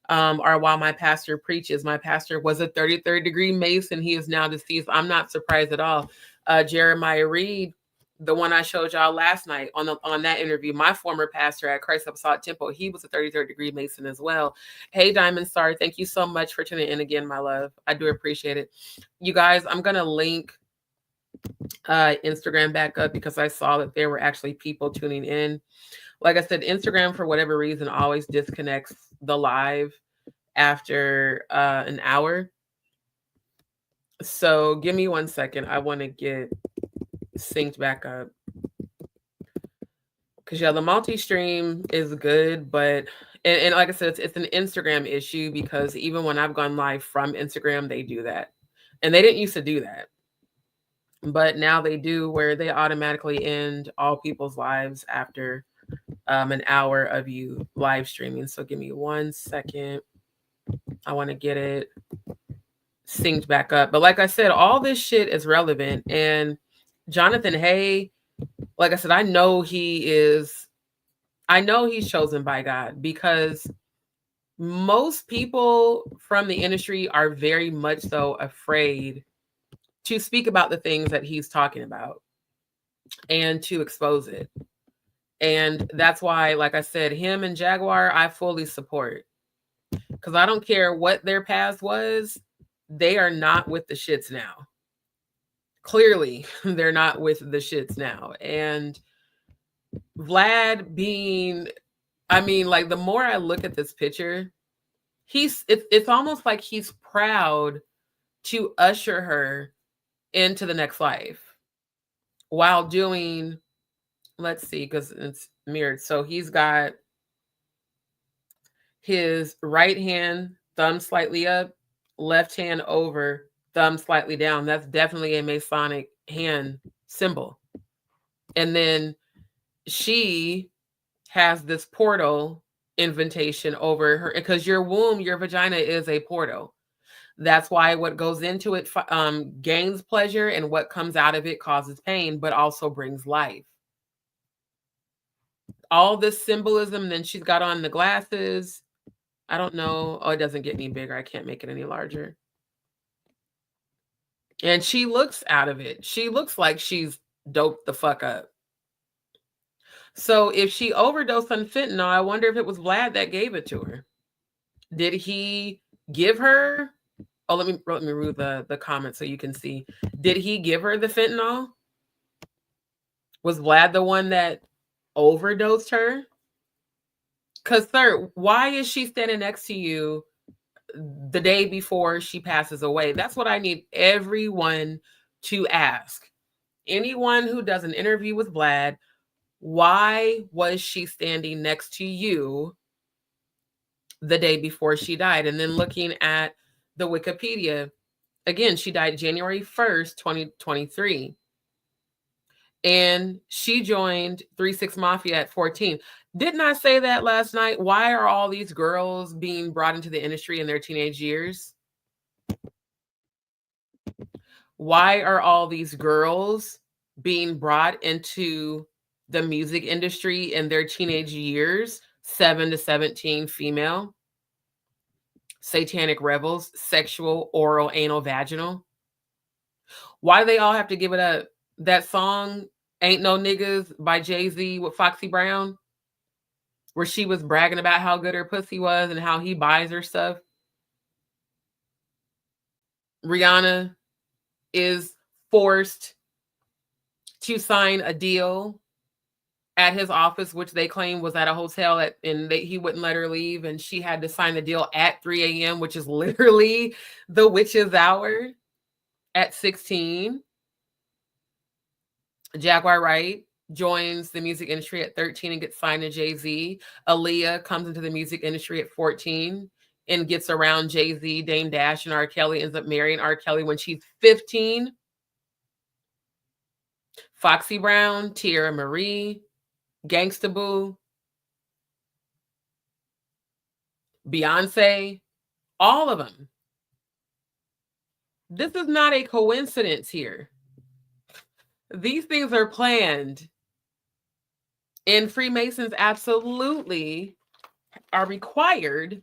or while my pastor preaches. My pastor was a 33rd degree Mason. He is now deceased. I'm not surprised at all. Jeremiah Reed, the one I showed y'all last night on that interview, my former pastor at Christ Apostolic Temple, he was a 33rd degree Mason as well. Hey, Diamond Star, thank you so much for tuning in again, my love. I do appreciate it. You guys, I'm going to link Instagram back up because I saw that there were actually people tuning in. Like I said, Instagram, for whatever reason, always disconnects the live after an hour. So give me 1 second. I want to get synced back up. Because yeah, the multi-stream is good, but and like I said, it's an Instagram issue because even when I've gone live from Instagram, they do that. And they didn't used to do that. But now they do, where they automatically end all people's lives after an hour of you live streaming. So give me 1 second. I want to get it synced back up. But like I said, all this shit is relevant. And Jonathan Hay, like I said, I know he's chosen by God, because most people from the industry are very much so afraid to speak about the things that he's talking about and to expose it. And that's why, like I said, him and Jaguar, I fully support. Because I don't care what their past was, they are not with the shits now. Clearly, they're not with the shits now. And Vlad being, I mean, like, the more I look at this picture, it's almost like he's proud to usher her into the next life while doing, let's see, because it's mirrored. So he's got his right hand, thumb slightly up, left hand over, thumb slightly down. That's definitely a Masonic hand symbol. And then she has this portal invitation over her, because your womb, your vagina is a portal. That's why what goes into it gains pleasure, and what comes out of it causes pain, but also brings life. all this symbolism. Then she's got on the glasses. I don't know. Oh, it doesn't get any bigger. I can't make it any larger. And she looks out of it. She looks like she's doped the fuck up. So if she overdosed on fentanyl, I wonder if it was Vlad that gave it to her. Did he give her? Oh, let me read the comment so you can see. Did he give her the fentanyl? Was Vlad the one that overdosed her? Because, sir, why is she standing next to you the day before she passes away? That's what I need everyone to ask. Anyone who does an interview with Vlad, why was she standing next to you the day before she died? And then looking at the Wikipedia, again, she died January 1st, 2023. And she joined 3-6 Mafia at 14. Didn't I say that last night? Why are all these girls being brought into the industry in their teenage years? Why are all these girls being brought into the music industry in their teenage years? 7 to 17 female. Satanic rebels, sexual, oral, anal, vaginal. Why do they all have to give it up? That song, Ain't No Niggas by Jay-Z with Foxy Brown, where she was bragging about how good her pussy was and how he buys her stuff. Rhianna is forced to sign a deal at his office, which they claim was at a hotel, and he wouldn't let her leave, and she had to sign the deal at 3 a.m., which is literally the witch's hour at 16. Jaguar Wright joins the music industry at 13 and gets signed to Jay-Z. Aaliyah comes into the music industry at 14 and gets around Jay-Z, Dame Dash, and R. Kelly, ends up marrying R. Kelly when she's 15. Foxy Brown, Tierra Marie, Gangsta Boo, Beyonce, all of them. This is not a coincidence here. These things are planned. And Freemasons absolutely are required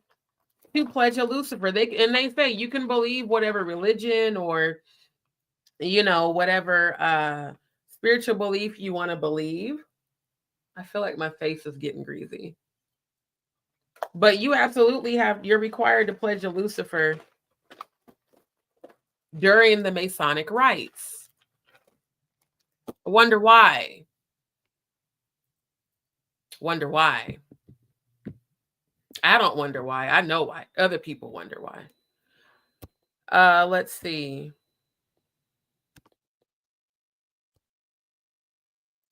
to pledge a Lucifer. They say you can believe whatever religion or, whatever spiritual belief you want to believe. I feel like my face is getting greasy. But you absolutely you're required to pledge a Lucifer during the Masonic rites. Wonder why. Wonder why. I don't wonder why. I know why. Other people wonder why. Let's see.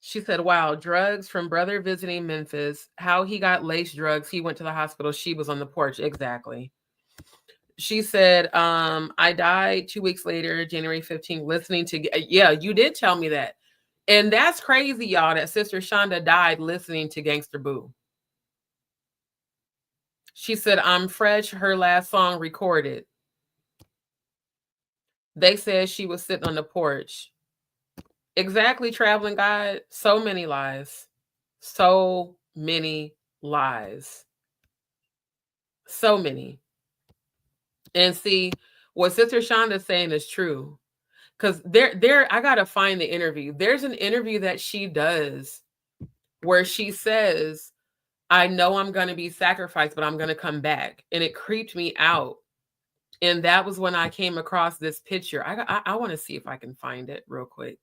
She said, wow, drugs from brother visiting Memphis. How he got lace drugs. He went to the hospital. She was on the porch. Exactly. She said, I died 2 weeks later, January 15th, listening to, yeah, you did tell me that. And that's crazy, y'all, that Sister Shonda died listening to Gangsta Boo. She said, I'm fresh, her last song recorded. They said she was sitting on the porch. Exactly, Traveling God. So many lies. So many lies. So many. And see, what Sister Shonda's saying is true. Because I gotta find the interview. There's an interview that she does where she says, I know I'm gonna be sacrificed, but I'm gonna come back. And it creeped me out. And that was when I came across this picture. I want to see if I can find it real quick.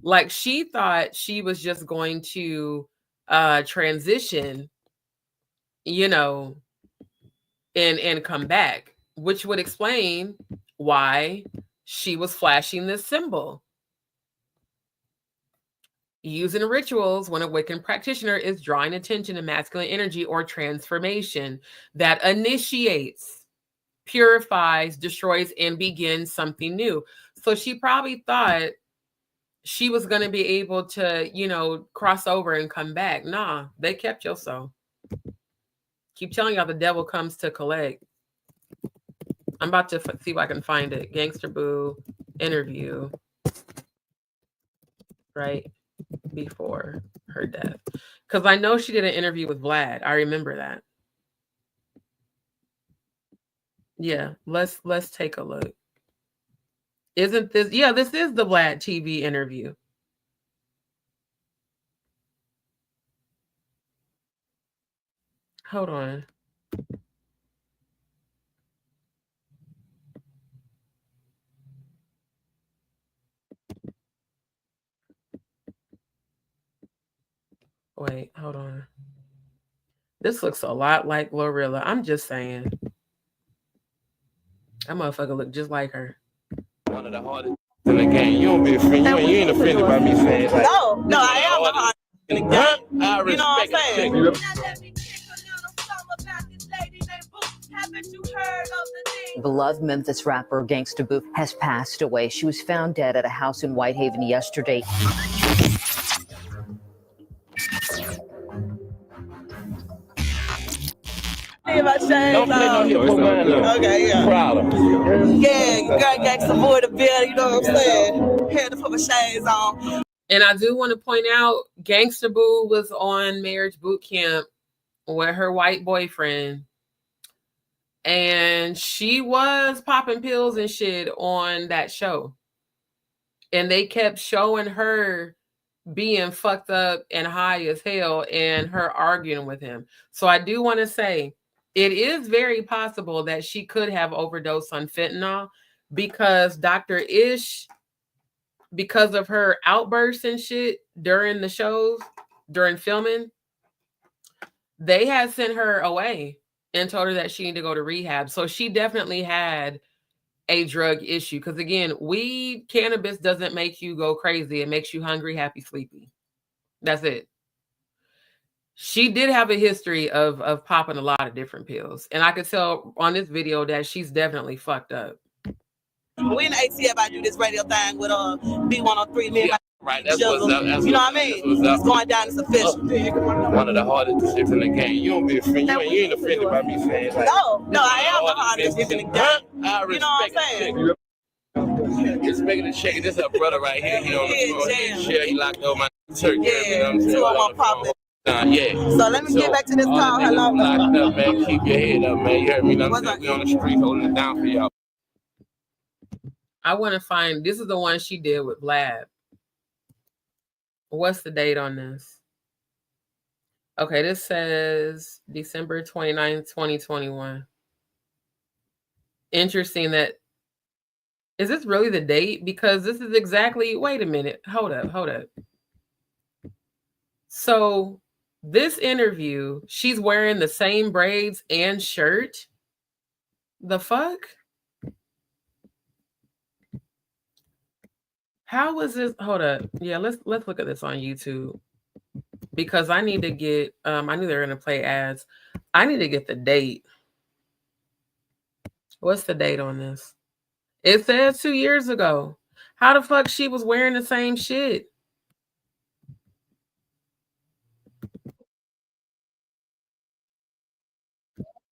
Like, she thought she was just going to transition, and come back, which would explain why she was flashing this symbol. Using rituals when a Wiccan practitioner is drawing attention to masculine energy or transformation that initiates, purifies, destroys, and begins something new. So she probably thought she was going to be able to, cross over and come back. Nah, they kept your soul. Keep telling y'all the devil comes to collect. I'm about to see if I can find it. Gangsta Boo interview right before her death. Because I know she did an interview with Vlad. I remember that. Yeah, let's take a look. Isn't this? Yeah, this is the Vlad TV interview. Hold on. Wait, hold on. This looks a lot like Glorilla. I'm just saying. That motherfucker look just like her. One of the hardest in the game. You don't be offended. You ain't offended by me saying like, no, I am the hardest in the game. I respect, you know what I'm saying? Beloved Memphis rapper Gangsta Boo has passed away. She was found dead at a house in Whitehaven yesterday. Don't play no hip hop man. Okay, yeah. Problem. Yeah, you got Gangsta Boy the bill, you know what I'm saying? Had to put my shades on. And I do want to point out, Gangsta Boo was on Marriage Boot Camp with her white boyfriend. And she was popping pills and shit on that show. And they kept showing her being fucked up and high as hell and her arguing with him. So I do want to say, it is very possible that she could have overdosed on fentanyl because Dr. Ish, because of her outbursts and shit during the shows, during filming, they had sent her away and told her that she needed to go to rehab. So she definitely had a drug issue. Because again, weed, cannabis doesn't make you go crazy. It makes you hungry, happy, sleepy. That's it. She did have a history of popping a lot of different pills. And I could tell on this video that she's definitely fucked up. We in the ATF, I do this radio thing with B103. Me and my Right, that's what's up. That's you know what I mean? It's going down as official. One of the hardest shit in the game. You don't be offended. You ain't offended by me saying like, no, I am the hardest in the game. I respect, you know what I'm saying? Respecting and checking this up, brother right here. He on the floor. Shit, he locked over my turkey. Yeah, you know what I'm saying? 201 popping. Yeah. So let me get back to this call. Hello. Locked up, man. Keep your head up, man. You heard me? You know what I'm saying? We on the street holding it down for y'all. I want to find, this is the one she did with Vlad. What's the date on this? Okay, this says December 29th, 2021. Interesting that, is this really the date? Because this is exactly, wait a minute, hold up. So this interview, she's wearing the same braids and shirt. The fuck? How was this? Hold up. Yeah, let's look at this on YouTube. Because I need to get, I knew they were going to play ads. I need to get the date. What's the date on this? It says 2 years ago. How the fuck she was wearing the same shit?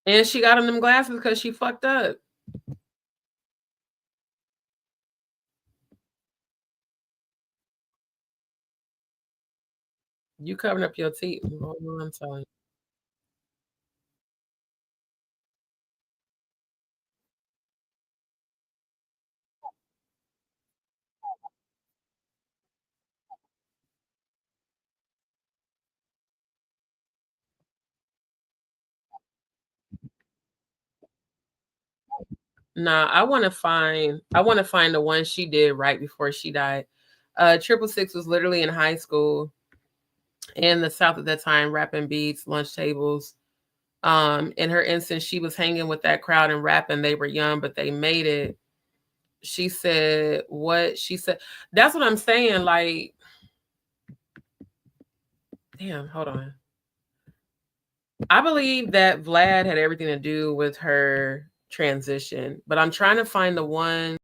And she got on them glasses because she fucked up. You covering up your teeth. I'm telling you. Nah, I want to find the one she did right before she died. 666 was literally in high school in the South at that time, rapping beats, lunch tables. In her instance, she was hanging with that crowd and rapping. They were young, but they made it. She said what she said. That's what I'm saying. Like, damn, hold on. I believe that Vlad had everything to do with her transition, but I'm trying to find the one.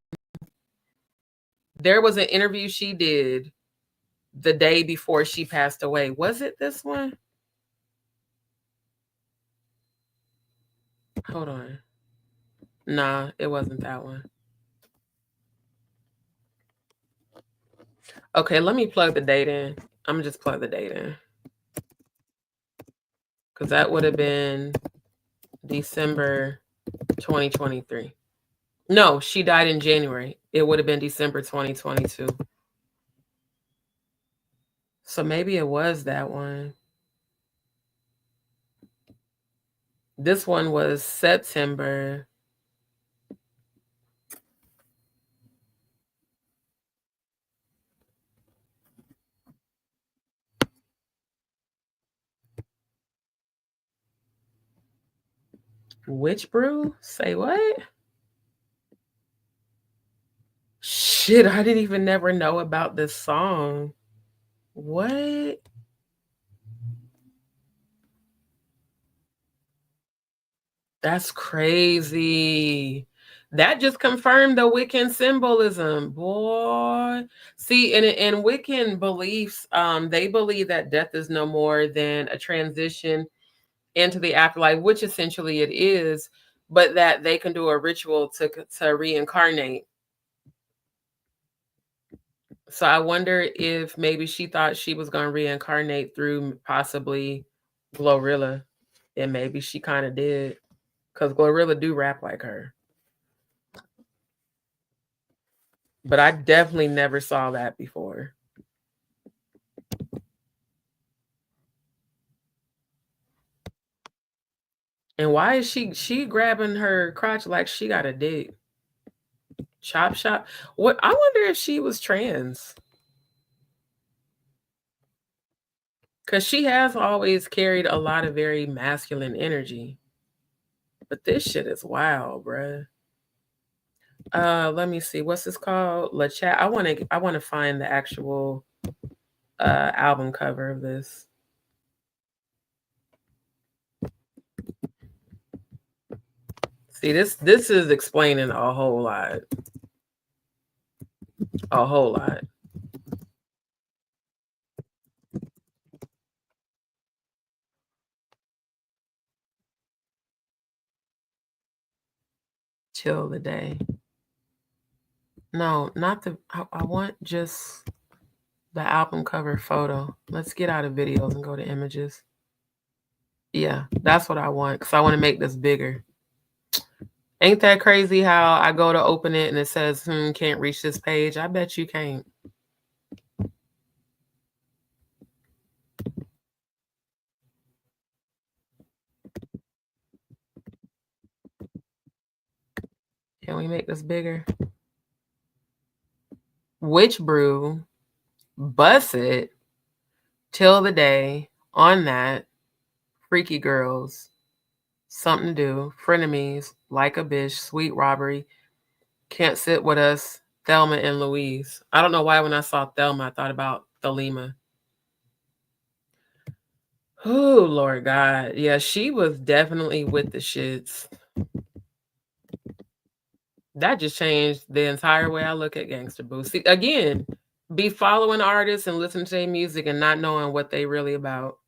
There was an interview she did the day before she passed away. Was it this one? Hold on. Nah, it wasn't that one. Okay, let me plug the date in. I'm gonna just plug the date in. Because that would have been December 2023. No, she died in January. It would have been December 2022. So maybe it was that one. This one was September. Witch brew? Say what? Shit, I didn't even never know about this song. What? That's crazy. That just confirmed the Wiccan symbolism, boy. See, in Wiccan beliefs, they believe that death is no more than a transition into the afterlife, which essentially it is, but that they can do a ritual to reincarnate. So I wonder if maybe she thought she was going to reincarnate through possibly Glorilla, and maybe she kind of did, because Glorilla do rap like her. But I definitely never saw that before. And why is she grabbing her crotch like she got a dick? Chop shop. What? I wonder if she was trans. Because she has always carried a lot of very masculine energy. But this shit is wild, bruh. Let me see. What's this called? La Chat. I want to find the actual album cover of this. See, this is explaining a whole lot. A whole lot. Till the day. No, not the. I want just the album cover photo. Let's get out of videos and go to images. Yeah, that's what I want, because I want to make this bigger. Ain't that crazy how I go to open it and it says, can't reach this page? I bet you can't. Can we make this bigger? Witch brew, bust it, till the day, on that, freaky girls, something to do, frenemies, like a bitch, sweet robbery, can't sit with us, Thelma and Louise. I don't know why when I saw Thelma, I thought about Thelema. Oh, Lord God. Yeah, she was definitely with the shits. That just changed the entire way I look at Gangsta Boo. See, again, be following artists and listening to their music and not knowing what they really about.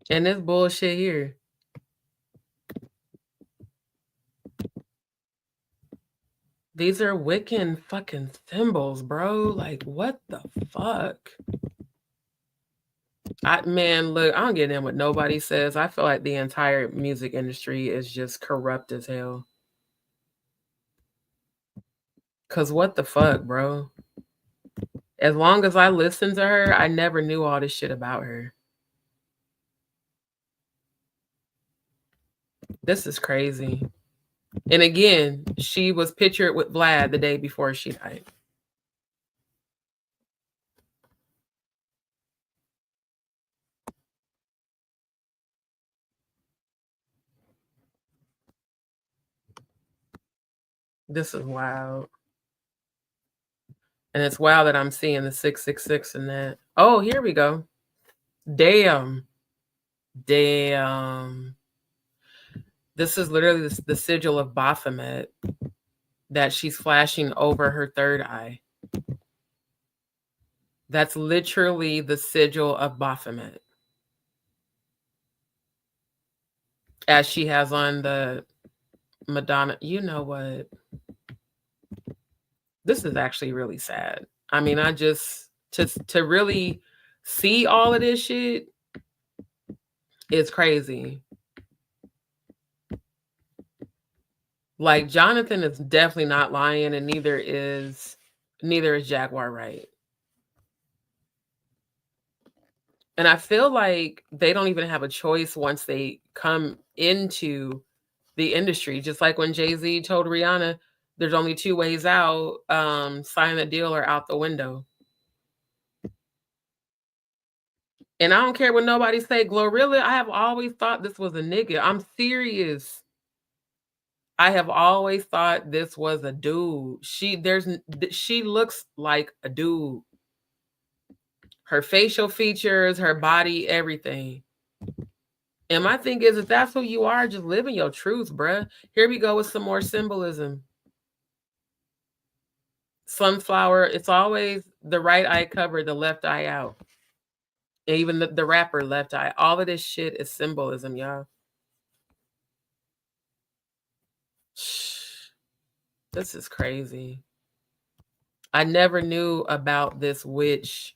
And this bullshit here. These are Wiccan fucking symbols, bro. Like, what the fuck? Man, look, I don't get in what nobody says. I feel like the entire music industry is just corrupt as hell. Cause what the fuck, bro? As long as I listened to her, I never knew all this shit about her. This is crazy. And again, she was pictured with Vlad the day before she died. This is wild. And it's wild that I'm seeing the 666 in that. Oh, here we go. Damn. This is literally the sigil of Baphomet that she's flashing over her third eye. That's literally the sigil of Baphomet. As she has on the Madonna. You know what? This is actually really sad. I mean, I just, to really see all of this shit, it's crazy. Like, Jonathan is definitely not lying, and neither is Jaguar, right? And I feel like they don't even have a choice once they come into the industry. Just like when Jay-Z told Rhianna, there's only two ways out, sign the deal or out the window. And I don't care what nobody say, Glorilla, I have always thought this was a nigga. I'm serious. I have always thought this was a dude. She looks like a dude. Her facial features, her body, everything. And my thing is, if that's who you are, just living your truth, bruh. Here we go with some more symbolism. Sunflower, it's always the right eye covered, the left eye out. And even the rapper left eye. All of this shit is symbolism, y'all. This is crazy. I never knew about this witch.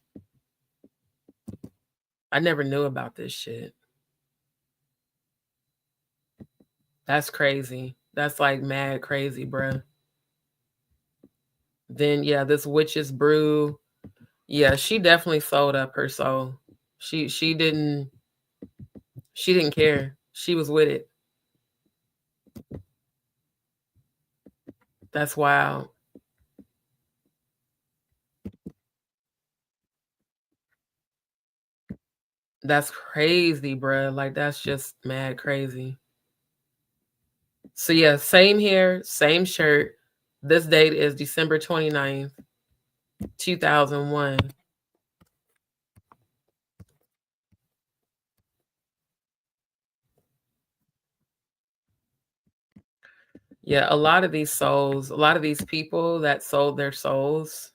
I never knew about this shit. That's crazy. That's like mad crazy, bruh. Then, yeah, this witch's brew. Yeah, she definitely sold up her soul. She didn't care. She was with it. That's wild. That's crazy, bruh. Like, that's just mad crazy. So yeah, same hair, same shirt. This date is December 29th, 2001. Yeah, a lot of these souls, a lot of these people that sold their souls,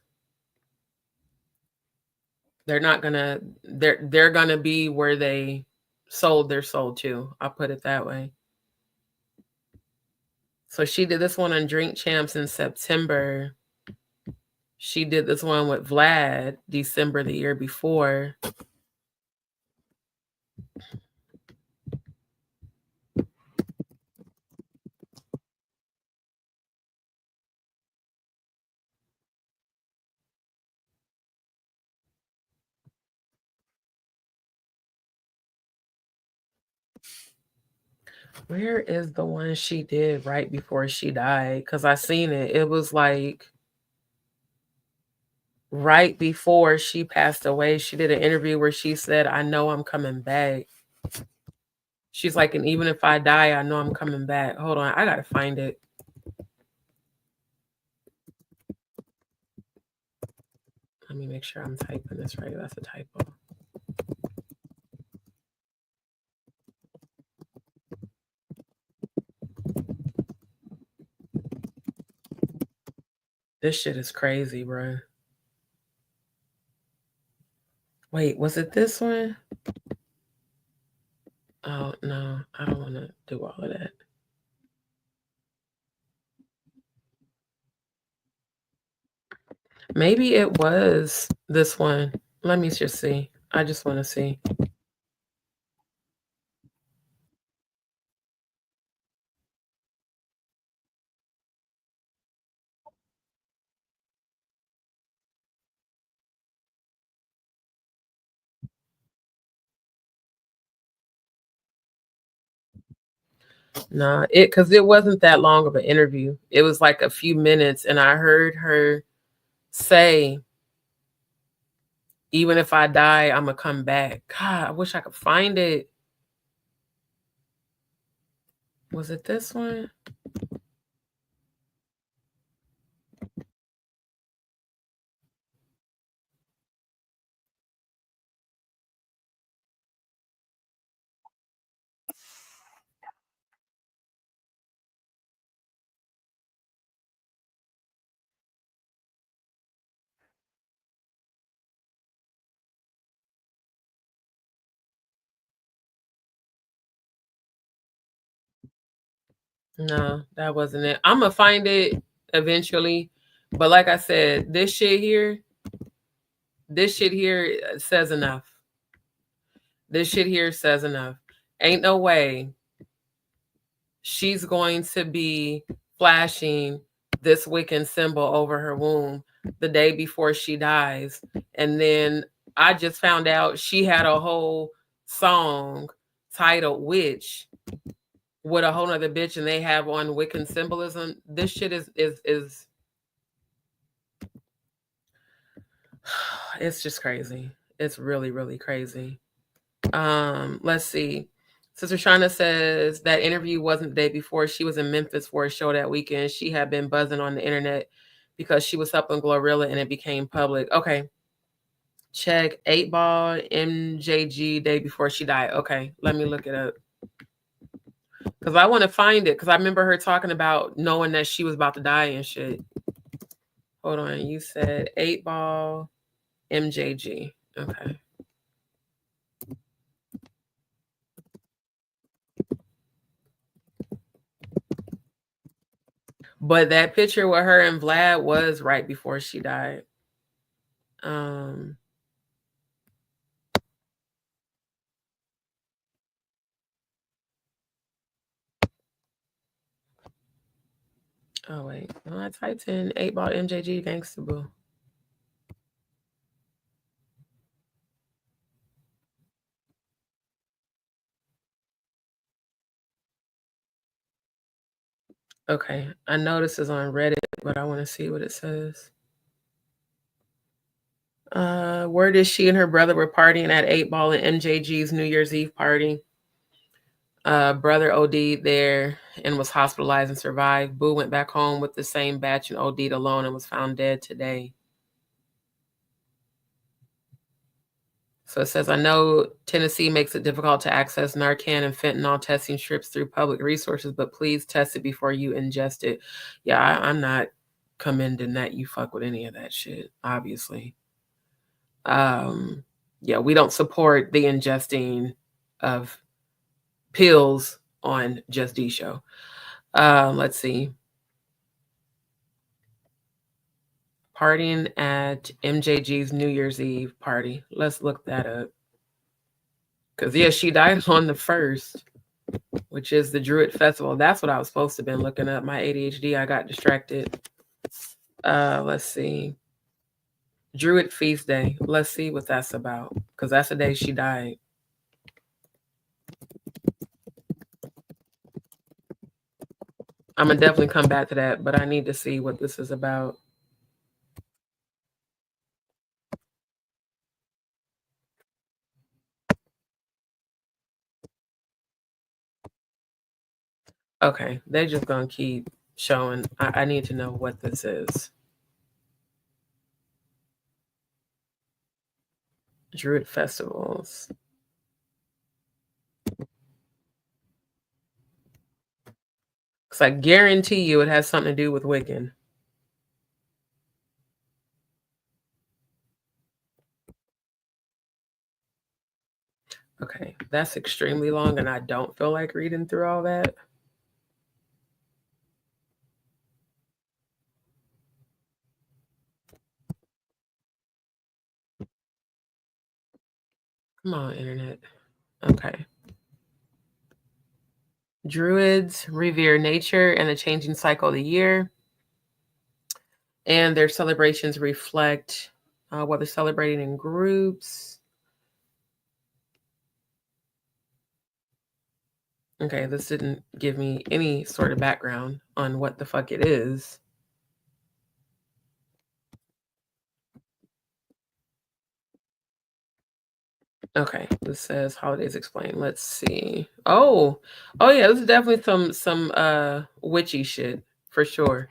they're gonna be where they sold their soul to. I'll put it that way. So she did this one on Drink Champs in September. She did this one with Vlad December the year before. Where is the one she did right before she died? Because I seen it. It was like right before she passed away. She did an interview where she said, I know I'm coming back. She's like, and even if I die, I know I'm coming back. Hold on, I gotta find it. Let me make sure I'm typing this right. That's a typo. This shit is crazy, bro. Wait, was it this one? Oh, no, I don't want to do all of that. Maybe it was this one. Let me just see. I just want to see. No, because it wasn't that long of an interview. It was like a few minutes, and I heard her say, even if I die, I'm gonna come back. God, I wish I could find it. Was it this one? No, that wasn't it. I'm gonna find it eventually. But like I said, this shit here, This shit here says enough. This shit here says enough. Ain't no way she's going to be flashing this Wiccan symbol over her womb the day before she dies. And then I just found out she had a whole song titled Witch with a whole nother bitch, and they have on Wiccan symbolism. This shit is it's just crazy. It's really, really crazy. Let's see. Sister Shauna says that interview wasn't the day before. She was in Memphis for a show that weekend. She had been buzzing on the internet because she was helping Glorilla and it became public. Okay. Check 8-Ball MJG day before she died. Okay, let me look it up. Because I want to find it. Because I remember her talking about knowing that she was about to die and shit. Hold on. You said 8-Ball MJG. Okay. But that picture with her and Vlad was right before she died. Oh wait, no, I typed in 8-Ball MJG Gangsta Boo. Okay, I know this is on Reddit, but I want to see what it says. Word is she and her brother were partying at 8-Ball and MJG's New Year's Eve party. Brother OD'd there and was hospitalized and survived. Boo went back home with the same batch and OD'd alone and was found dead today. So it says, I know Tennessee makes it difficult to access Narcan and fentanyl testing strips through public resources, but please test it before you ingest it. Yeah, I'm not commending that you fuck with any of that shit, obviously. Yeah, we don't support the ingesting of pills on Just D Show. Let's see. Partying at MJG's New Year's Eve party. Let's look that up. Because, yeah, she died on the 1st, which is the Druid Festival. That's what I was supposed to have been looking up. My ADHD, I got distracted. Let's see. Druid Feast Day. Let's see what that's about. Because that's the day she died. I'm going to definitely come back to that, but I need to see what this is about. Okay, they're just going to keep showing. I need to know what this is. Druid festivals. Because I guarantee you it has something to do with Wiccan. Okay, that's extremely long, and I don't feel like reading through all that. Come on, internet. Okay. Druids revere nature and the changing cycle of the year. And their celebrations reflect whether celebrating in groups. Okay, this didn't give me any sort of background on what the fuck it is. Okay, this says holidays explained. Let's see. Oh yeah, this is definitely some witchy shit for sure.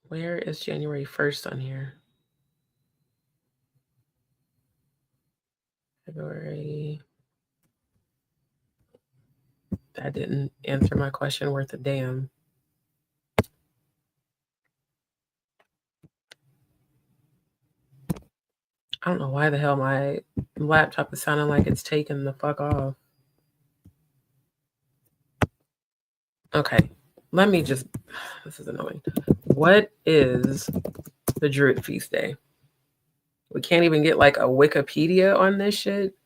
Where is January 1st on here? February. That didn't answer my question worth a damn. I don't know why the hell my laptop is sounding like it's taking the fuck off. Okay, let me just, this is annoying. What is the Druid Feast Day? We can't even get like a Wikipedia on this shit.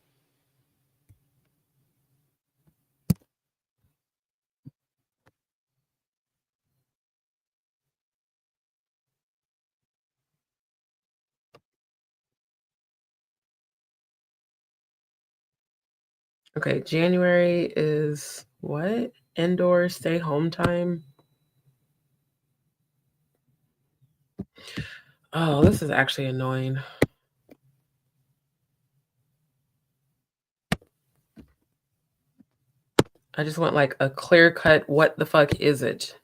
Okay, January is what? Indoor stay home time. Oh, this is actually annoying. I just want like a clear cut, what the fuck is it?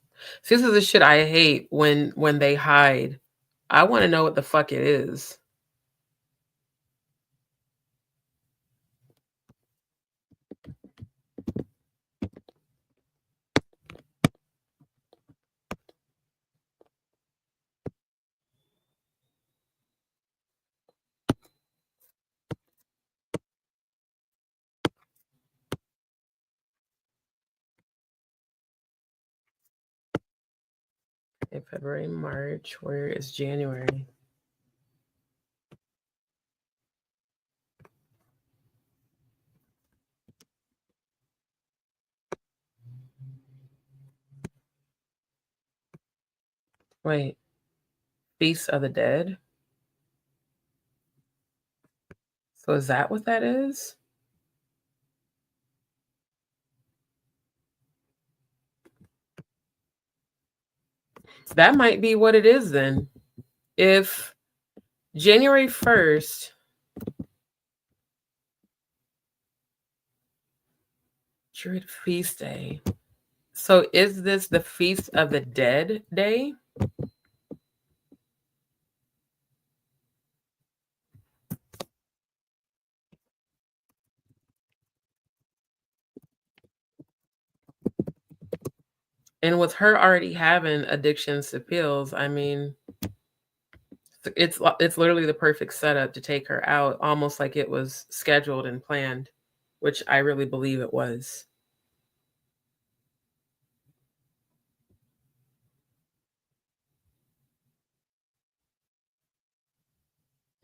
See, this is the shit I hate when they hide. I want to know what the fuck it is. Okay, February, March. Where is January? Wait, Feast of the Dead? So is that what that is? That might be what it is then. If January 1st, Druid Feast Day. So is this the Feast of the Dead Day? And with her already having addictions to pills, I mean, it's literally the perfect setup to take her out, almost like it was scheduled and planned, which I really believe it was.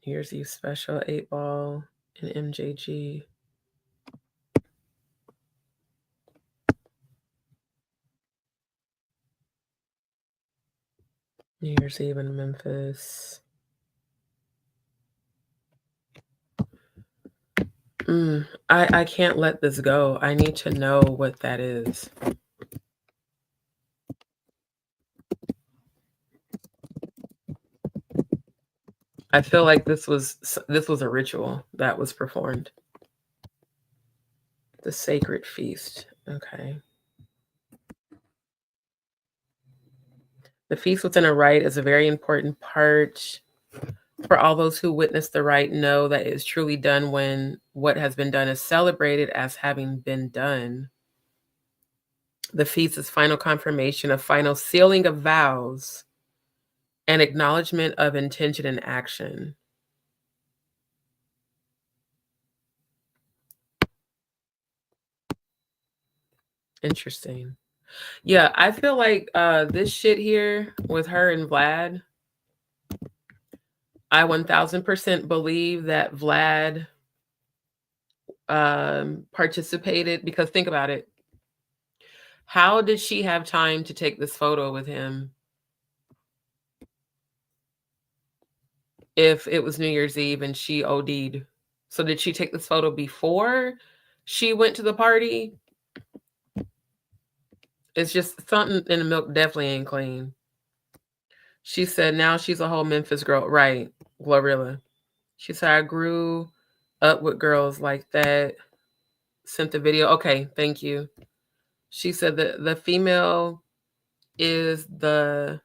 New Year's Eve special, 8 Ball, and MJG. New Year's Eve in Memphis. I can't let this go. I need to know what that is. I feel like this was a ritual that was performed. The sacred feast. Okay. The feast within a rite is a very important part. For all those who witness the rite know that it is truly done when what has been done is celebrated as having been done. The feast is final confirmation, a final sealing of vows, and acknowledgement of intention and action. Interesting. Yeah, I feel like this shit here with her and Vlad, I 1000% believe that Vlad participated, because think about it. How did she have time to take this photo with him if it was New Year's Eve and she OD'd? So did she take this photo before she went to the party? It's just something in the milk definitely ain't clean. She said now she's a whole Memphis girl. Right, Glorilla. She said, I grew up with girls like that. Sent the video. Okay, thank you. She said that the female is the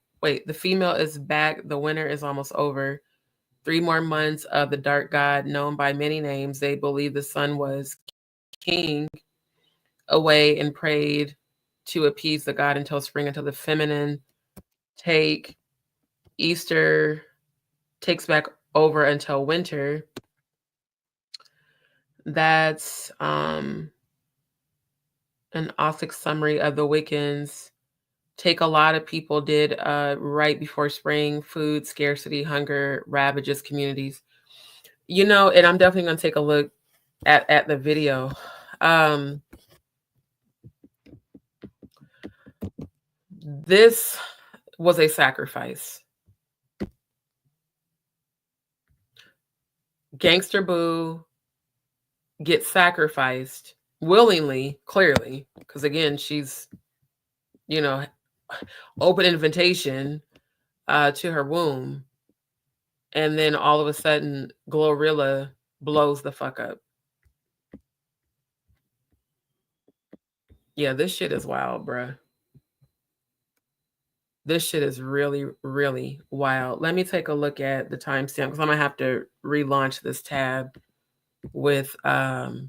female is back. The winter is almost over. 3 more months of the dark god, known by many names. They believe the sun was king away and prayed to appease the god until spring, until the feminine take. Easter takes back over until winter. That's An Ostic summary of the Wiccans. Take a lot of people did right before spring, food scarcity, hunger, ravages communities. You know, and I'm definitely going to take a look at the video. This was a sacrifice. Gangster Boo gets sacrificed willingly, clearly, because again, she's, you know, open invitation to her womb. And then all of a sudden, Glorilla blows the fuck up. Yeah, this shit is wild, bruh. This shit is really, really wild. Let me take a look at the timestamp because I'm going to have to relaunch this tab with Jonathan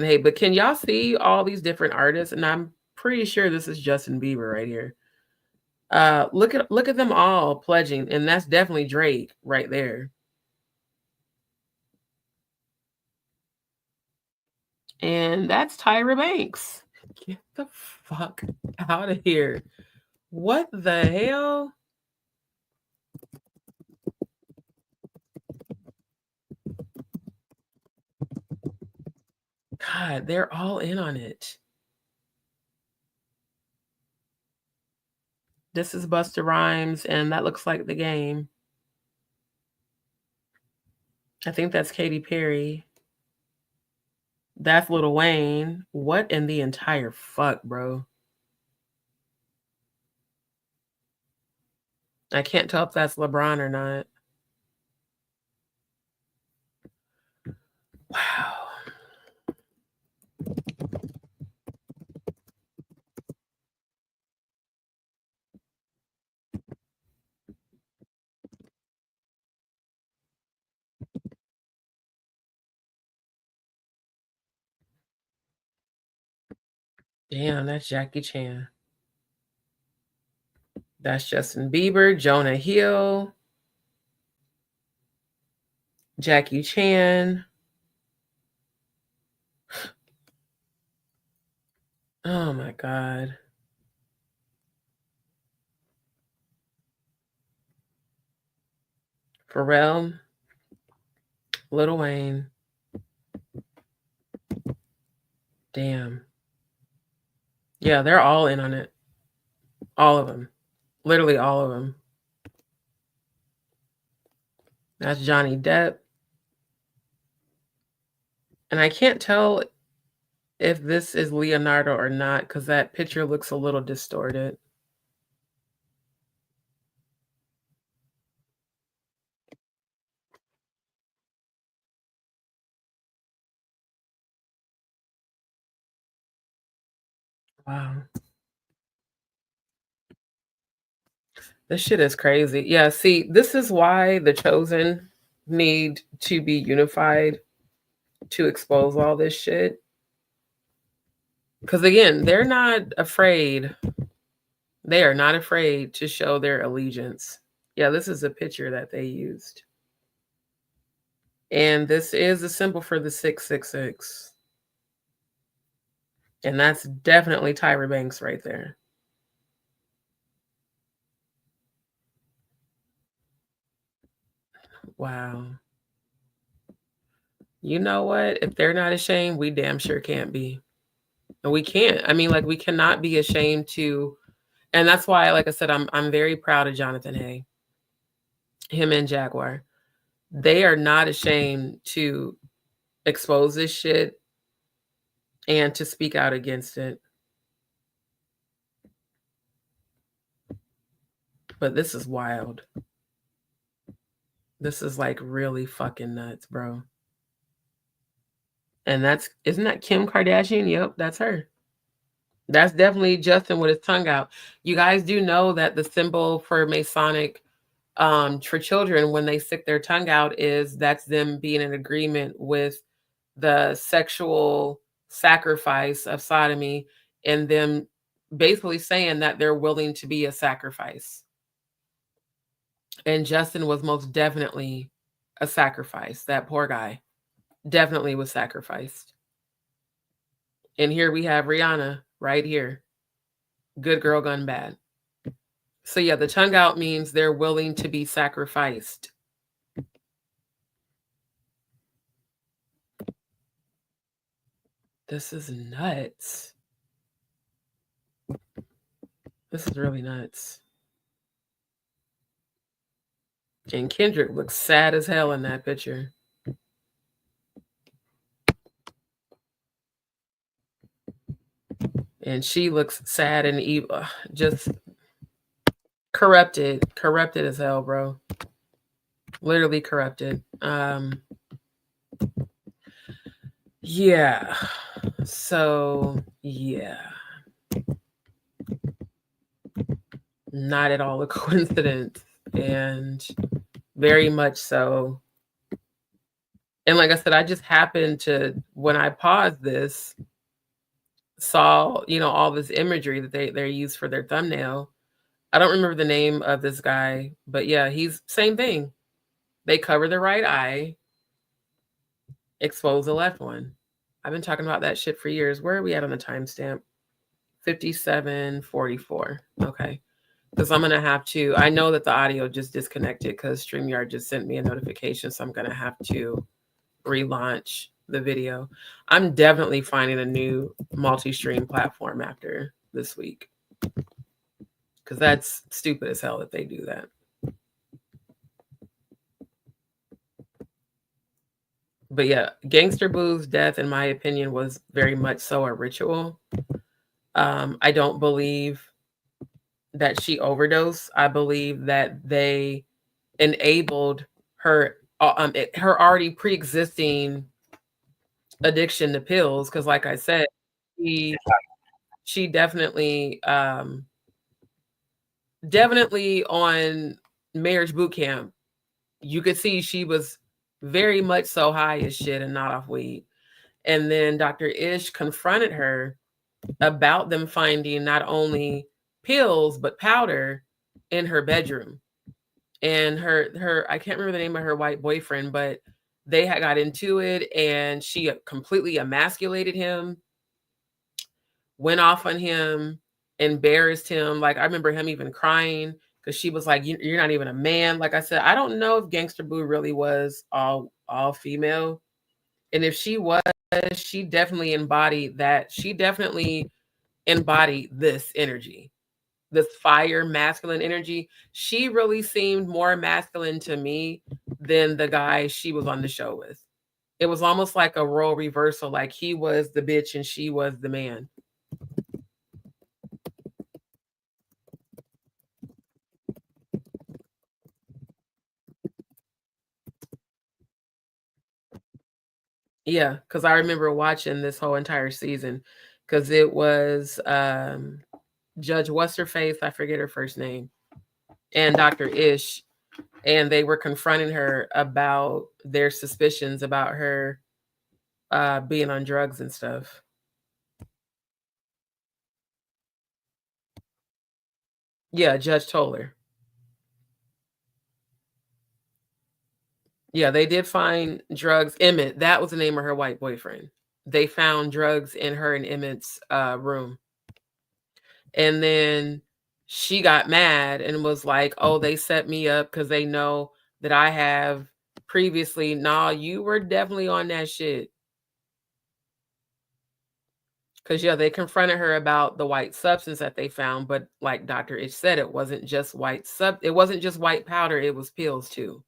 Hay. But can y'all see all these different artists? And I'm pretty sure this is Justin Bieber right here. Look at them all pledging, and that's definitely Drake right there. And that's Tyra Banks. Get the fuck out of here. What the hell? God, they're all in on it. This is Busta Rhymes, and that looks like The Game. I think that's Katy Perry. That's Lil Wayne. What in the entire fuck, bro? I can't tell if that's LeBron or not. Wow. Damn, that's Jackie Chan. That's Justin Bieber, Jonah Hill, Jackie Chan. Oh my God. Pharrell, Lil Wayne. Damn. Yeah, they're all in on it. All of them. Literally all of them. That's Johnny Depp. And I can't tell if this is Leonardo or not because that picture looks a little distorted. Wow. This shit is crazy. Yeah, see, this is why the Chosen need to be unified to expose all this shit. Because again, they're not afraid. They are not afraid to show their allegiance. Yeah, this is a picture that they used. And this is a symbol for the 666. And that's definitely Tyra Banks right there. Wow. You know what? If they're not ashamed, we damn sure can't be. And we can't. I mean, like, we cannot be ashamed to. And that's why, like I said, I'm very proud of Jonathan Hay. Him and Jaguar. They are not ashamed to expose this shit and to speak out against it. But this is wild. This is like really fucking nuts, bro. And isn't that Kim Kardashian? Yep, that's her. That's definitely Justin with his tongue out. You guys do know that the symbol for Masonic for children when they stick their tongue out that's them being in agreement with the sexual sacrifice of sodomy and them basically saying that they're willing to be a sacrifice. And Justin was most definitely a sacrifice. That poor guy definitely was sacrificed. And here we have Rhianna right here. Good girl gone bad. So yeah, the tongue out means they're willing to be sacrificed. This is nuts. This is really nuts. And Kendrick looks sad as hell in that picture. And she looks sad and evil. Just corrupted as hell, bro. Literally corrupted. Yeah. So, yeah. Not at all a coincidence. And very much so. And like I said, I just happened to, when I paused this, saw, you know, all this imagery that they use for their thumbnail. I don't remember the name of this guy, but yeah, he's same thing. They cover the right eye, expose the left one. I've been talking about that shit for years. Where are we at on the timestamp? 57:44. Okay. Because I'm going to have to, I know that the audio just disconnected because StreamYard just sent me a notification. So I'm going to have to relaunch the video. I'm definitely finding a new multi-stream platform after this week. Because that's stupid as hell that they do that. But yeah, Gangsta Boo's death, in my opinion, was very much so a ritual. I don't believe that she overdosed. I believe that they enabled her her already pre-existing addiction to pills. Because like I said, she definitely definitely on Marriage Boot Camp, you could see she was very much so high as shit and not off weed. And then Dr. Ish confronted her about them finding not only pills, but powder in her bedroom. And her I can't remember the name of her white boyfriend, but they had got into it and she completely emasculated him, went off on him, embarrassed him. Like, I remember him even crying because she was like, you're not even a man. Like I said, I don't know if Gangsta Boo really was all female. And if she was, she definitely embodied that. She definitely embodied this energy, this fire masculine energy. She really seemed more masculine to me than the guy she was on the show with. It was almost like a role reversal, like he was the bitch and she was the man. Yeah, because I remember watching this whole entire season because it was Judge What's-Her-Face, I forget her first name, and Dr. Ish, and they were confronting her about their suspicions about her being on drugs and stuff. Yeah, Judge told her. Yeah, they did find drugs. Emmett, that was the name of her white boyfriend. They found drugs in her and Emmett's room. And then she got mad and was like, oh, they set me up because they know that I have previously. Nah, you were definitely on that shit. Because, yeah, they confronted her about the white substance that they found. But like Dr. Ish said, it wasn't just it wasn't just white powder. It was pills, too.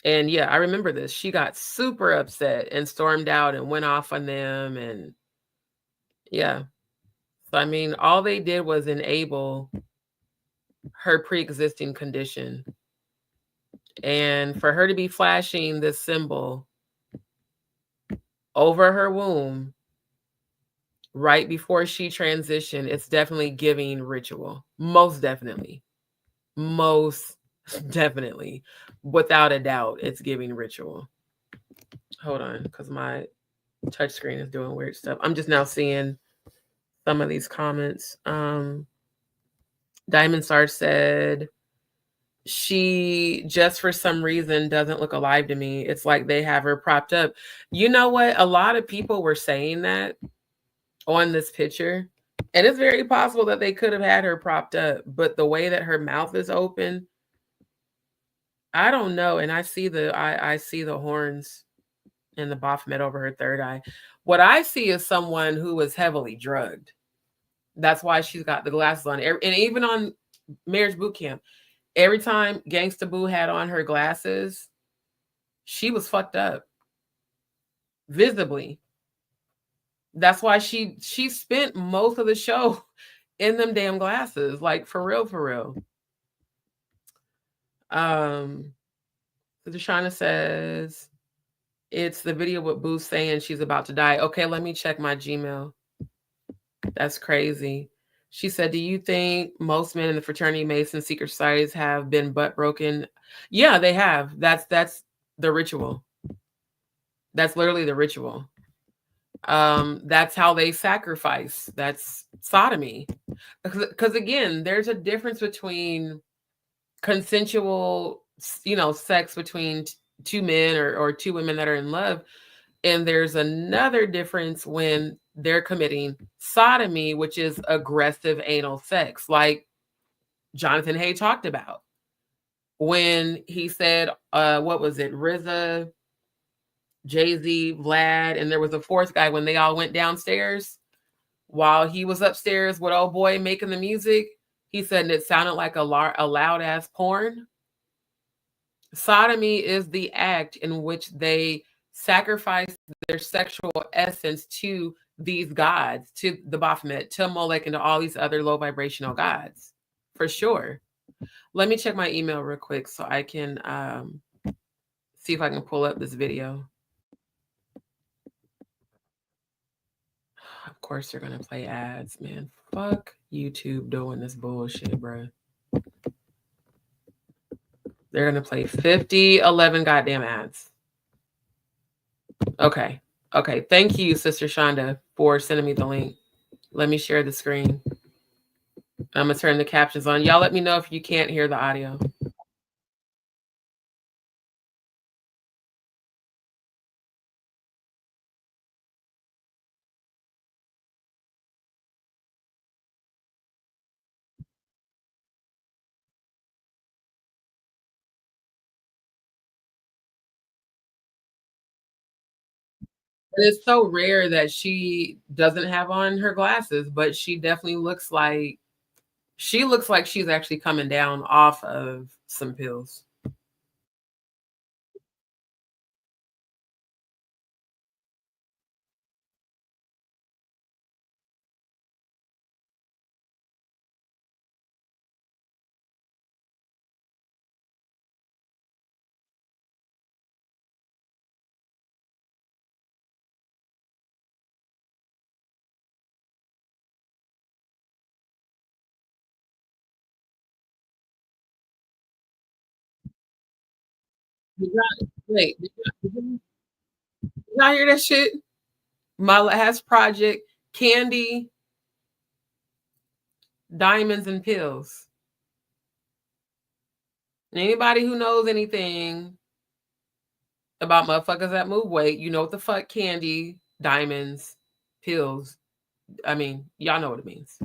And yeah, I remember this. She got super upset and stormed out and went off on them. And yeah. So, I mean, all they did was enable her pre-existing condition. And for her to be flashing this symbol over her womb right before she transitioned, it's definitely giving ritual. Most definitely. Most definitely. Without a doubt, it's giving ritual. Hold on, because my touchscreen is doing weird stuff. I'm just now seeing some of these comments. Diamond Star said, she just for some reason doesn't look alive to me. It's like they have her propped up. You know what? A lot of people were saying that on this picture. And it's very possible that they could have had her propped up, but the way that her mouth is open, I don't know. And I see the horns and the Baphomet over her third eye. What I see is someone who was heavily drugged. That's why she's got the glasses on. And even on Marriage Boot Camp, every time Gangsta Boo had on her glasses, she was fucked up visibly. That's why she spent most of the show in them damn glasses, like for real, for real. Deshauna says it's the video with Boo saying she's about to die. Okay, let me check my Gmail. That's crazy. She said, do you think most men in the fraternity, Mason, secret societies have been butt broken? Yeah, they have. That's the ritual. That's literally the ritual. That's how they sacrifice. That's sodomy. Because again, there's a difference between consensual, sex between two men or two women that are in love. And there's another difference when they're committing sodomy, which is aggressive anal sex, like Jonathan Hay talked about when he said, what was it? RZA, Jay-Z, Vlad, and there was a fourth guy when they all went downstairs while he was upstairs with old boy making the music. He said it sounded like a loud ass porn. Sodomy is the act in which they sacrifice their sexual essence to these gods, to the Baphomet, to Molech, and to all these other low vibrational gods, for sure. Let me check my email real quick so I can see if I can pull up this video. Of course, they're gonna play ads, man. Fuck YouTube doing this bullshit, bro. They're gonna play 11 goddamn ads. Okay. Okay. Thank you, Sister Shonda, for sending me the link. Let me share the screen. I'm gonna turn the captions on. Y'all let me know if you can't hear the audio. And it's so rare that she doesn't have on her glasses, but she definitely looks like she's actually coming down off of some pills. Wait, did y'all hear that shit? My last project, candy, diamonds, and pills. Anybody who knows anything about motherfuckers that move weight, you know what the fuck candy, diamonds, pills. I mean, y'all know what it means.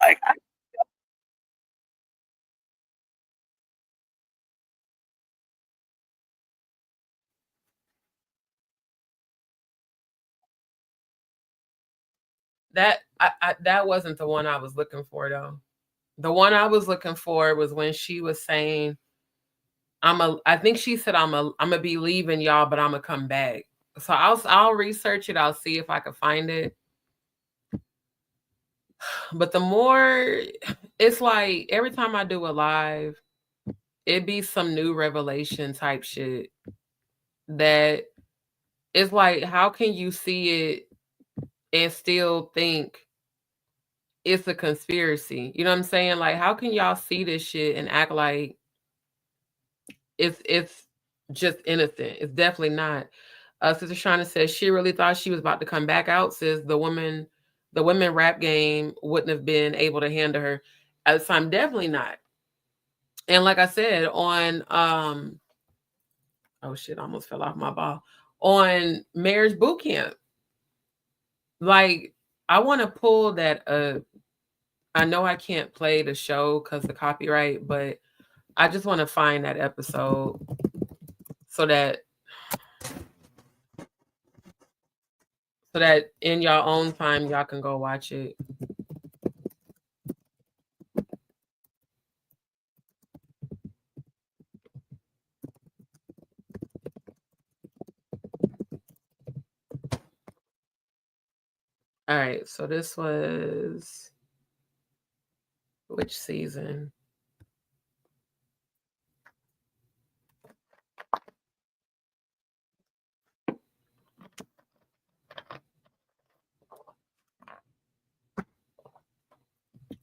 like, that wasn't the one I was looking for though. The one I was looking for was when she was saying, I think she said I'm gonna be leaving y'all, but I'm gonna come back. So I'll research it. I'll see if I can find it. But the more, it's like every time I do a live, it be some new revelation type shit that it's like, how can you see it and still think it's a conspiracy? You know what I'm saying? Like, how can y'all see this shit and act like it's just innocent? It's definitely not. Sister Shauna says she really thought she was about to come back out. Says the women rap game wouldn't have been able to handle her at the time. Definitely not. And like I said, on oh shit, I almost fell off my ball. On Marriage Boot Camp, like, I want to pull that up. I know I can't play the show because of copyright, but I just want to find that episode so that in your own time y'all can go watch it. All right, so this was which season?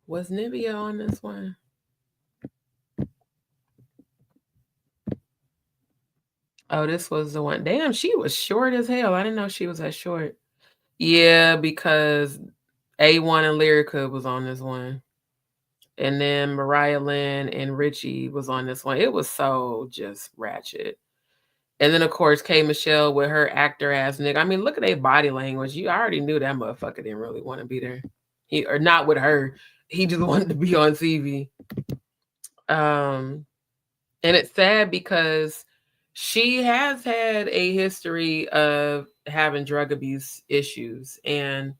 Was Nivea on this one? Oh, this was the one. Damn, she was short as hell. I didn't know she was that short. Yeah, because A1 and Lyrica was on this one. And then Mariah Lynn and Richie was on this one. It was so just ratchet. And then, of course, K. Michelle with her actor ass nigga. I mean, look at their body language. You already knew that motherfucker didn't really want to be there. Or not with her. He just wanted to be on TV. And it's sad because she has had a history of having drug abuse issues. And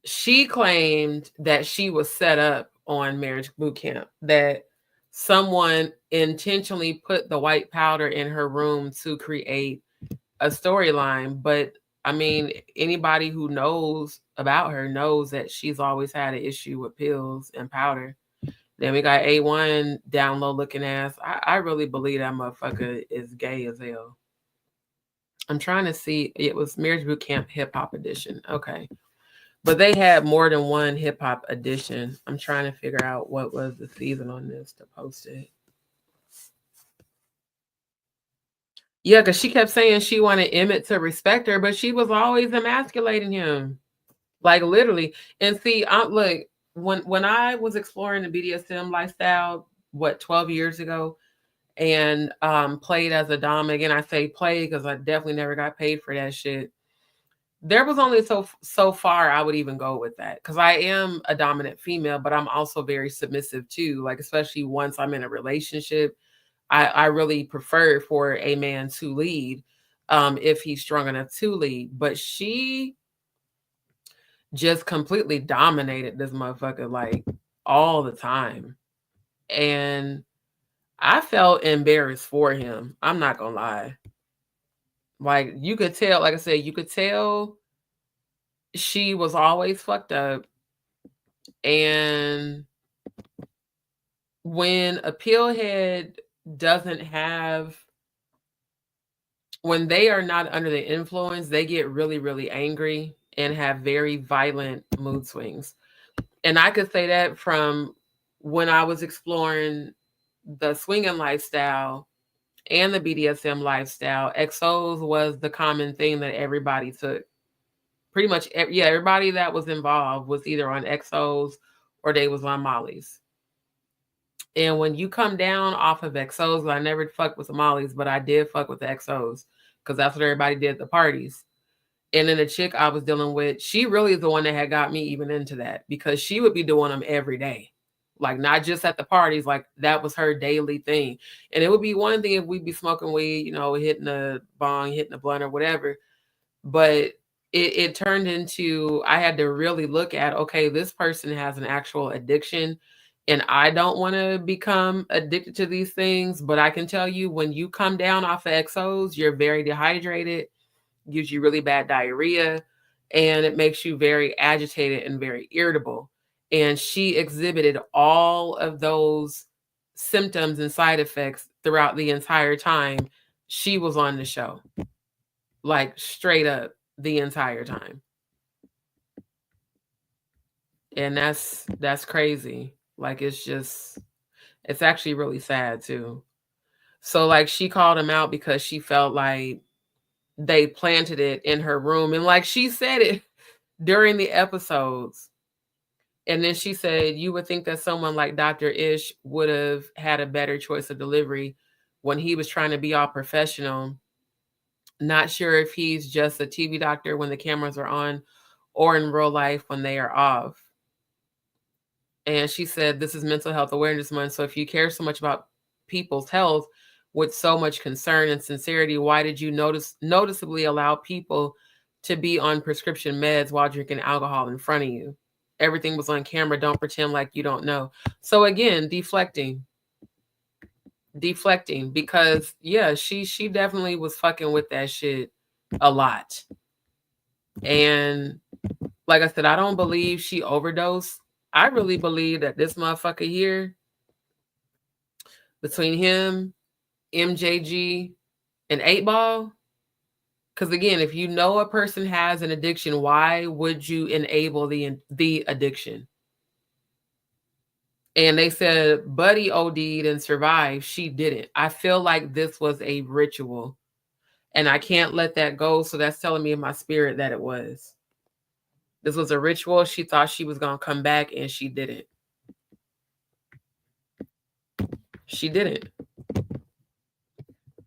she claimed that she was set up on Marriage Boot Camp, that someone intentionally put the white powder in her room to create a storyline. But I mean, anybody who knows about her knows that she's always had an issue with pills and powder. Then we got A1 down low looking ass. I really believe that motherfucker is gay as hell. I'm trying to see. It was Marriage Boot Camp Hip Hop Edition. Okay. But they had more than one hip hop edition. I'm trying to figure out what was the season on this to post it. Yeah, because she kept saying she wanted Emmett to respect her, but she was always emasculating him. Like, literally. And see, look, when I was exploring the BDSM lifestyle, 12 years ago, and played as a dom, again, I say play because I definitely never got paid for that shit. There was only so far I would even go with that, because I am a dominant female, but I'm also very submissive too. Like, especially once I'm in a relationship, I really prefer for a man to lead if he's strong enough to lead. But she just completely dominated this motherfucker like all the time. And I felt embarrassed for him. I'm not gonna lie. Like, you could tell, like I said, you could tell she was always fucked up. And when a pillhead doesn't have, when they are not under the influence, they get really, really angry and have very violent mood swings. And I could say that from when I was exploring the swinging lifestyle and the BDSM lifestyle. XOs was the common thing that everybody took. Pretty much, everybody that was involved was either on XOs or they was on Molly's. And when you come down off of XOs, I never fucked with the Molly's, but I did fuck with the XOs because that's what everybody did at the parties. And then the chick I was dealing with, she really is the one that had got me even into that, because she would be doing them every day. Like, not just at the parties, like that was her daily thing. And it would be one thing if we'd be smoking weed, you know, hitting a bong, hitting a blunt or whatever. But it turned into, I had to really look at, okay, this person has an actual addiction, and I don't want to become addicted to these things. But I can tell you, when you come down off of XOs, you're very dehydrated, gives you really bad diarrhea, and it makes you very agitated and very irritable. And she exhibited all of those symptoms and side effects throughout the entire time she was on the show. Like, straight up the entire time. And that's crazy. Like, it's actually really sad too. So like, she called him out because she felt like they planted it in her room. And like, she said it during the episodes. And then she said, you would think that someone like Dr. Ish would have had a better choice of delivery when he was trying to be all professional. Not sure if he's just a TV doctor when the cameras are on, or in real life when they are off. And she said, this is Mental Health Awareness Month. So if you care so much about people's health with so much concern and sincerity, why did you noticeably allow people to be on prescription meds while drinking alcohol in front of you? Everything was on camera. Don't pretend like you don't know. So again, deflecting, because yeah, she definitely was fucking with that shit a lot. And like I said, I don't believe she overdosed. I really believe that this motherfucker here, between him, MJG, and 8 Ball, because again, if you know a person has an addiction, why would you enable the addiction? And they said Buddy OD'd and survived. She didn't. I feel like this was a ritual, and I can't let that go. So that's telling me in my spirit that it was. This was a ritual. She thought she was going to come back, and she didn't. She didn't.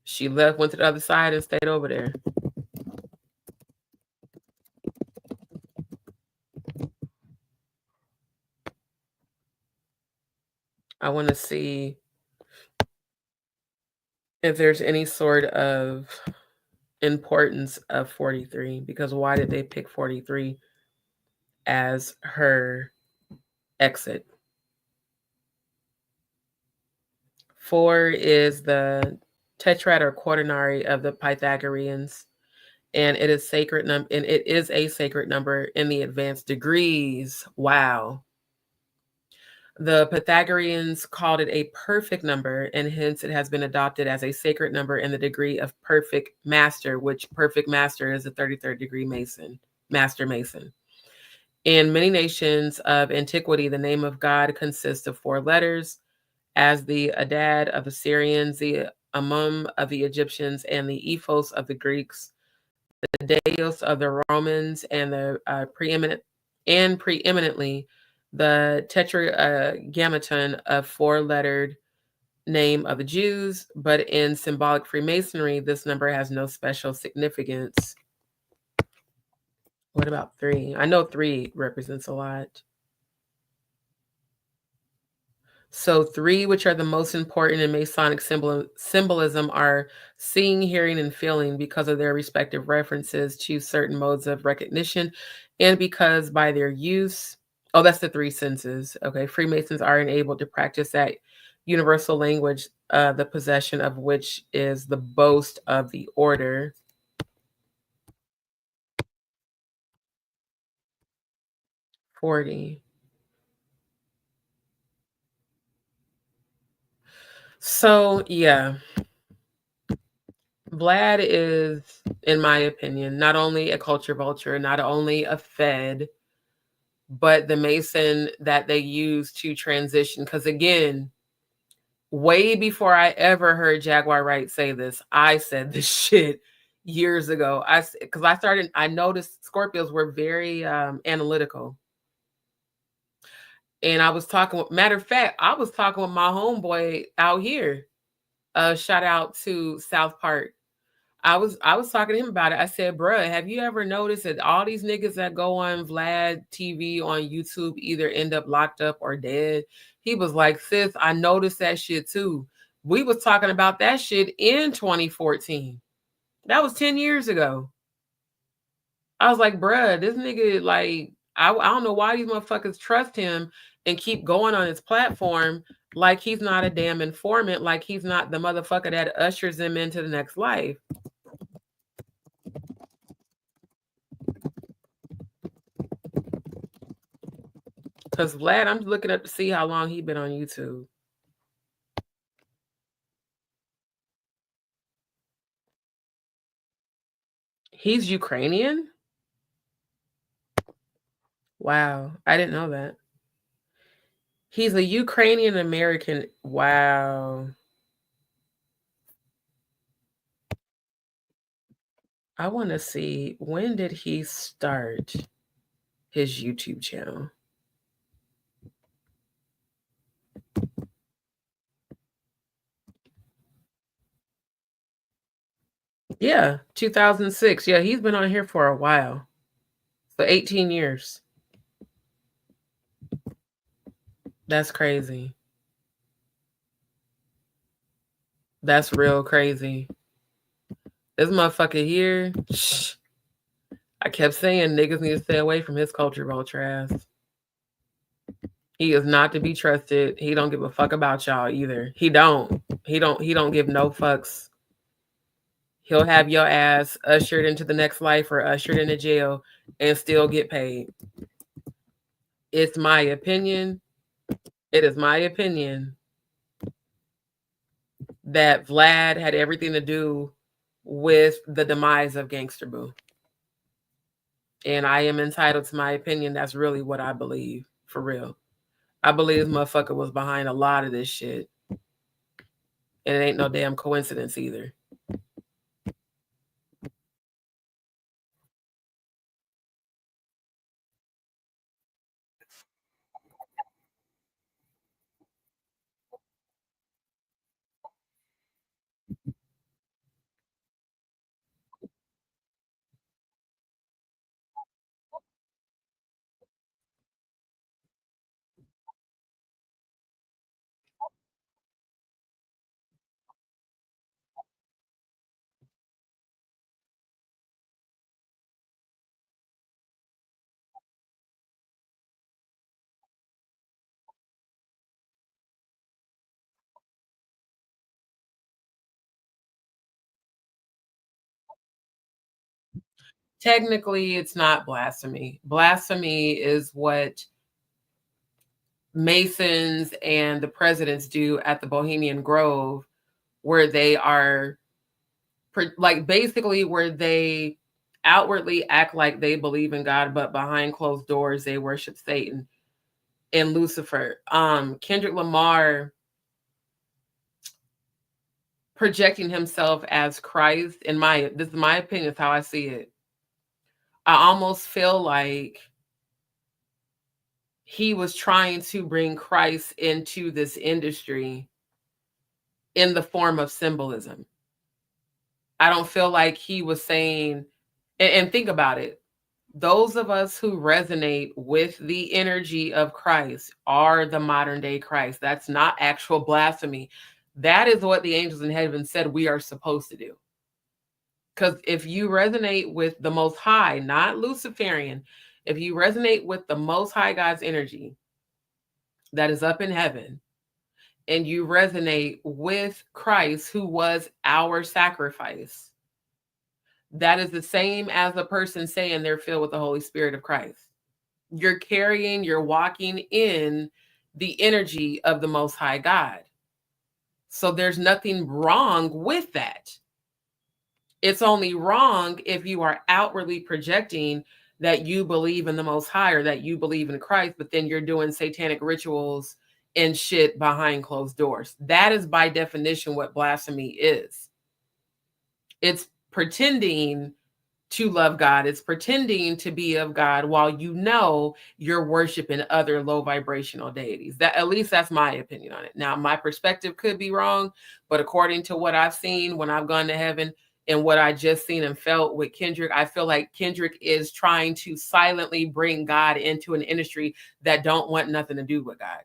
She left, went to the other side, and stayed over there. I want to see if there's any sort of importance of 43, because why did they pick 43 as her exit? 4 is the tetrad or quaternary of the Pythagoreans, and it is sacred and it is a sacred number in the advanced degrees. Wow. The Pythagoreans called it a perfect number, and hence it has been adopted as a sacred number in the degree of perfect master, which perfect master is a 33rd degree Mason, master Mason. In many nations of antiquity, the name of God consists of 4 letters, as the Adad of the Syrians, the Amum of the Egyptians, and the Ephos of the Greeks, the Deus of the Romans, and the preeminently the Tetragrammaton of 4-lettered name of the Jews. But in symbolic Freemasonry, this number has no special significance. What about 3? I know 3 represents a lot. So 3, which are the most important in Masonic symbolism, are seeing, hearing, and feeling, because of their respective references to certain modes of recognition, and because by their use, oh, that's the 3 senses. Okay, Freemasons are enabled to practice that universal language, the possession of which is the boast of the order. $40. So yeah, Vlad is, in my opinion, not only a culture vulture, not only a Fed, but the Mason that they use to transition. Because again, way before I ever heard Jaguar Wright say this, I said this shit years ago. I noticed Scorpios were very analytical. And I was talking with, matter of fact, I was talking with my homeboy out here. Shout out to South Park. I was talking to him about it. I said, bruh, have you ever noticed that all these niggas that go on Vlad TV on YouTube either end up locked up or dead? He was like, sis, I noticed that shit too. We was talking about that shit in 2014. That was 10 years ago. I was like, bruh, this nigga, like, I don't know why these motherfuckers trust him and keep going on his platform like he's not a damn informant, like he's not the motherfucker that ushers them into the next life. Because Vlad, I'm looking up to see how long he's been on YouTube. He's Ukrainian? Wow, I didn't know that. He's a Ukrainian American. Wow. I want to see, when did he start his YouTube channel? Yeah, 2006. Yeah, he's been on here for a while. So 18 years. That's crazy. That's real crazy. This motherfucker here, I kept saying niggas need to stay away from his culture vulture ass. He is not to be trusted. He don't give a fuck about y'all either. He don't give no fucks. He'll have your ass ushered into the next life or ushered into jail and still get paid. It's my opinion. It is my opinion that Vlad had everything to do with the demise of Gangsta Boo. And I am entitled to my opinion. That's really what I believe, for real. I believe this motherfucker was behind a lot of this shit. And it ain't no damn coincidence either. Technically, it's not blasphemy. Blasphemy is what Masons and the presidents do at the Bohemian Grove, where they are like basically where they outwardly act like they believe in God, but behind closed doors, they worship Satan and Lucifer. Kendrick Lamar projecting himself as Christ, this is my opinion, is how I see it. I almost feel like he was trying to bring Christ into this industry in the form of symbolism. I don't feel like he was saying, and think about it, those of us who resonate with the energy of Christ are the modern day Christ. That's not actual blasphemy. That is what the angels in heaven said we are supposed to do. Because if you resonate with the Most High, not Luciferian, if you resonate with the Most High God's energy that is up in heaven, and you resonate with Christ, who was our sacrifice, that is the same as a person saying they're filled with the Holy Spirit of Christ. You're walking in the energy of the Most High God. So there's nothing wrong with that. It's only wrong if you are outwardly projecting that you believe in the Most High or that you believe in Christ, but then you're doing satanic rituals and shit behind closed doors. That is by definition what blasphemy is. It's pretending to love God. It's pretending to be of God while you know you're worshiping other low vibrational deities. That, at least that's my opinion on it. Now, my perspective could be wrong, but according to what I've seen when I've gone to heaven, And what I just seen and felt with Kendrick, I feel like Kendrick is trying to silently bring God into an industry that don't want nothing to do with God.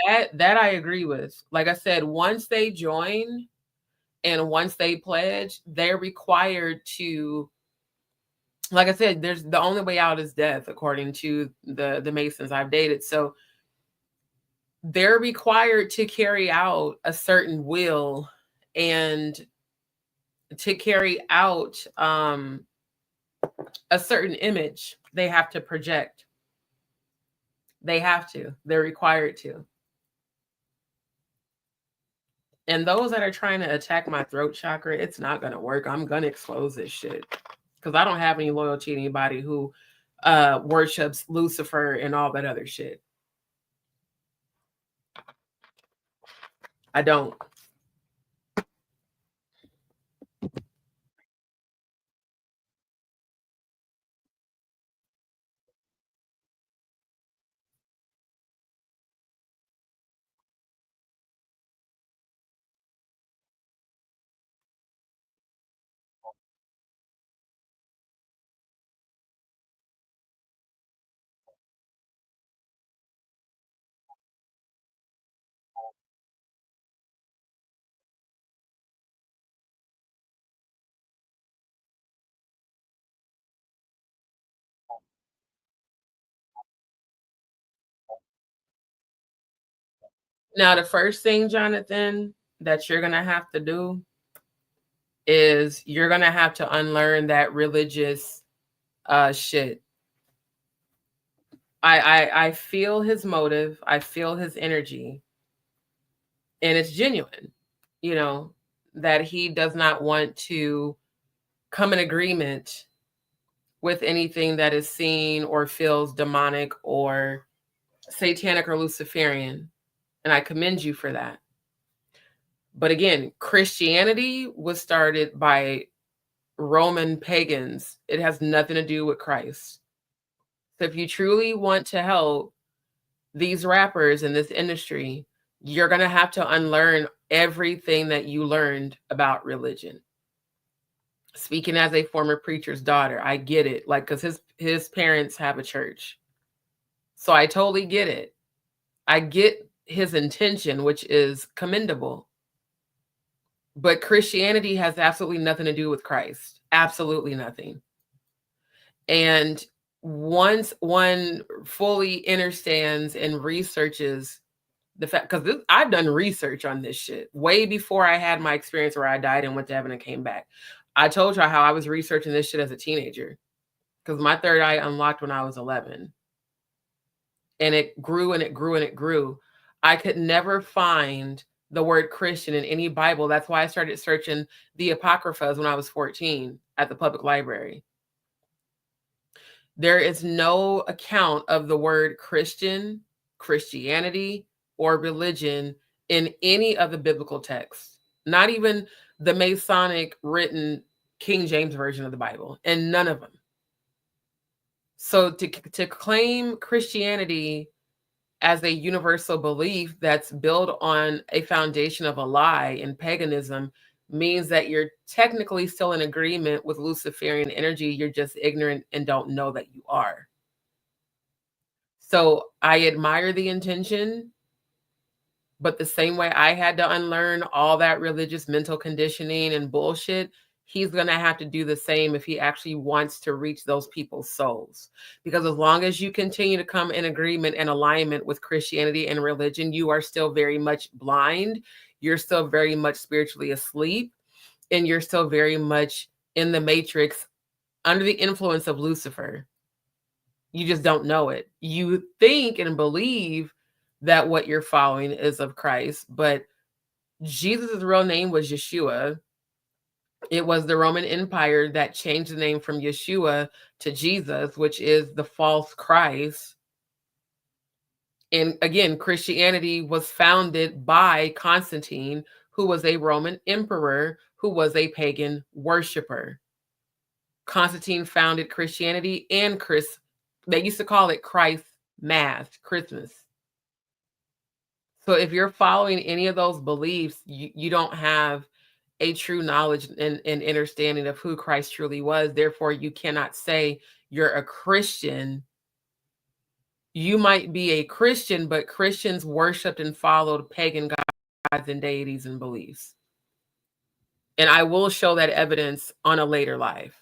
Now that I agree with. Like I said, once they join and once they pledge, they're required to, like I said, there's the only way out is death, according to the Masons I've dated. So they're required to carry out a certain will and to carry out a certain image they have to project. They have to. They're required to. And those that are trying to attack my throat chakra, it's not going to work. I'm going to expose this shit. Because I don't have any loyalty to anybody who worships Lucifer and all that other shit. I don't. Now, the first thing, Jonathan, that you're going to have to do is you're going to have to unlearn that religious shit. I feel his motive. I feel his energy. And it's genuine, you know, that he does not want to come in agreement with anything that is seen or feels demonic or satanic or Luciferian. And I commend you for that. But again, Christianity was started by Roman pagans. It has nothing to do with Christ. So if you truly want to help these rappers in this industry, you're going to have to unlearn everything that you learned about religion. Speaking as a former preacher's daughter, I get it. Like, because his parents have a church. So I totally get it. I get his intention, which is commendable. But Christianity has absolutely nothing to do with Christ. Absolutely nothing. And once one fully understands and researches the fact, because I've done research on this shit way before I had my experience where I died and went to heaven and came back. I told y'all how I was researching this shit as a teenager because my third eye unlocked when I was 11. And it grew and it grew and it grew. I could never find the word Christian in any Bible. That's why I started searching the Apocryphas when I was 14 at the public library. There is no account of the word Christian, Christianity, or religion in any of the biblical texts, not even the Masonic written King James version of the Bible, and none of them. So to claim Christianity as a universal belief that's built on a foundation of a lie and paganism means that you're technically still in agreement with Luciferian energy. You're just ignorant and don't know that you are. So I admire the intention, but the same way I had to unlearn all that religious mental conditioning and bullshit, he's going to have to do the same if he actually wants to reach those people's souls. Because as long as you continue to come in agreement and alignment with Christianity and religion, you are still very much blind. You're still very much spiritually asleep. And you're still very much in the matrix under the influence of Lucifer. You just don't know it. You think and believe that what you're following is of Christ, but Jesus' real name was Yeshua. It was the Roman Empire that changed the name from Yeshua to Jesus, which is the false Christ. And again, Christianity was founded by Constantine, who was a Roman emperor, who was a pagan worshiper. Constantine founded Christianity and they used to call it Christ Mass, Christmas. So if you're following any of those beliefs, you don't have a true knowledge and understanding of who Christ truly was. Therefore, you cannot say you're a Christian. You might be a Christian, but Christians worshiped and followed pagan gods and deities and beliefs. And I will show that evidence on a later live.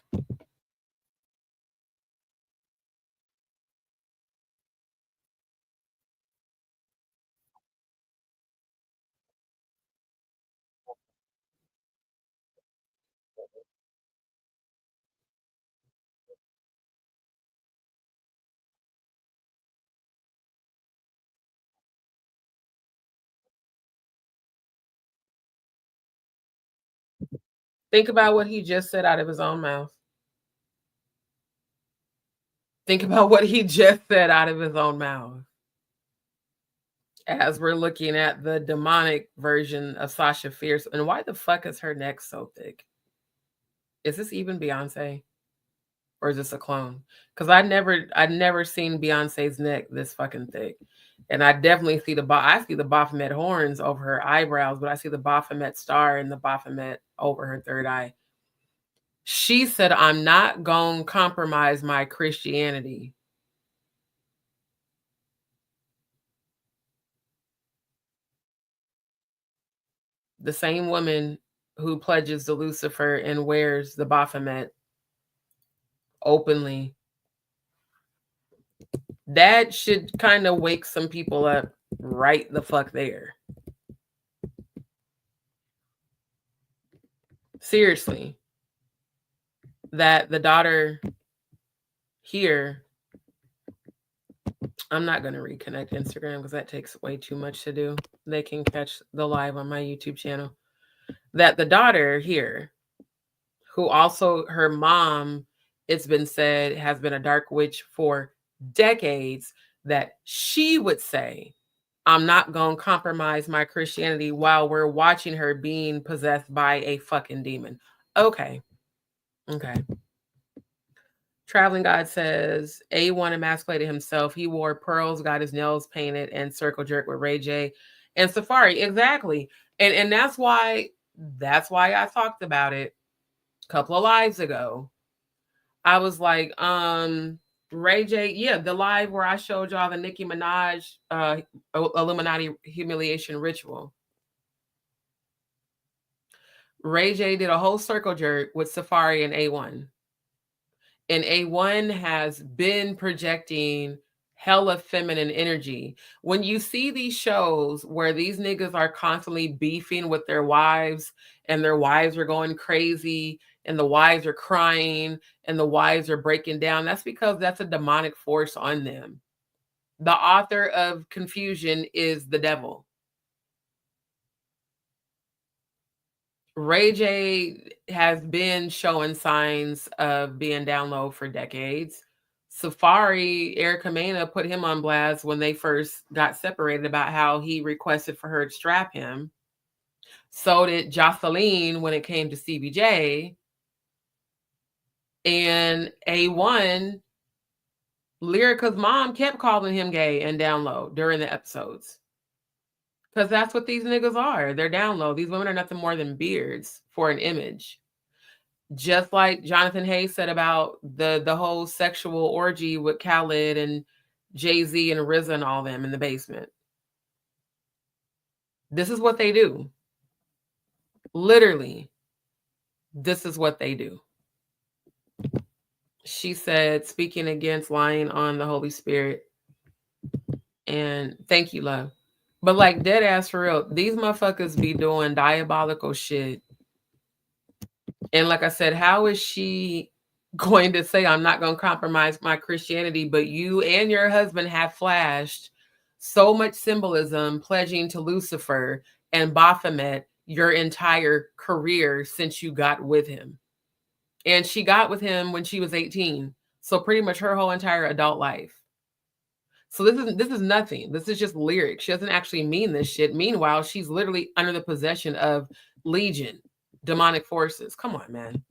Think about what he just said out of his own mouth. Think about what he just said out of his own mouth. As we're looking at the demonic version of Sasha Fierce. And why the fuck is her neck so thick? Is this even Beyonce? Or is this a clone? Because I'd never seen Beyonce's neck this fucking thick. And I definitely see I see the Baphomet horns over her eyebrows, but I see the Baphomet star and the Baphomet over her third eye. She said, I'm not going to compromise my Christianity. The same woman who pledges to Lucifer and wears the Baphomet openly. That should kind of wake some people up right the fuck there. Seriously. That the daughter here, I'm not going to reconnect Instagram because that takes way too much to do. They can catch the live on my YouTube channel. That the daughter here, who also her mom, it's been said, has been a dark witch for decades, that she would say, I'm not going to compromise my Christianity while we're watching her being possessed by a fucking demon. Okay. Traveling God says, A1 emasculated himself. He wore pearls, got his nails painted, and circle jerk with Ray J and Safari. Exactly. And that's why I talked about it a couple of lives ago. I was like, Ray J, yeah, the live where I showed y'all the Nicki Minaj Illuminati humiliation ritual. Ray J did a whole circle jerk with Safari and A1. And A1 has been projecting hella feminine energy. When you see these shows where these niggas are constantly beefing with their wives and their wives are going crazy and the wives are crying and the wives are breaking down, that's because that's a demonic force on them. The author of confusion is the devil. Ray J has been showing signs of being down low for decades. Safari, Erica Mena put him on blast when they first got separated about how he requested for her to strap him. So did Jocelyn when it came to CBJ. And A1, Lyrica's mom kept calling him gay and down low during the episodes. Because that's what these niggas are. They're down low. These women are nothing more than beards for an image. Just like Jonathan Hayes said about the whole sexual orgy with Khaled and Jay-Z and RZA and all them in the basement. This is what they do. Literally, this is what they do. She said, speaking against lying on the Holy Spirit. And thank you, love. But like dead ass for real, these motherfuckers be doing diabolical shit. And like I said, how is she going to say, I'm not going to compromise my Christianity, but you and your husband have flashed so much symbolism pledging to Lucifer and Baphomet your entire career since you got with him. And she got with him when she was 18. So pretty much her whole entire adult life. So this is nothing. This is just lyrics. She doesn't actually mean this shit. Meanwhile, she's literally under the possession of legion, demonic forces. Come on, man.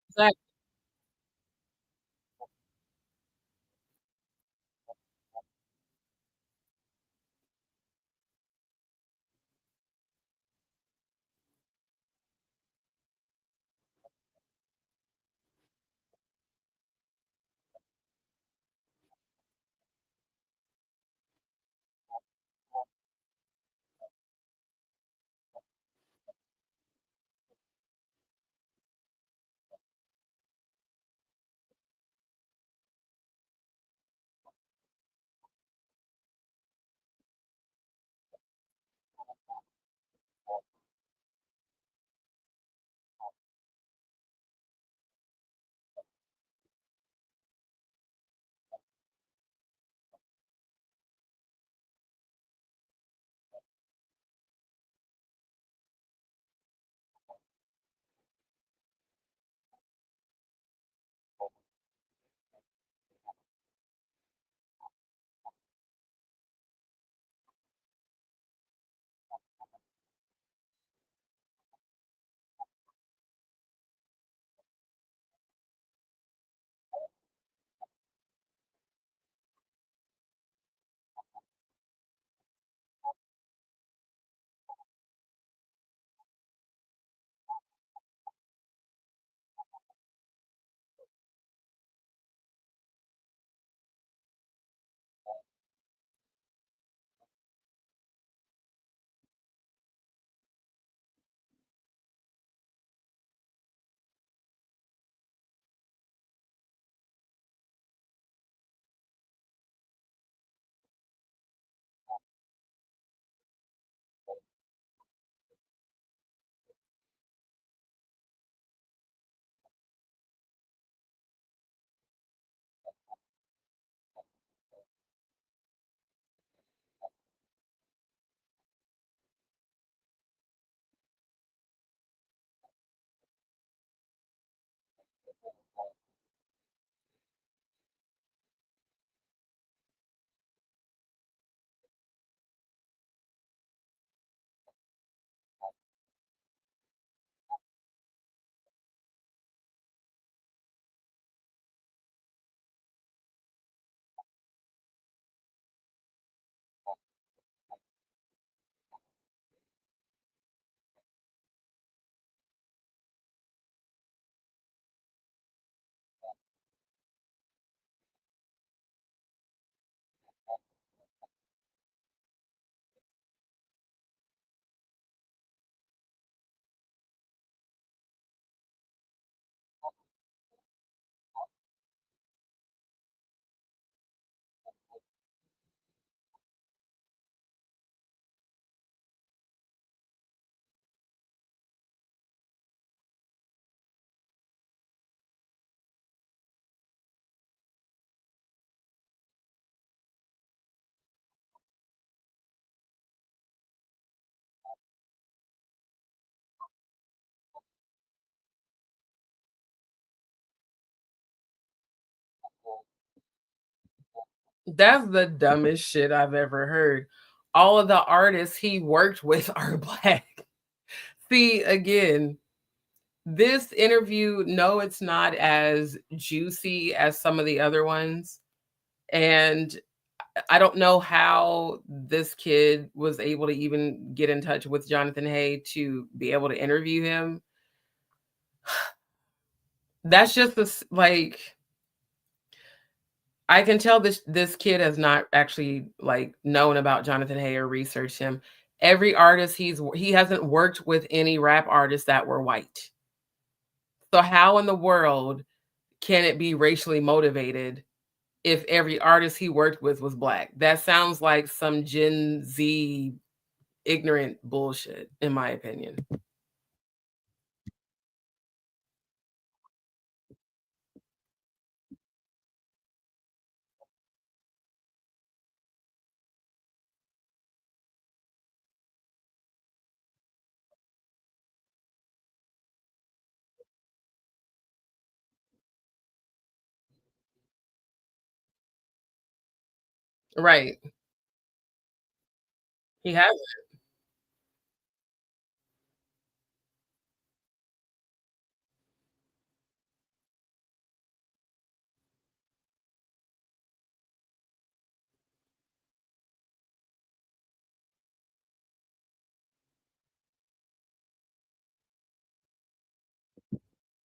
Exactly. That's the dumbest shit I've ever heard. All of the artists he worked with are black. See, again, this interview, no, it's not as juicy as some of the other ones. And I don't know how this kid was able to even get in touch with Jonathan Hay to be able to interview him. That's just like, I can tell this kid has not actually like known about Jonathan Hay or researched him. Every artist he hasn't worked with any rap artists that were white. So how in the world can it be racially motivated if every artist he worked with was black? That sounds like some Gen Z ignorant bullshit, in my opinion. Right. He hasn't.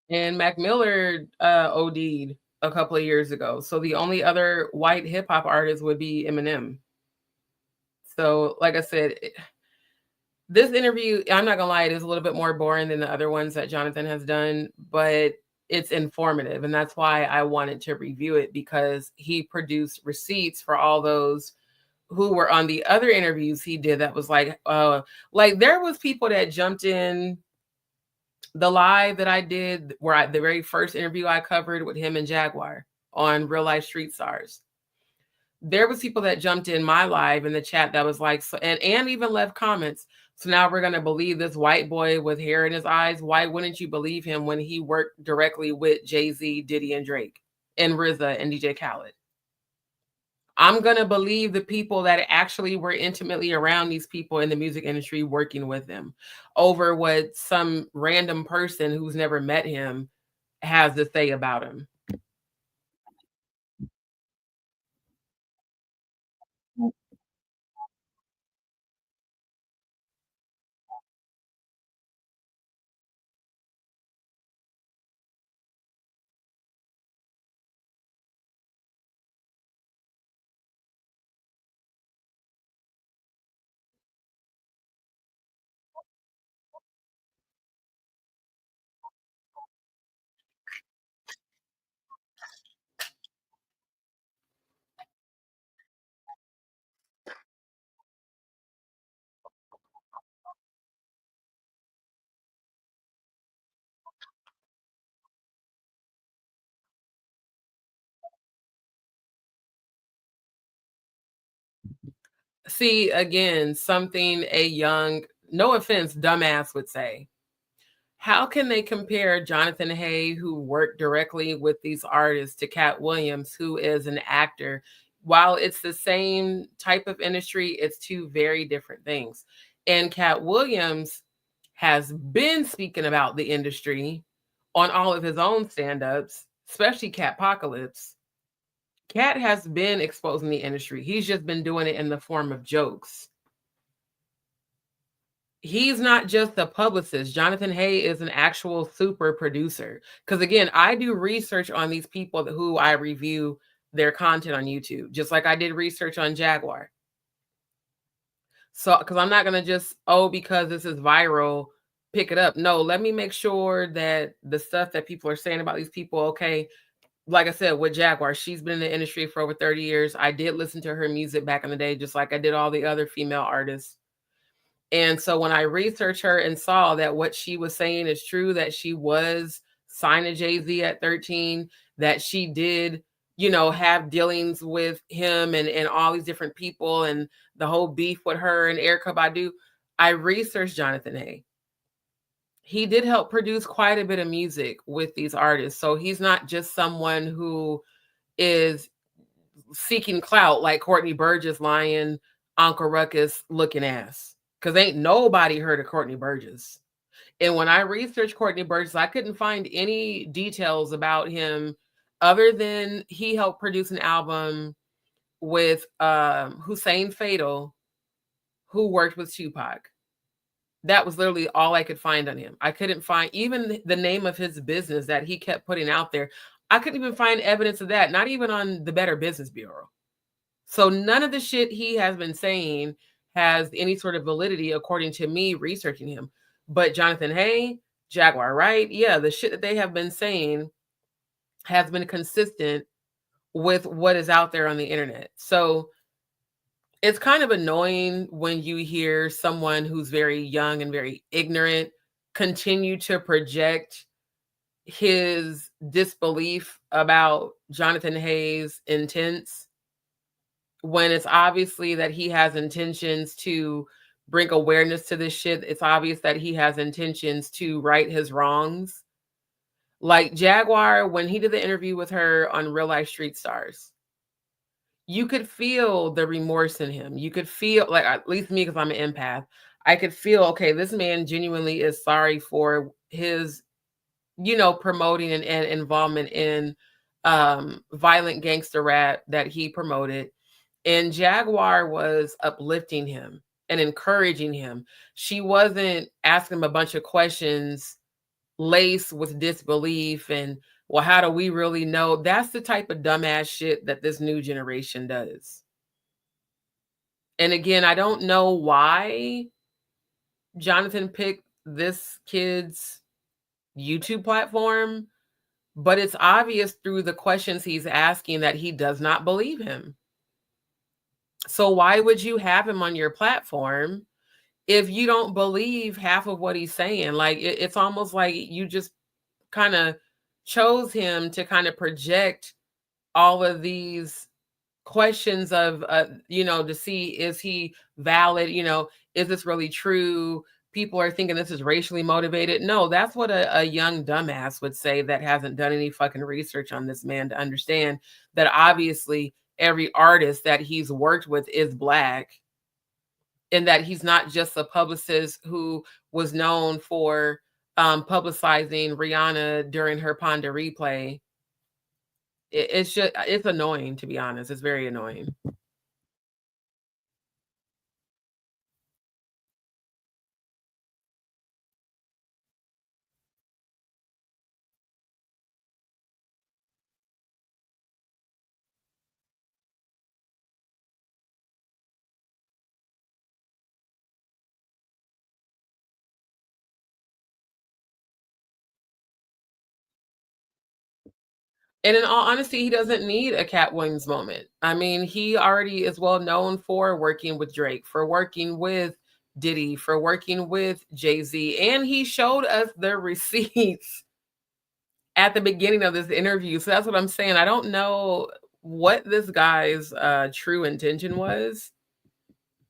And Mac Miller OD'd a couple of years ago. So the only other white hip hop artist would be Eminem. So, like I said, this interview, I'm not gonna lie, it is a little bit more boring than the other ones that Jonathan has done, but it's informative. And that's why I wanted to review it, because he produced receipts for all those who were on the other interviews he did that was like there was people that jumped in the live that I did where the very first interview I covered with him and Jaguar on Real Life Street Stars. There was people that jumped in my live in the chat that was like, so, and even left comments. So now we're going to believe this white boy with hair in his eyes. Why wouldn't you believe him when he worked directly with Jay-Z, Diddy, and Drake, and RZA and DJ Khaled? I'm going to believe the people that actually were intimately around these people in the music industry working with them over what some random person who's never met him has to say about him. See, again, something a young, no offense, dumbass would say. How can they compare Jonathan Hay, who worked directly with these artists, to Cat Williams, who is an actor? While it's the same type of industry, it's two very different things. And Cat Williams has been speaking about the industry on all of his own stand-ups, especially Catpocalypse. Cat has been exposing the industry. He's just been doing it in the form of jokes. He's not just a publicist. Jonathan Hay is an actual super producer. Because again, I do research on these people who I review their content on YouTube, just like I did research on Jaguar. So, because I'm not going to just, because this is viral, pick it up. No, let me make sure that the stuff that people are saying about these people, okay, like I said, with Jaguar, she's been in the industry for over 30 years. I did listen to her music back in the day, just like I did all the other female artists. And so when I researched her and saw that what she was saying is true, that she was signed to Jay-Z at 13, that she did, have dealings with him and all these different people and the whole beef with her and Erykah Badu, I researched Jonathan Hay. He did help produce quite a bit of music with these artists. So he's not just someone who is seeking clout like Courtney Burgess lying, Uncle Ruckus looking ass. Because ain't nobody heard of Courtney Burgess. And when I researched Courtney Burgess, I couldn't find any details about him other than he helped produce an album with Hussein Fatal, who worked with Tupac. That was literally all I could find on him. I couldn't find even the name of his business that he kept putting out there. I couldn't even find evidence of that, not even on the Better Business Bureau. So none of the shit he has been saying has any sort of validity according to me researching him. But Jonathan Hay, Jaguar, right? Yeah, the shit that they have been saying has been consistent with what is out there on the internet. So it's kind of annoying when you hear someone who's very young and very ignorant continue to project his disbelief about Jonathan Hay's intents when it's obviously that he has intentions to bring awareness to this shit. It's obvious that he has intentions to right his wrongs. Like Jaguar, when he did the interview with her on Real Life Street Stars, you could feel the remorse in him. You could feel, like, at least me, because I'm an empath, I could feel, okay, this man genuinely is sorry for his, promoting and involvement in violent gangster rap that he promoted. And Jaguar was uplifting him and encouraging him. She wasn't asking him a bunch of questions laced with disbelief and, well, how do we really know? That's the type of dumbass shit that this new generation does. And again, I don't know why Jonathan picked this kid's YouTube platform, but it's obvious through the questions he's asking that he does not believe him. So why would you have him on your platform if you don't believe half of what he's saying? Like, it's almost like you just kind of chose him to kind of project all of these questions of, to see, is he valid? Is this really true? People are thinking this is racially motivated. No, that's what a young dumbass would say that hasn't done any fucking research on this man to understand that obviously every artist that he's worked with is Black, and that he's not just a publicist who was known for publicizing Rhianna during her Ponder replay. It's annoying, to be honest. It's very annoying. And in all honesty, he doesn't need a Cat Williams moment. I mean, he already is well known for working with Drake, for working with Diddy, for working with Jay-Z. And he showed us the receipts at the beginning of this interview. So that's what I'm saying. I don't know what this guy's true intention was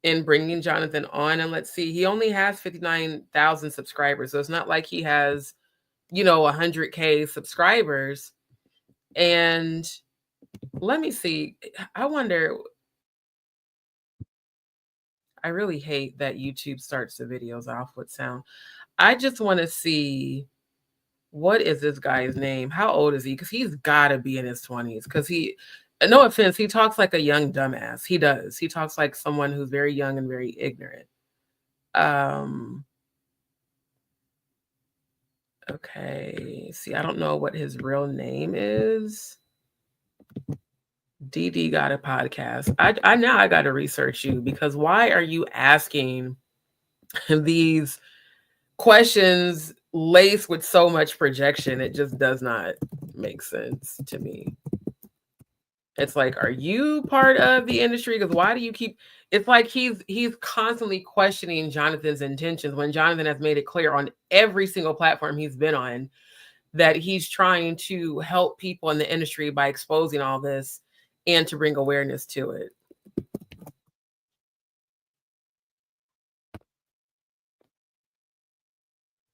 in bringing Jonathan on. And let's see, he only has 59,000 subscribers. So it's not like he has, 100K subscribers. And let me see. I wonder, I really hate that YouTube starts the videos off with sound. I just want to see, what is this guy's name? How old is he? Because he's got to be in his 20s. Because no offense, he talks like a young dumbass. He does. He talks like someone who's very young and very ignorant. Okay. See, I don't know what his real name is. Diddy got a podcast. I now I got to research you, because why are you asking these questions laced with so much projection? It just does not make sense to me. It's like, are you part of the industry? Because why do you keep? It's like he's constantly questioning Jonathan's intentions when Jonathan has made it clear on every single platform he's been on that he's trying to help people in the industry by exposing all this and to bring awareness to it.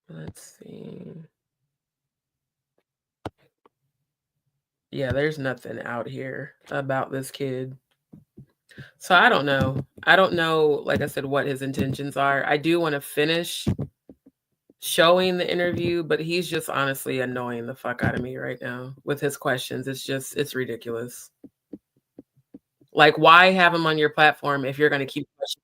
Let's see. Yeah, there's nothing out here about this kid. So I don't know. I don't know, like I said, what his intentions are. I do want to finish showing the interview, but he's just honestly annoying the fuck out of me right now with his questions. It's ridiculous. Like, why have him on your platform if you're going to keep questioning?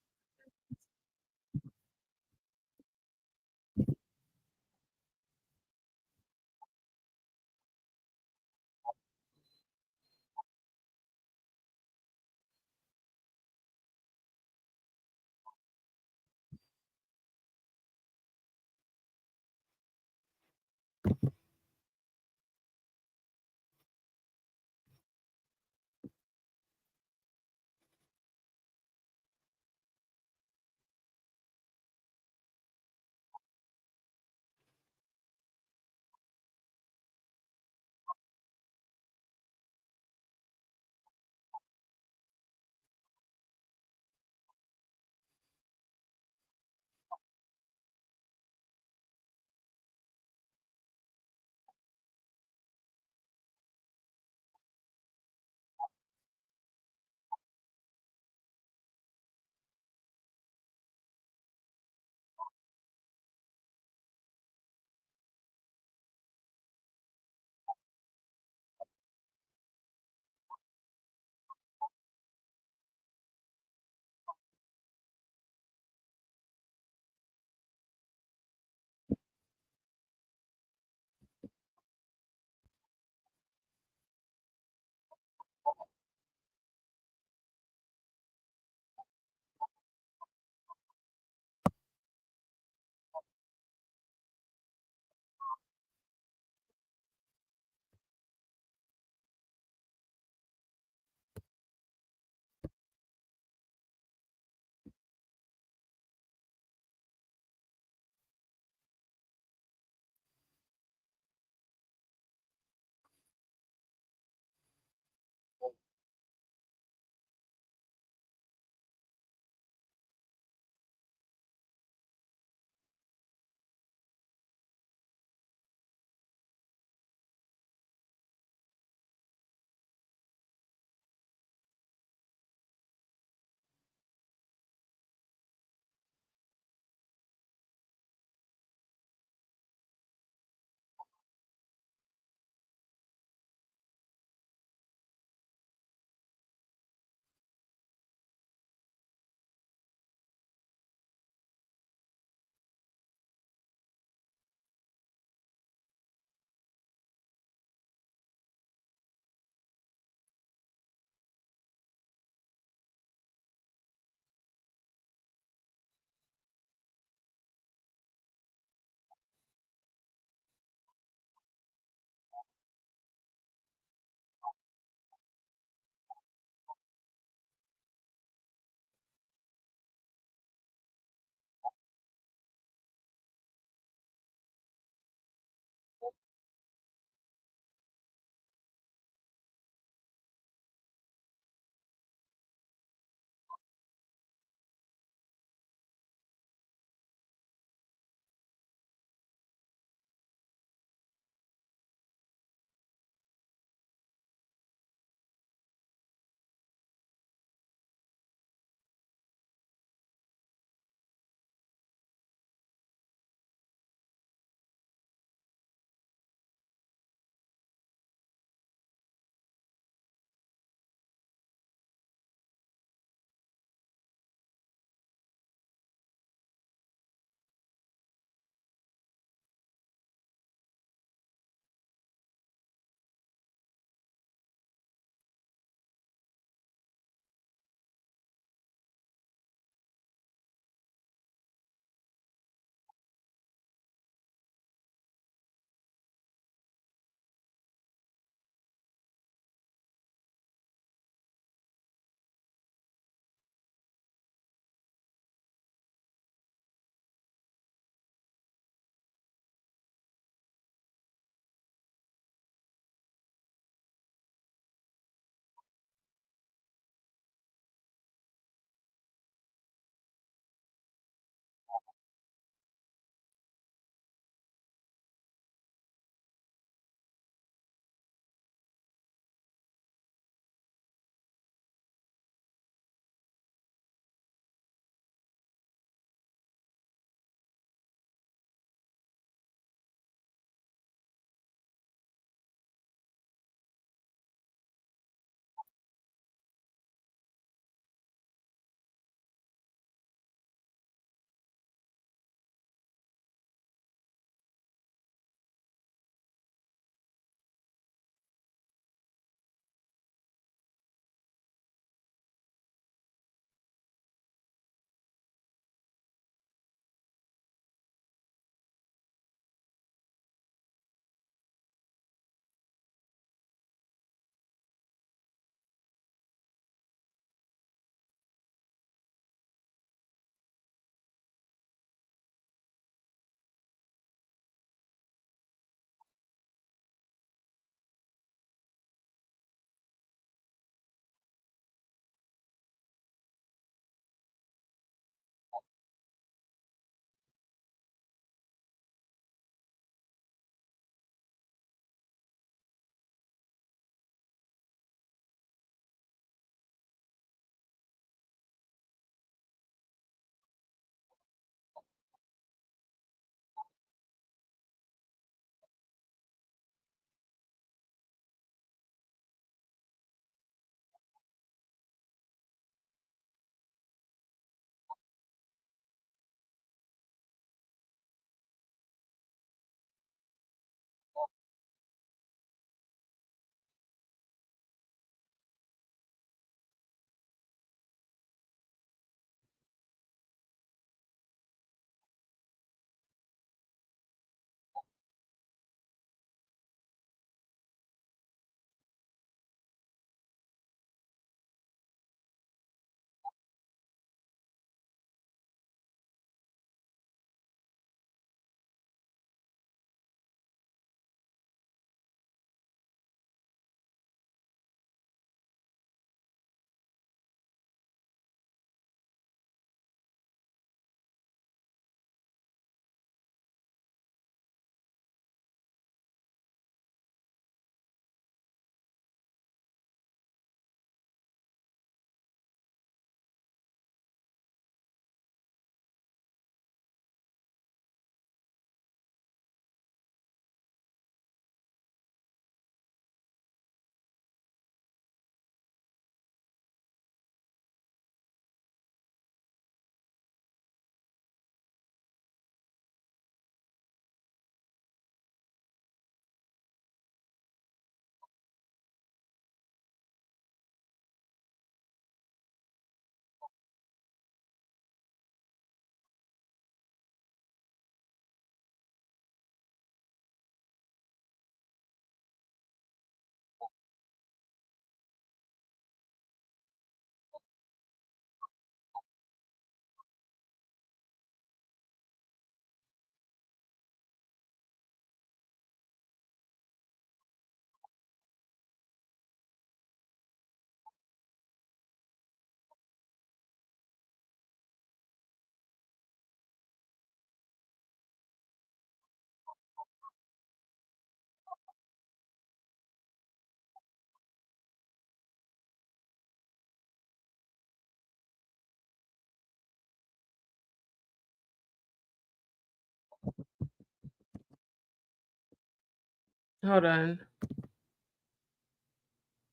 Hold on.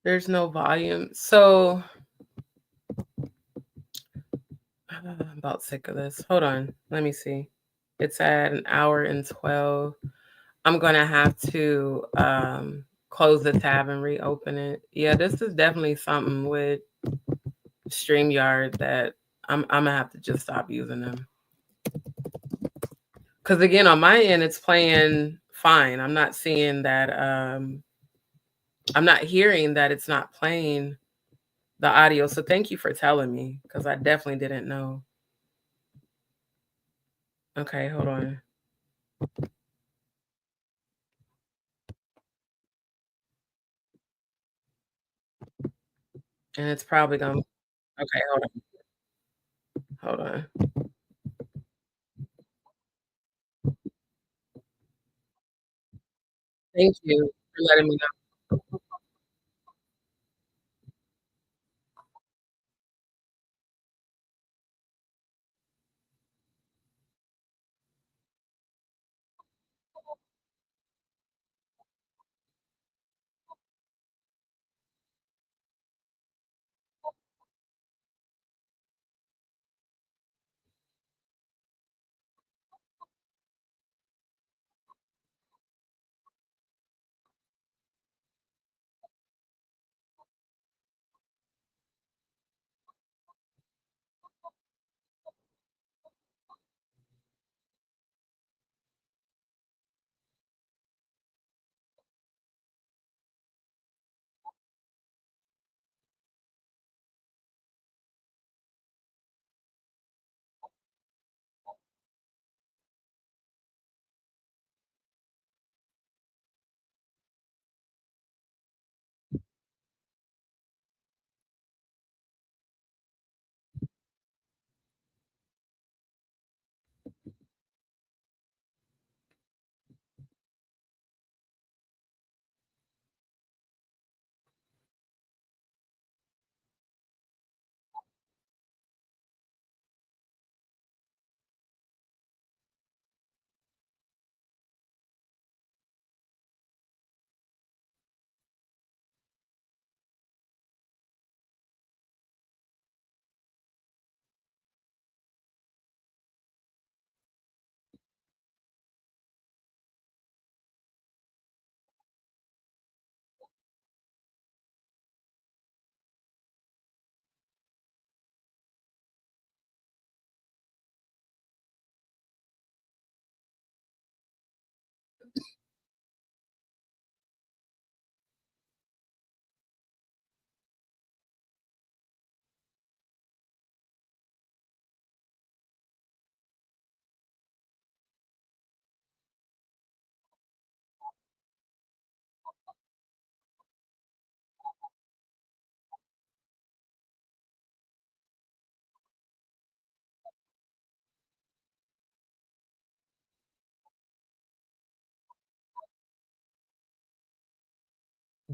There's no volume. So I'm about sick of this. Hold on. Let me see. It's at 1 hour and 12. I'm going to have to close the tab and reopen it. Yeah, this is definitely something with StreamYard that I'm going to have to just stop using them. Because again, on my end, it's playing fine. I'm not seeing that. I'm not hearing that it's not playing the audio. So thank you for telling me, because I definitely didn't know. Okay, hold on. And it's probably going to... Okay, hold on. Hold on. Thank you for letting me know.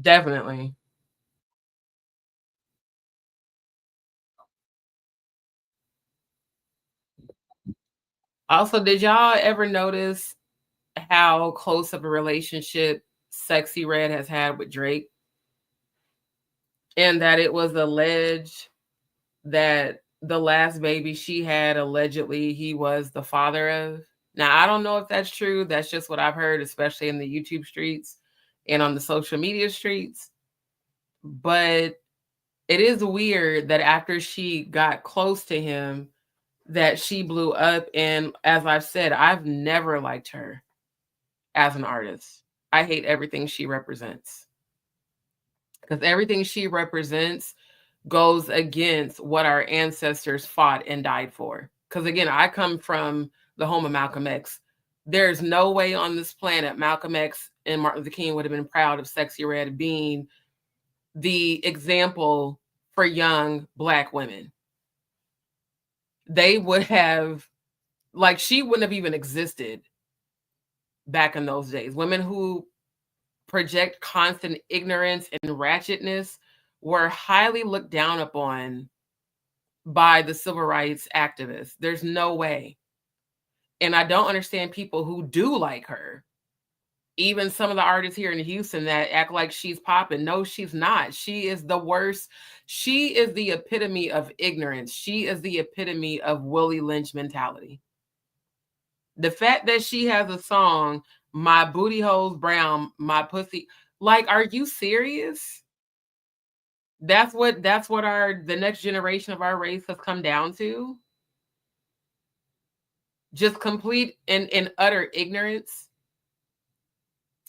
Definitely. Also, did y'all ever notice how close of a relationship Sexy Red has had with Drake? And that it was alleged that the last baby she had, allegedly, he was the father of. Now, I don't know if that's true. That's just what I've heard, especially in the YouTube streets and on the social media streets. But it is weird that after she got close to him, that she blew up. And as I've said, I've never liked her as an artist. I hate everything she represents, because everything she represents goes against what our ancestors fought and died for. Because again, I come from the home of Malcolm X. There's no way on this planet Malcolm X and Martin Luther King would have been proud of Sexy Red being the example for young Black women. They would have, like, she wouldn't have even existed back in those days. Women who project constant ignorance and ratchetness were highly looked down upon by the civil rights activists. There's no way. And I don't understand people who do like her, even some of the artists here in Houston that act like she's popping. No, she's not. She is the worst. She is the epitome of ignorance. She is the epitome of Willie Lynch mentality. The fact that she has a song, My Booty Hole's Brown, My Pussy, like, are you serious? That's what the next generation of our race has come down to. Just complete and utter ignorance.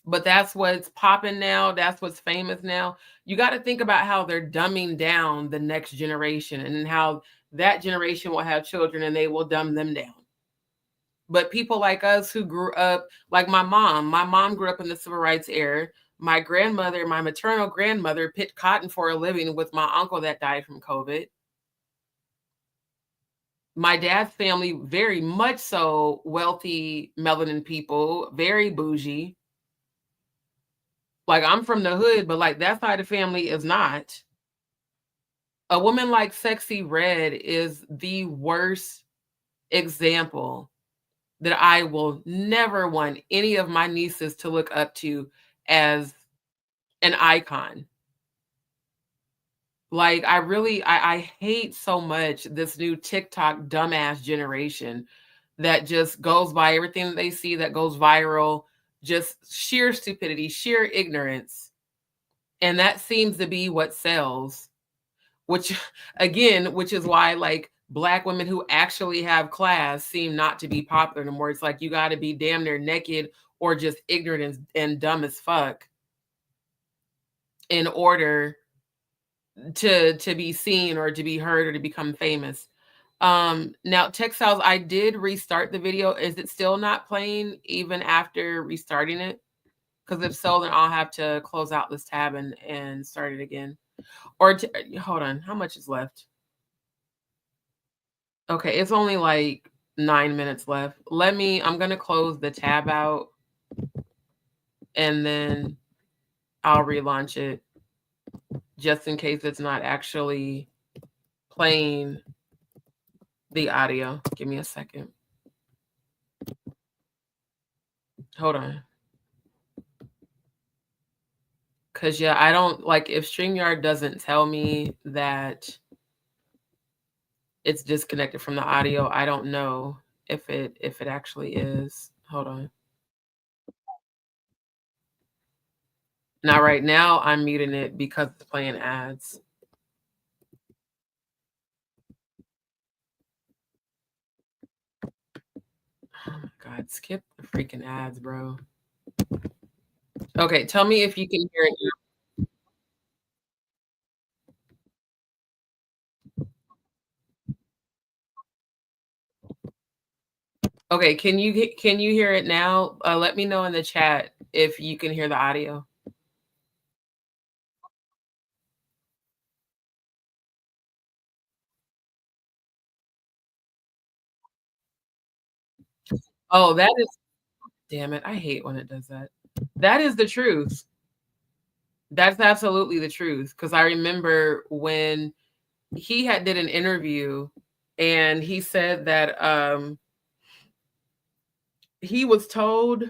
But that's what's popping now. That's what's famous now. You got to think about how they're dumbing down the next generation and how that generation will have children and they will dumb them down. But people like us who grew up, like my mom grew up in the civil rights era. My grandmother, my maternal grandmother, picked cotton for a living with my uncle that died from COVID. My dad's family, very much so wealthy melanin people, very bougie. Like, I'm from the hood, but like that side of the family is not. A woman like Sexy Red is the worst example that I will never want any of my nieces to look up to as an icon. Like, I hate so much this new TikTok dumbass generation that just goes by everything that they see that goes viral. Just sheer stupidity, sheer ignorance. And that seems to be what sells, which is why like Black women who actually have class seem not to be popular anymore. It's like you got to be damn near naked or just ignorant and dumb as fuck in order to be seen or to be heard or to become famous. Now, Textiles, I did restart the video. Is it still not playing even after restarting it? Because if so, then I'll have to close out this tab and start it again. Or hold on, how much is left? Okay, it's only like 9 minutes left. I'm gonna close the tab out and then I'll relaunch it just in case it's not actually playing the audio. Give me a second. Hold on. Cause yeah, I don't like if StreamYard doesn't tell me that it's disconnected from the audio, I don't know if it actually is. Hold on. Now, right now, I'm muting it because it's playing ads. Oh my God, skip the freaking ads, bro. Okay, tell me if you can hear it now. Okay, can you hear it now? Let me know in the chat if you can hear the audio. Oh, that is, damn it. I hate when it does that. That is the truth. That's absolutely the truth. Because I remember when he did an interview and he said that he was told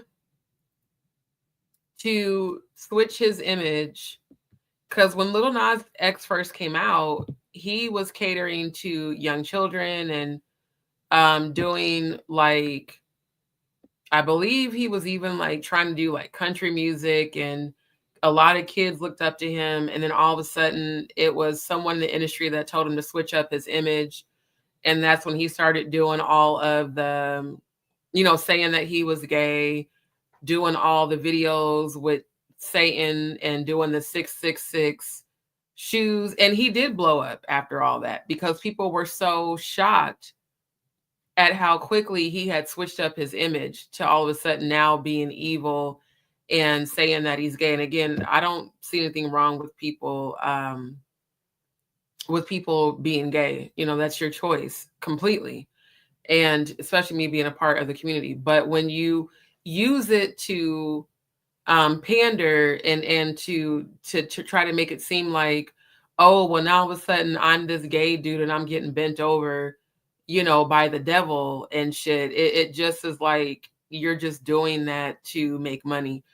to switch his image because when Lil Nas X first came out, he was catering to young children and doing like, I believe he was even like trying to do like country music, and a lot of kids looked up to him. And then all of a sudden it was someone in the industry that told him to switch up his image. And that's when he started doing all of the, saying that he was gay, doing all the videos with Satan and doing the 666 shoes. And he did blow up after all that because people were so shocked at how quickly he had switched up his image to all of a sudden now being evil and saying that he's gay. And again, I don't see anything wrong with people being gay. That's your choice completely. And especially me being a part of the community. But when you use it to pander and to try to make it seem like, oh, well, now all of a sudden I'm this gay dude and I'm getting bent over, by the devil and shit. It just is like, you're just doing that to make money.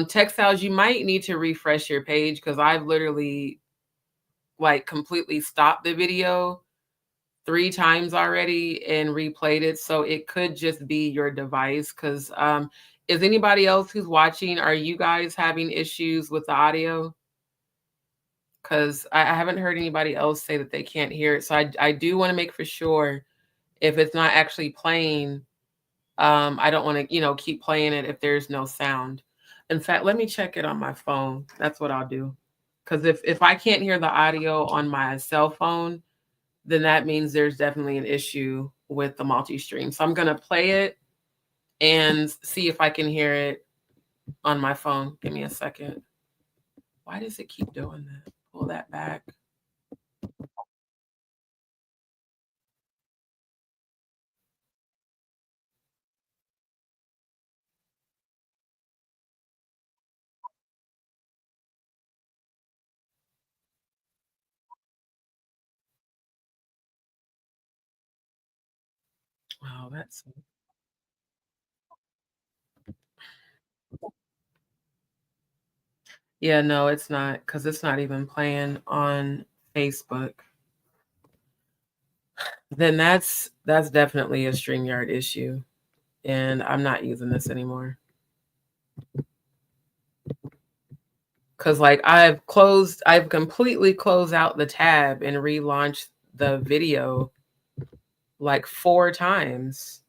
Textiles, you might need to refresh your page because I've literally like completely stopped the video 3 times already and replayed it. So it could just be your device. Because is anybody else who's watching, are you guys having issues with the audio? Because I haven't heard anybody else say that they can't hear it. So I do want to make for sure if it's not actually playing, I don't want to, you know, keep playing it if there's no sound. In fact, let me check it on my phone. That's what I'll do. Because if I can't hear the audio on my cell phone, then that means there's definitely an issue with the multi-stream. So I'm going to play it and see if I can hear it on my phone. Give me a second. Why does it keep doing that? Pull that back. Wow, that's... Yeah, no, it's not, because it's not even playing on Facebook. Then that's definitely a StreamYard issue, and I'm not using this anymore. Because like I've completely closed out the tab and relaunched the video like 4 times.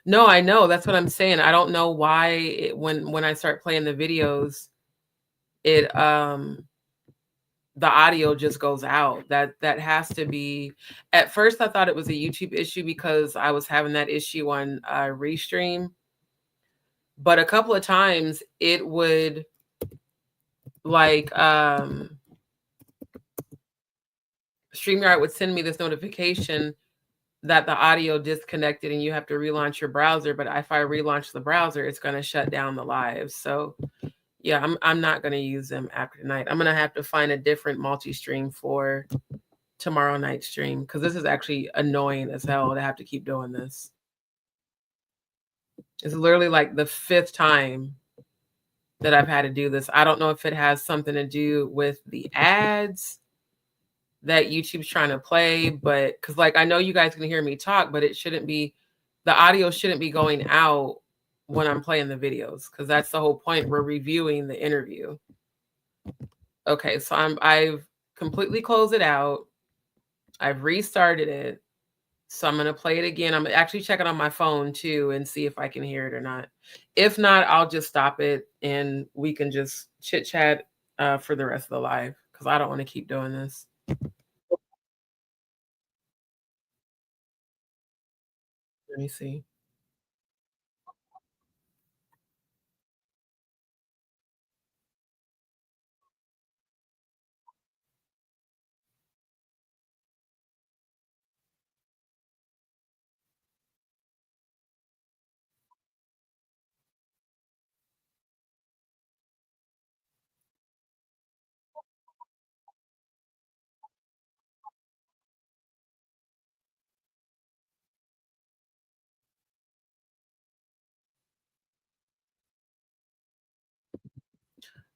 No, I know, that's what I'm saying. I don't know why when I start playing the videos, it the audio just goes out. That has to be... At first I thought it was a YouTube issue because I was having that issue on Restream, but a couple of times it would like StreamYard would send me this notification that the audio disconnected and you have to relaunch your browser. But if I relaunch the browser, it's going to shut down the live. So yeah, I'm not going to use them after tonight. I'm going to have to find a different multi-stream for tomorrow night's stream, because this is actually annoying as hell to have to keep doing this. It's literally like the 5th time that I've had to do this. I don't know if it has something to do with the ads that YouTube's trying to play, but because like I know you guys can hear me talk, but it shouldn't be, the audio shouldn't be going out when I'm playing the videos, because that's the whole point. We're reviewing the interview. Okay, so I've completely closed it out. I've restarted it. So I'm gonna play it again. I'm actually checking on my phone too and see if I can hear it or not. If not, I'll just stop it and we can just chit chat for the rest of the live, because I don't want to keep doing this. Let me see.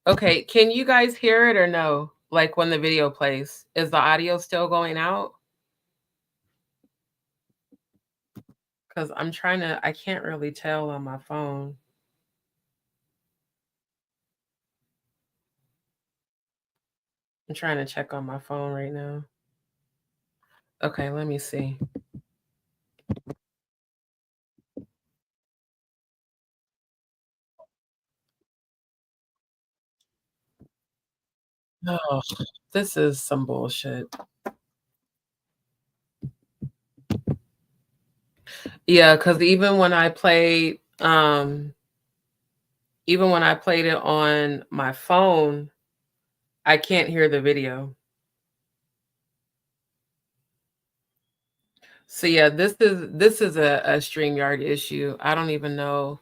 Okay, can you guys hear it or no? Like when the video plays, is the audio still going out? Because I'm trying to, I can't really tell on my phone. I'm trying to check on my phone right now. Okay, let me see. Oh, this is some bullshit. Yeah, because even when I played it on my phone, I can't hear the video. So yeah, this is a StreamYard issue. I don't even know.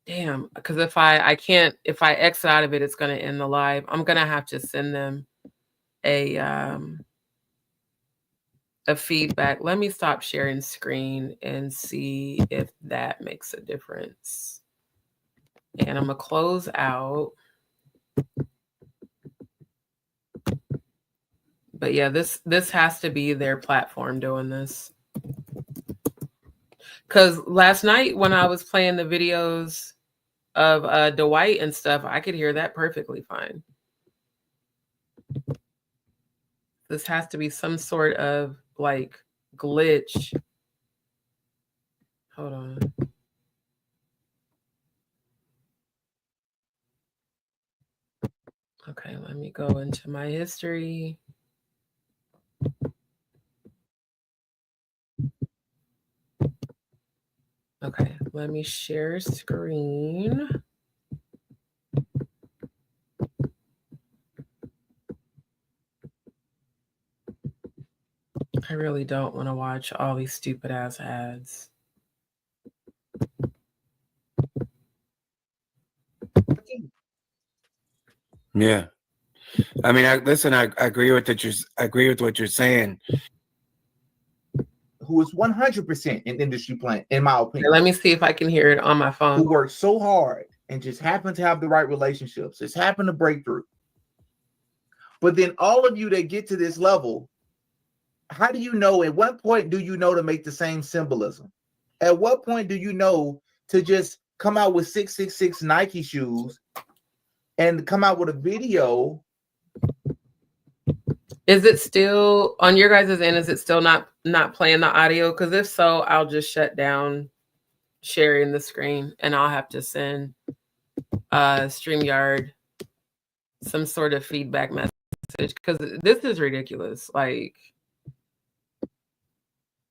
Damn, because if I exit out of it, it's gonna end the live. I'm gonna have to send them a feedback. Let me stop sharing screen and see if that makes a difference. And I'm gonna close out. But yeah, this has to be their platform doing this. Because last night when I was playing the videos of Dwight and stuff, I could hear that perfectly fine. This has to be some sort of like glitch. Hold on. Okay, let me go into my history. Okay, let me share screen. I really don't want to watch all these stupid ass ads. Yeah. I mean, I agree with what you're saying. Who is 100% an industry plant, in my opinion. Let me see if I can hear it on my phone. Who works so hard and just happen to have the right relationships, just happen to break through. But then all of you that get to this level, how do you know, at what point do you know to make the same symbolism? At what point do you know to just come out with 666 Nike shoes and come out with a video? Is it still on your guys' end? Is it still not playing the audio? Because if so, I'll just shut down sharing the screen and I'll have to send StreamYard some sort of feedback message, because this is ridiculous. Like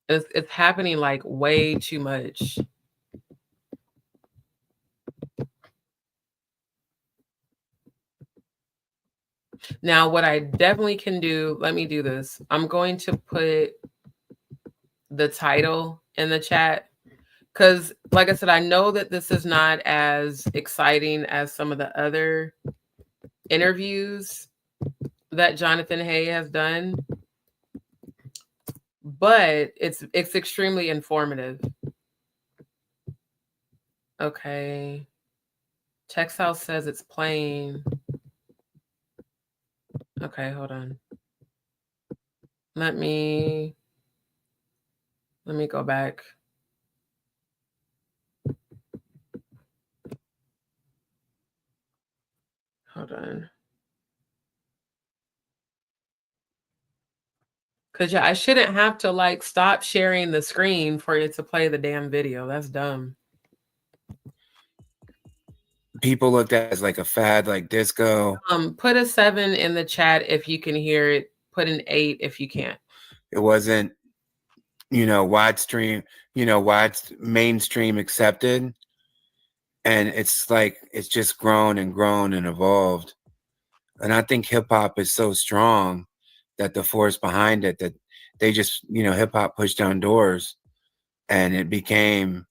it's happening like way too much. Now, what I definitely can do, let me do this. I'm going to put the title in the chat because, like I said, I know that this is not as exciting as some of the other interviews that Jonathan Hay has done, but it's extremely informative. Okay. Textile says it's playing. Okay, hold on. Let me go back. Hold on. Because yeah, I shouldn't have to like stop sharing the screen for it to play the damn video. That's dumb. People looked at it as like a fad, like disco. Put a 7 in the chat if you can hear it. Put an 8 if you can't. It wasn't, mainstream accepted. And it's like, it's just grown and grown and evolved. And I think hip hop is so strong that the force behind it, that they just, hip hop pushed down doors and it became,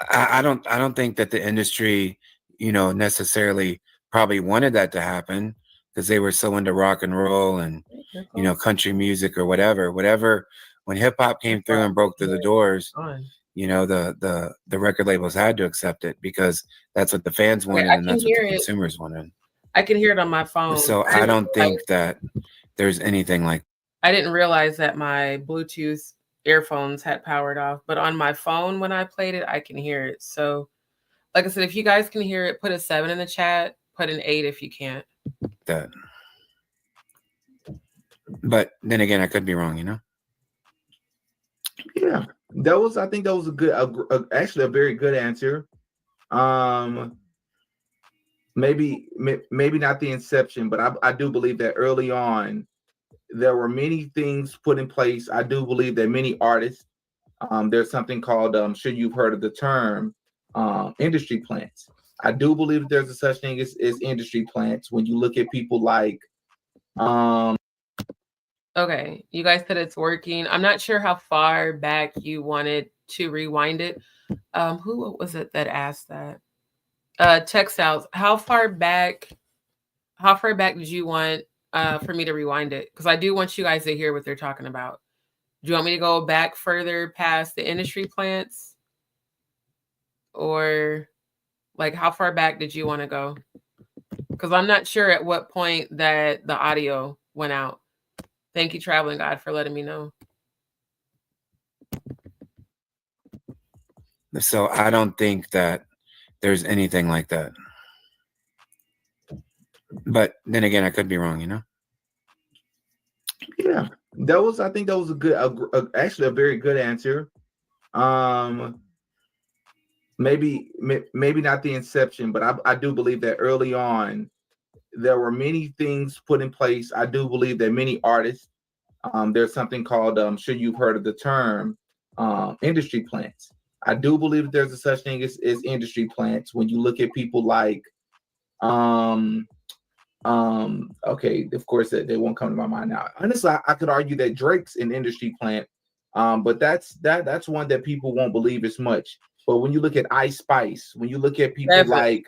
I don't think that the industry, necessarily probably wanted that to happen because they were so into rock and roll and, country music or whatever, when hip hop came through and broke through the doors, the record labels had to accept it because that's what the fans wanted and that's what the consumers wanted. I can hear it on my phone. So I don't think that there's anything like. I didn't realize that my Bluetooth earphones had powered off, but on my phone when I played it, I can hear it. So like I said, if you guys can hear it, put a 7 in the chat, put an 8 if you can't. That. But then again, I could be wrong, Yeah, I think that was actually a very good answer. Maybe not the inception, but I do believe that early on there were many things put in place. I do believe that many artists, there's something called, I'm sure you've heard of the term, industry plants. I do believe that there's a such thing as industry plants. When you look at people like, okay, you guys said it's working. I'm not sure how far back you wanted to rewind it. Who was it that asked that? Textiles. How far back did you want for me to rewind it? Because I do want you guys to hear what they're talking about. Do you want me to go back further past the industry plants? Or Like, how far back did you want to go? Because I'm not sure at what point that the audio went out. Thank you, Traveling God, for letting me know. So I don't think that there's anything like that. But then again, I could be wrong, you know? Yeah, I think that was actually a very good answer. Maybe not the inception, but I do believe that early on there were many things put in place. I do believe that many artists, there's something called, I'm sure you've heard of the term, industry plants. I do believe that there's a such thing as industry plants. When you look at people like, okay, of course they won't come to my mind now. Honestly, I could argue that Drake's an industry plant, but that's one that people won't believe as much. But when you look at Ice Spice, when you look at people like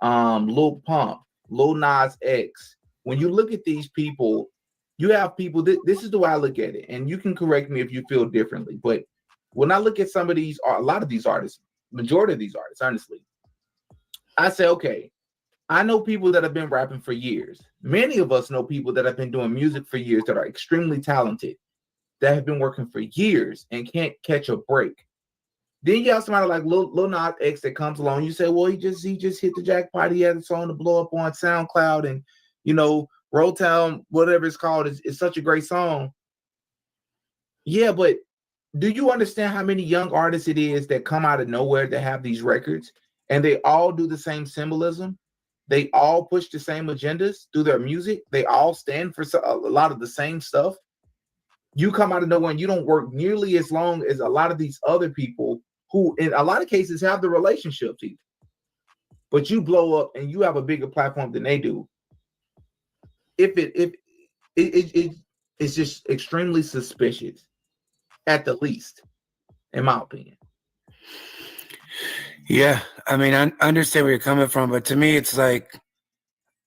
Lil Pump, Lil Nas X, when you look at these people, you have people. This is the way I look at it, and you can correct me if you feel differently. But when I look at some of these, a lot of these artists, majority of these artists, honestly, I say, okay, I know people that have been rapping for years. Many of us know people that have been doing music for years that are extremely talented, that have been working for years and can't catch a break. Then you have somebody like Lil Nas X that comes along. You say, well, he just hit the jackpot. He had a song to blow up on SoundCloud, and Roll Town, whatever it's called, is such a great song. Yeah, but do you understand how many young artists it is that come out of nowhere that have these records, and they all do the same symbolism? They all push the same agendas through their music. They all stand for a lot of the same stuff. You come out of nowhere and you don't work nearly as long as a lot of these other people who in a lot of cases have the relationships even. But you blow up and you have a bigger platform than they do. It's just extremely suspicious, at the least, in my opinion. Yeah, I mean, I understand where you're coming from, but to me, it's like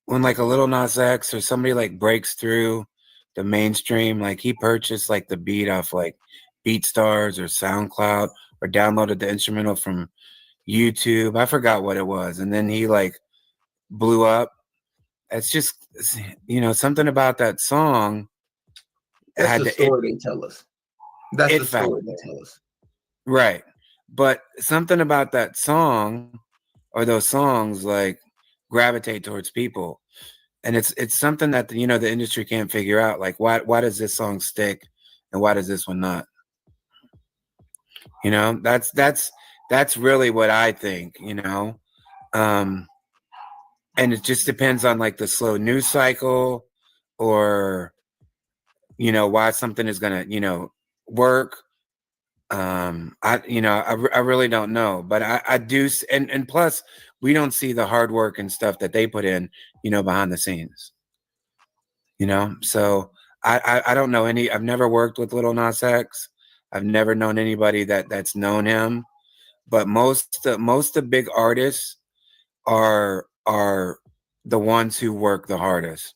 when like a Lil Nas X or somebody like breaks through the mainstream, like he purchased like the beat off like BeatStars or SoundCloud or downloaded the instrumental from YouTube. I forgot what it was, and then he like blew up. It's just something about that song. That's the story they tell us. That's the story they tell us. Right. But something about that song or those songs like gravitate towards people. And it's something that the industry can't figure out. Like why does this song stick and why does this one not? That's really what I think, and it just depends on like the slow news cycle or why something is gonna work. I really don't know, but I do, and plus we don't see the hard work and stuff that they put in, behind the scenes. So I don't know any. I've never worked with Lil Nas X. I've never known anybody that's known him, but most the big artists are the ones who work the hardest,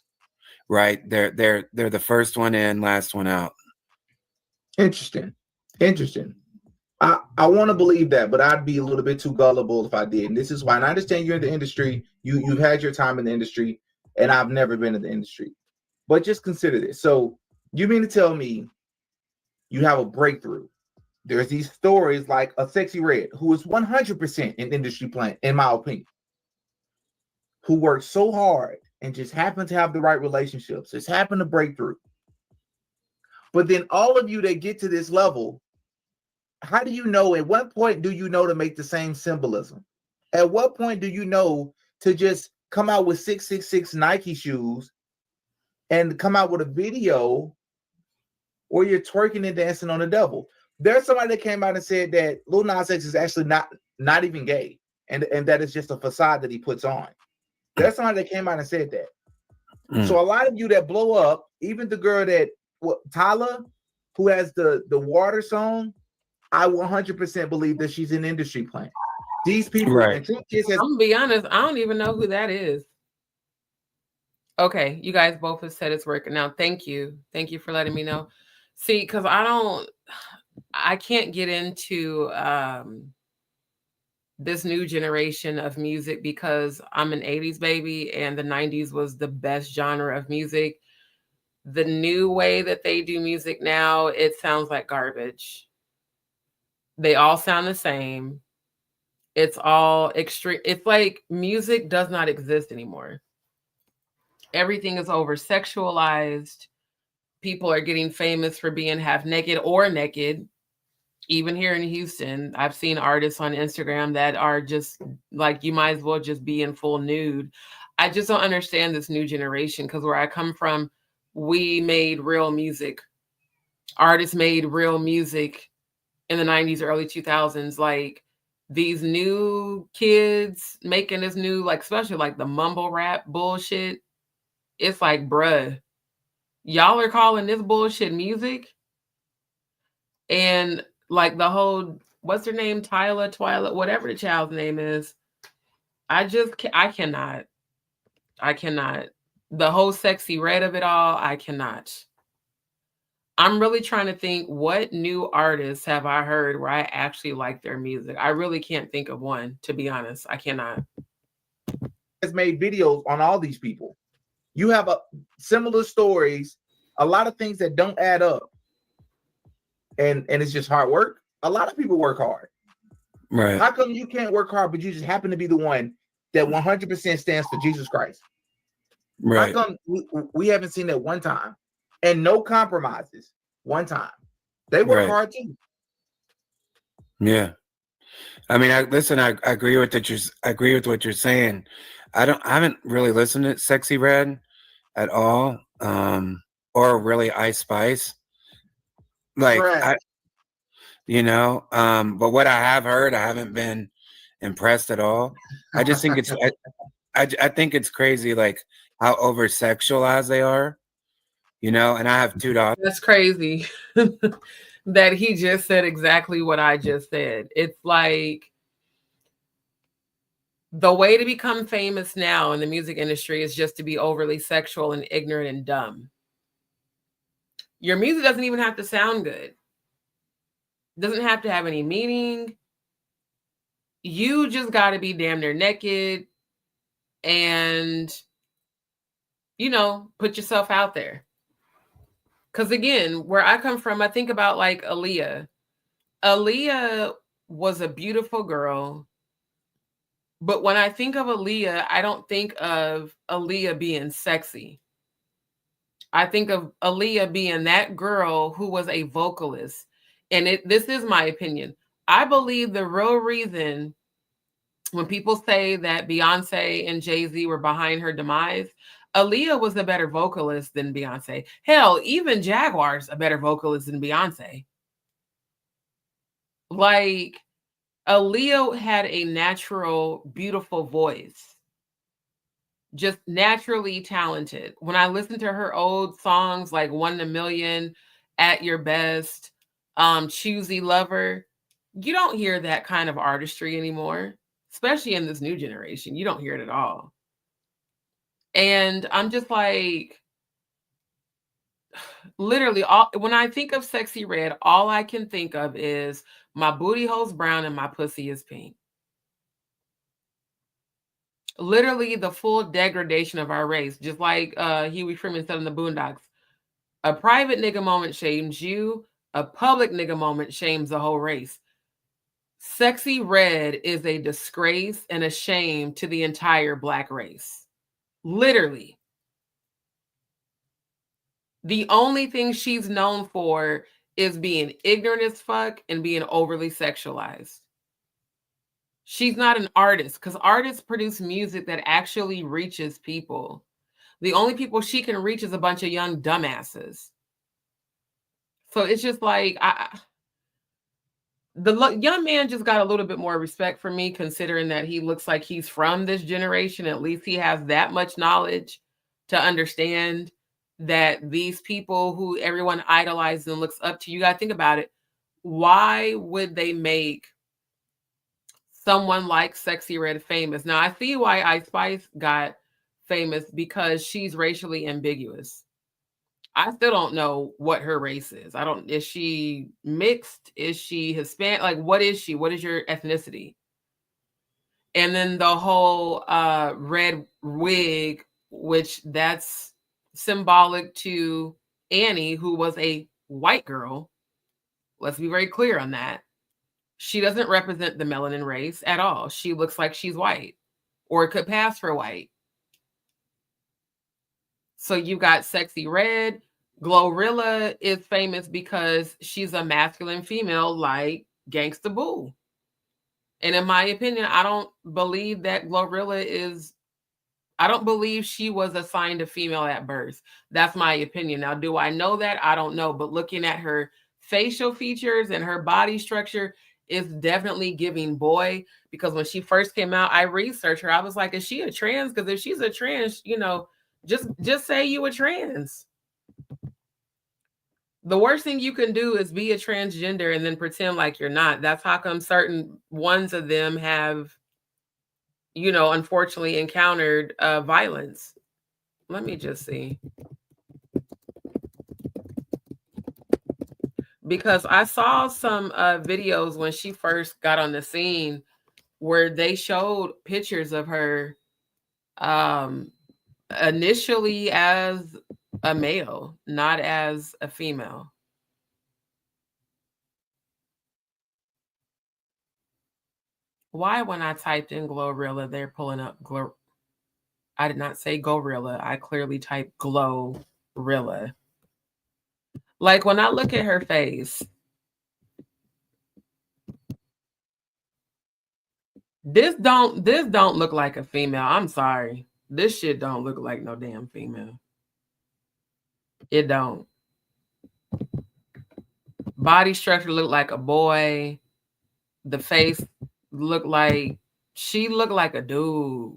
right? They're the first one in, last one out. Interesting. I want to believe that, but I'd be a little bit too gullible if I did. And this is why, and I understand you're in the industry. You've had your time in the industry, and I've never been in the industry. But just consider this. So you mean to tell me you have a breakthrough? There's these stories like a Sexy Red, who is 100% an industry plant, in my opinion, who worked so hard and just happened to have the right relationships, just happened to break through. But then all of you that get to this level, how do you know? At what point do you know to make the same symbolism? At what point do you know to just come out with 666 Nike shoes and come out with a video where you're twerking and dancing on the devil? There's somebody that came out and said that Lil Nas X is actually not even gay, and that is just a facade that he puts on. There's somebody that came out and said that. So a lot of you that blow up, even the girl Tyla, who has the water song, I 100% believe that she's an industry plant. These people, right. I'm gonna be honest, I don't even know who that is. Okay, you guys both have said it's working now. Thank you for letting me know. See, because I can't get into this new generation of music, because I'm an 80s baby and the 90s was the best genre of music. The new way that they do music now, it sounds like garbage. They all sound the same. It's all extreme. It's like music does not exist anymore. Everything is over sexualized. People are getting famous for being half naked or naked. Even here in Houston, I've seen artists on Instagram that are just like, you might as well just be in full nude. I just don't understand this new generation, because where I come from, we made real music. Artists made real music in the 90s, early 2000s. Like, these new kids making this new, like, especially like the mumble rap bullshit. It's like, bruh, y'all are calling this bullshit music? And like the whole, what's her name? Twyla, whatever the child's name is. I cannot. The whole Sexy Red of it all, I cannot. I'm really trying to think, what new artists have I heard where I actually like their music? I really can't think of one, to be honest. I cannot. Has made videos on all these people. You have similar stories, a lot of things that don't add up. And it's just hard work. A lot of people work hard. Right. How come you can't work hard, but you just happen to be the one that 100% stands for Jesus Christ? Right. How come we haven't seen that one time? And no compromises one time. They work hard too. Yeah. I mean, I agree with what you're saying. I haven't really listened to Sexy Red at all, or really Ice Spice. Like, but what I have heard, I haven't been impressed at all. I just think I think it's crazy, like how over sexualized they are, and I have 2 daughters. That's crazy that he just said exactly what I just said. It's like, the way to become famous now in the music industry is just to be overly sexual and ignorant and dumb. Your music doesn't even have to sound good. It doesn't have to have any meaning. You just got to be damn near naked and, put yourself out there. Because again, where I come from, I think about like Aaliyah. Aaliyah was a beautiful girl. But when I think of Aaliyah, I don't think of Aaliyah being sexy. I think of Aaliyah being that girl who was a vocalist. And this is my opinion. I believe the real reason when people say that Beyonce and Jay-Z were behind her demise, Aaliyah was a better vocalist than Beyonce. Hell, even Jaguar's a better vocalist than Beyonce. Like, Aaliyah had a natural, beautiful voice. Just naturally talented. When I listen to her old songs like 1 in a Million, At Your Best, Choosy Lover, you don't hear that kind of artistry anymore, especially in this new generation. You don't hear it at all. And I'm just like, literally, when I think of Sexy Red, all I can think of is my booty hole's brown and my pussy is pink. Literally the full degradation of our race, just like Huey Freeman said in the Boondocks. A private nigga moment shames you. A public nigga moment shames the whole race. Sexy Red is a disgrace and a shame to the entire Black race. Literally. The only thing she's known for is being ignorant as fuck and being overly sexualized. She's not an artist, because artists produce music that actually reaches people. The only people she can reach is a bunch of young dumbasses. So it's just like, the young man just got a little bit more respect for me, considering that he looks like he's from this generation. At least he has that much knowledge to understand that these people who everyone idolizes and looks up to, you got to think about it. Why would they make someone like Sexy Red famous? Now, I see why Ice Spice got famous, because she's racially ambiguous. I still don't know what her race is. Is she mixed? Is she Hispanic? Like, what is she? What is your ethnicity? And then the whole red wig, which that's symbolic to Annie, who was a white girl. Let's be very clear on that. She doesn't represent the melanin race at all. She looks like she's white or could pass for white. So you got Sexy Red. Glorilla is famous because she's a masculine female like Gangsta Boo. And in my opinion, I don't believe that Glorilla is, I don't believe she was assigned a female at birth. That's my opinion. Now, do I know that? I don't know. But looking at her facial features and her body structure is definitely giving boy, because when she first came out, I researched her. I was like, is she a trans? Because if she's a trans, you know, just say you a trans. The worst thing you can do is be a transgender and then pretend like you're not. That's how come certain ones of them have, you know, unfortunately encountered violence. Let me just see. Because I saw some videos when she first got on the scene where they showed pictures of her initially as a male, not as a female. Why, when I typed in Glorilla, they're pulling up I did not say Gorilla. I clearly typed Glorilla. Like when I look at her face, this don't look like a female. I'm sorry. This shit don't look like no damn female. It don't. Body structure look like a boy. The face looked like, she looked like a dude.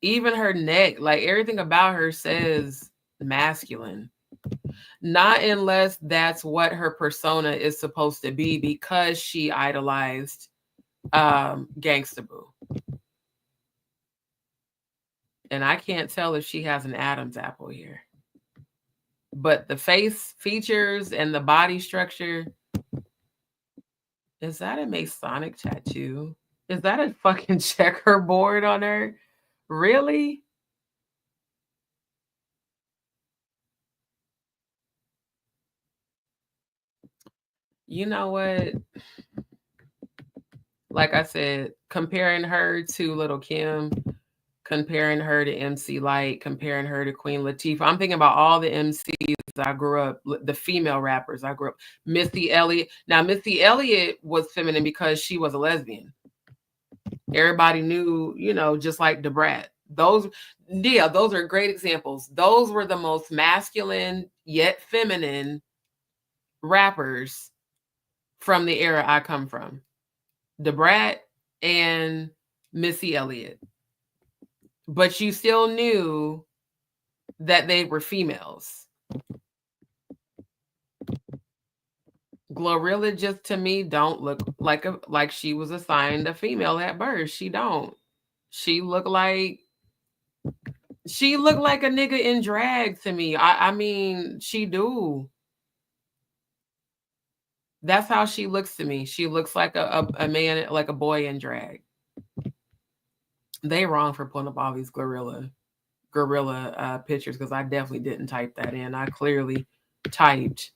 Even her neck, like everything about her says masculine. Not unless that's what her persona is supposed to be, because she idolized Gangsta Boo. And I can't tell if she has an Adam's apple here. But the face features and the body structure, is that a Masonic tattoo? Is that a fucking checkerboard on her? Really? You know what? Like I said, comparing her to Little Kim, comparing her to MC Lyte, comparing her to Queen Latifah. I'm thinking about all the MCs I grew up, the female rappers I grew up. Missy Elliott. Now, Missy Elliott was feminine because she was a lesbian. Everybody knew, you know, just like Da Brat. Those are great examples. Those were the most masculine yet feminine rappers from the era I come from. Da Brat and Missy Elliott. But you still knew that they were females. Glorilla just, to me, don't look like she was assigned a female at birth. She don't. She looked like a nigga in drag to me. I mean, she do. That's how she looks to me. She looks like a man, like a boy in drag. They wrong for pulling up all these gorilla pictures, because I definitely didn't type that in. I clearly typed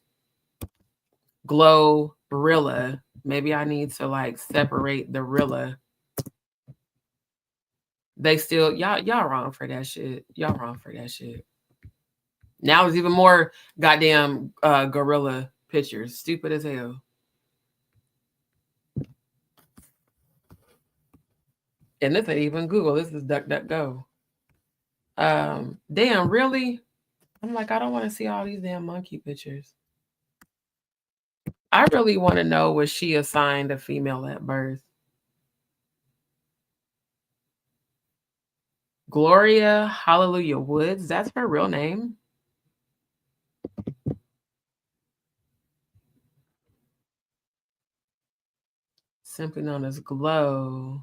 Glorilla. Maybe I need to like separate the Rilla. They still, y'all wrong for that shit. Y'all wrong for that shit. Now there's even more goddamn gorilla pictures. Stupid as hell. And this ain't even Google. This is DuckDuckGo. Damn, really? I'm like, I don't want to see all these damn monkey pictures. I really want to know, was she assigned a female at birth? Gloria Hallelujah Woods. That's her real name. Simply known as Glow.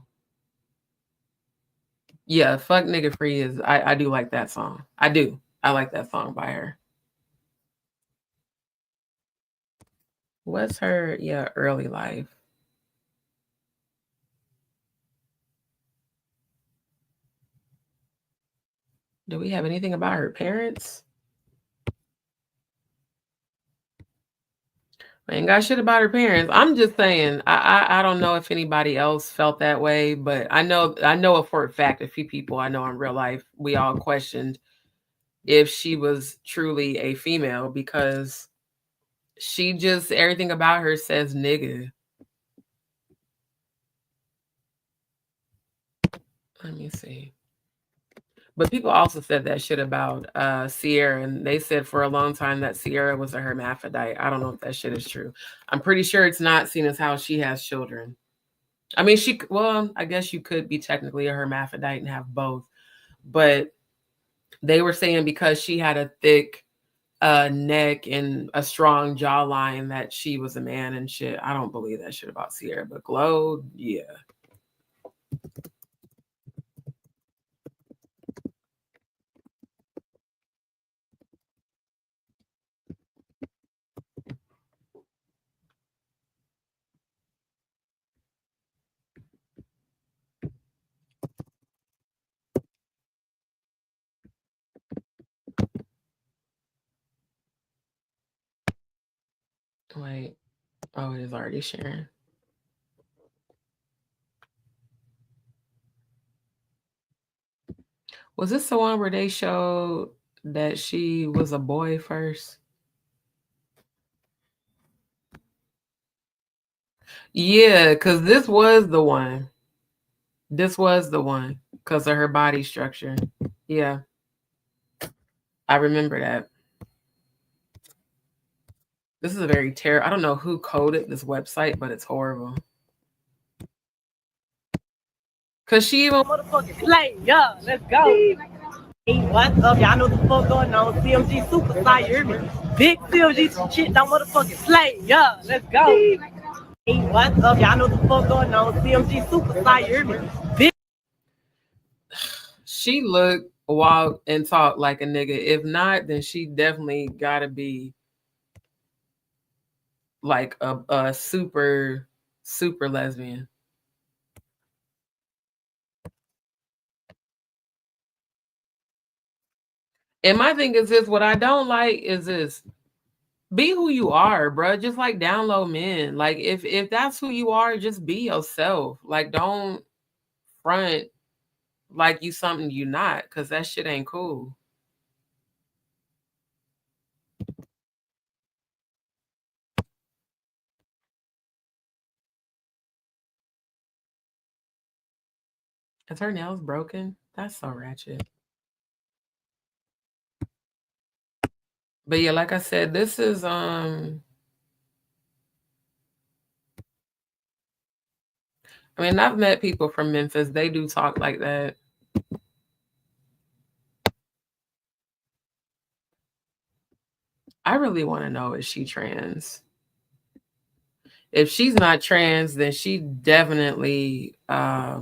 Yeah, Fuck Nigga Free is, I do like that song. I do. I like that song by her. What's her, early life? Do we have anything about her parents? I ain't got shit about her parents. I'm just saying, I don't know if anybody else felt that way, but I know for a fact a few people I know in real life, we all questioned if she was truly a female because she just, everything about her says nigga. Let me see. But people also said that shit about Sierra, and they said for a long time that Sierra was a hermaphrodite. I don't know if that shit is true. I'm pretty sure it's not, seen as how she has children. I mean, well, I guess you could be technically a hermaphrodite and have both. But they were saying because she had a thick neck and a strong jawline that she was a man and shit. I don't believe that shit about Sierra, but Glow, yeah. Wait. Oh, it is already sharing. Was this the one where they showed that she was a boy first? Yeah, because this was the one. This was the one because of her body structure. Yeah. I remember that. This is a very terrible. I don't know who coded this website, but it's horrible. Cause she even Motherfucking slay, yeah, let's go. What's up? Y'all know the fuck going on. CMG Super Saiyan, you hear me? Big CMG shit, don't motherfucking slay, yeah, let's go. What's up? Y'all know the fuck going on. CMG Super Saiyan, you hear me? Big. She looked, walk, and talk like a nigga. If not, then she definitely gotta be like a super, super lesbian. And my thing is this, what I don't like is this. Be who you are, bro. Just like download men. Like if that's who you are, just be yourself. Like don't front like you something you not, because that shit ain't cool. Is her nails broken? That's so ratchet. But yeah, like I said, this is I mean, I've met people from Memphis. They do talk like that. I really want to know, is she trans? If she's not trans, then she definitely has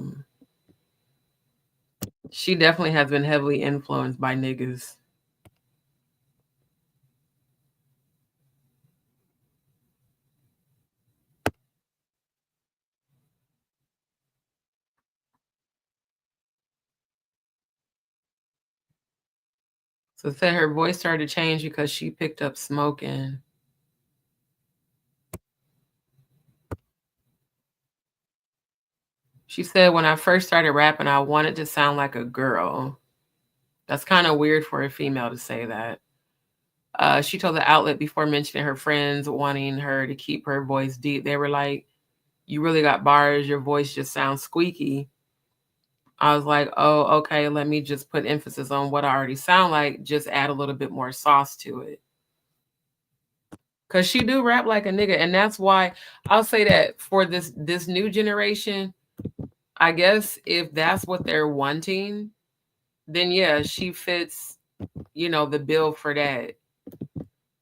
been heavily influenced by niggas. So it said her voice started to change because she picked up smoking. She said, when I first started rapping, I wanted to sound like a girl. That's kind of weird for a female to say that. She told the outlet before mentioning her friends wanting her to keep her voice deep. They were like, you really got bars. Your voice just sounds squeaky. I was like, oh, okay, let me just put emphasis on what I already sound like. Just add a little bit more sauce to it. Because she do rap like a nigga. And that's why I'll say that for this new generation, I guess if that's what they're wanting, then yeah, she fits, the bill for that.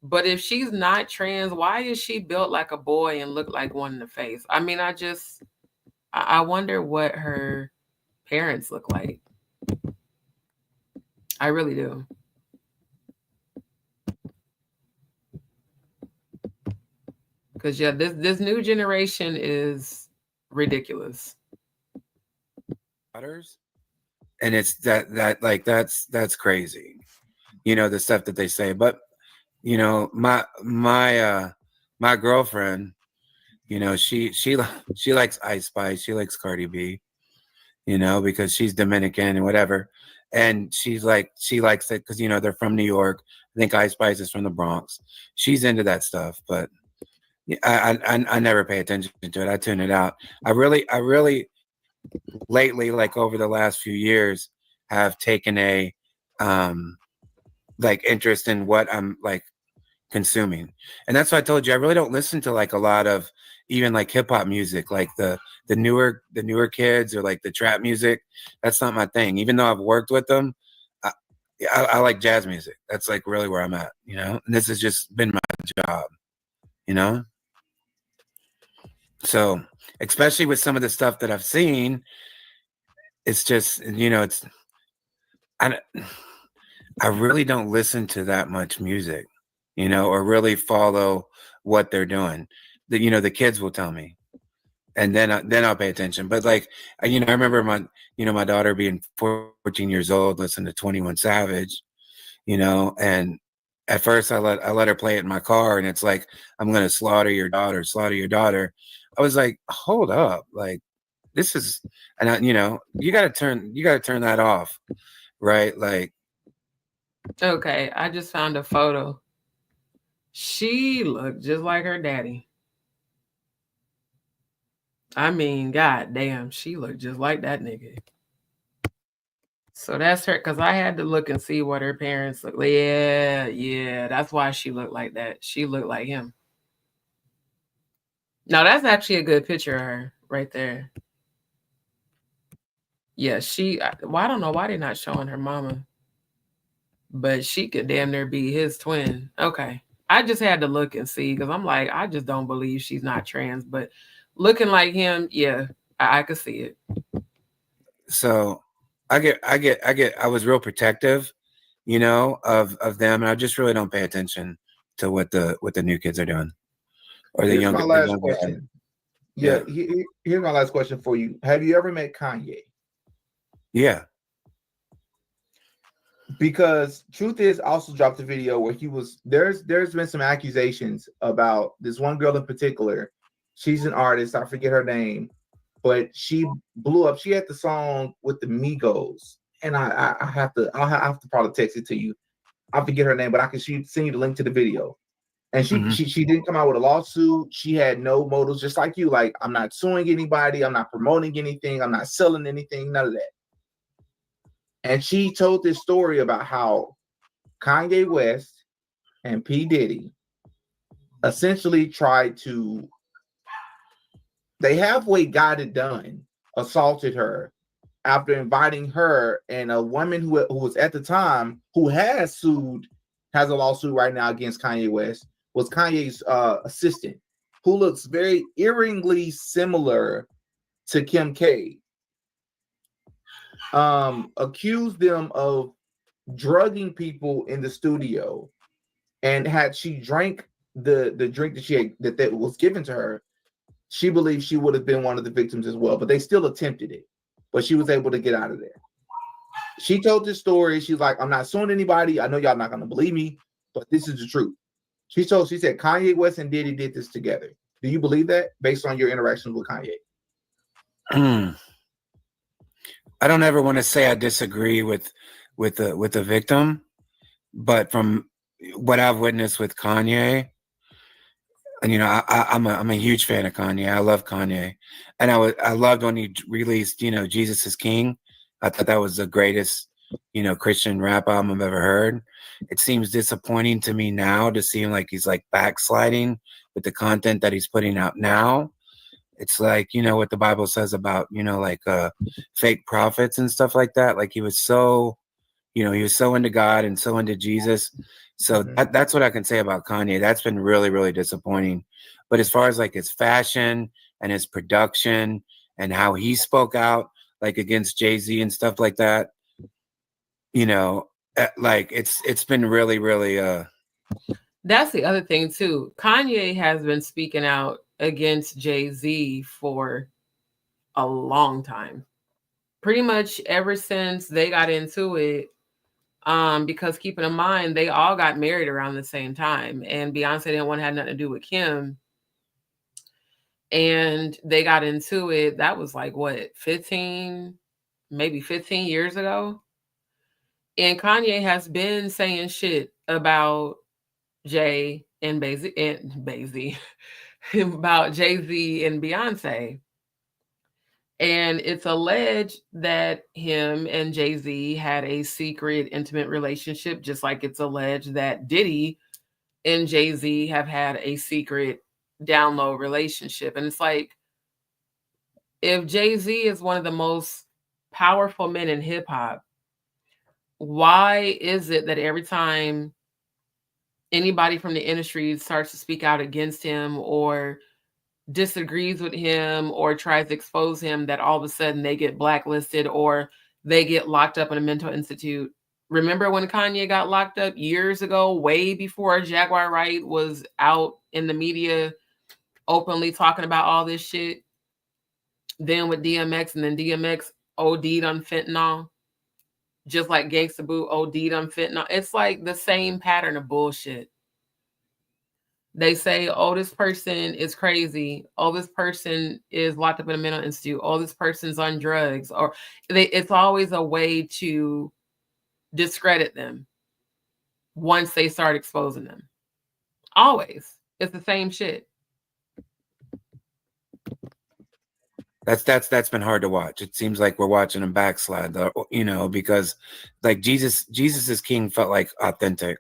But if she's not trans, why is she built like a boy and look like one in the face? I mean, I wonder what her parents look like. I really do. Because yeah, this new generation is ridiculous. and it's that's crazy, you know, the stuff that they say. But you know, my girlfriend, you know, she likes Ice Spice, she likes Cardi B, you know, because she's Dominican and whatever, and she likes it because, you know, they're from New York. I think Ice Spice is from the Bronx. She's into that stuff, but I never pay attention to it. I tune it out. I really lately, like over the last few years, have taken a like interest in what I'm like consuming. And that's why I told you I really don't listen to like a lot of even like hip hop music, like the newer kids or like the trap music. That's not my thing. Even though I've worked with them, I like jazz music. That's like really where I'm at, you know. And this has just been my job, you know. So especially with some of the stuff that I've seen, it's just, you know, it's I really don't listen to that much music, you know, or really follow what they're doing. You know, the kids will tell me, and then I'll pay attention. But like, you know, I remember my daughter being 14 years old, listening to 21 Savage, you know, and at first I let her play it in my car, and it's like, I'm gonna slaughter your daughter. I was like, hold up, like this is, and you know, you gotta turn that off, right? Like, Okay, I just found a photo. She looked just like her daddy. I mean, god damn, she looked just like that nigga. So that's her, because I had to look and see what her parents look like. Yeah, that's why she looked like that. She looked like him. Now that's actually a good picture of her right there. Yeah, well, I don't know why they're not showing her mama, but she could damn near be his twin. Okay. I just had to look and see, because I'm like, I just don't believe she's not trans, but looking like him, yeah, I could see it. So I was real protective, you know, of them, and I just really don't pay attention to what the new kids are doing, or the Here's younger. my last question. Yeah. Here's my last question for you. Have you ever met Kanye? Yeah. Because truth is, I also dropped a video where there's been some accusations about this one girl in particular. She's an artist, I forget her name, but she blew up. She had the song with the Migos, and I'll have to probably text it to you. I forget her name, but I can send you the link to the video. And she didn't come out with a lawsuit. She had no motives, just like you. Like, I'm not suing anybody, I'm not promoting anything, I'm not selling anything, none of that. And she told this story about how Kanye West and P. Diddy essentially tried to, they halfway got it done, assaulted her after inviting her and a woman who was at the time, who has a lawsuit right now against Kanye West, was Kanye's assistant, who looks very eerily similar to Kim K. Accused them of drugging people in the studio, and had she drank the drink that was given to her, she believes she would have been one of the victims as well. But they still attempted it, but she was able to get out of there. She told this story. She's like, I'm not suing anybody. I know y'all not gonna believe me, but this is the truth. She said Kanye West and Diddy did this together. Do you believe that, based on your interactions with Kanye? I don't ever want to say I disagree with the victim, but from what I've witnessed with Kanye, and you know, I'm a huge fan of Kanye. I love Kanye, and I loved when he released, you know, Jesus is King. I thought that was the greatest, you know, Christian rap album I've ever heard. It seems disappointing to me now to see him like he's like backsliding with the content that he's putting out now. It's like, you know, what the Bible says about, you know, like fake prophets and stuff like that. Like he was so, you know, he was so into God and so into Jesus. So that's what I can say about Kanye. That's been really, really disappointing. But as far as like his fashion and his production and how he spoke out like against Jay-Z and stuff like that, you know, like it's been really, really. That's the other thing too. Kanye has been speaking out against Jay-Z for a long time. pretty much ever since they got into it, because keeping in mind, they all got married around the same time, and Beyonce didn't want to have nothing to do with Kim. And they got into it, that was like, what, 15, maybe 15 years ago? And Kanye has been saying shit about Jay and Baz about Jay-Z and Beyonce. And it's alleged that him and Jay-Z had a secret, intimate relationship, just like it's alleged that Diddy and Jay-Z have had a secret down low relationship. And it's like, if Jay-Z is one of the most powerful men in hip hop, why is it that every time anybody from the industry starts to speak out against him or disagrees with him or tries to expose him, that all of a sudden they get blacklisted or they get locked up in a mental institute? Remember when Kanye got locked up years ago, way before Jaguar Wright was out in the media openly talking about all this shit? Then with DMX, and then DMX OD'd on fentanyl, just like Gangsta Boo OD'd on fentanyl. It's like the same pattern of bullshit. They say, oh, this person is crazy. Oh, this person is locked up in a mental institute. Oh, this person's on drugs. Or it's always a way to discredit them once they start exposing them. Always. It's the same shit. That's been hard to watch. It seems like we're watching him backslide, though, you know, because like Jesus is King felt like authentic,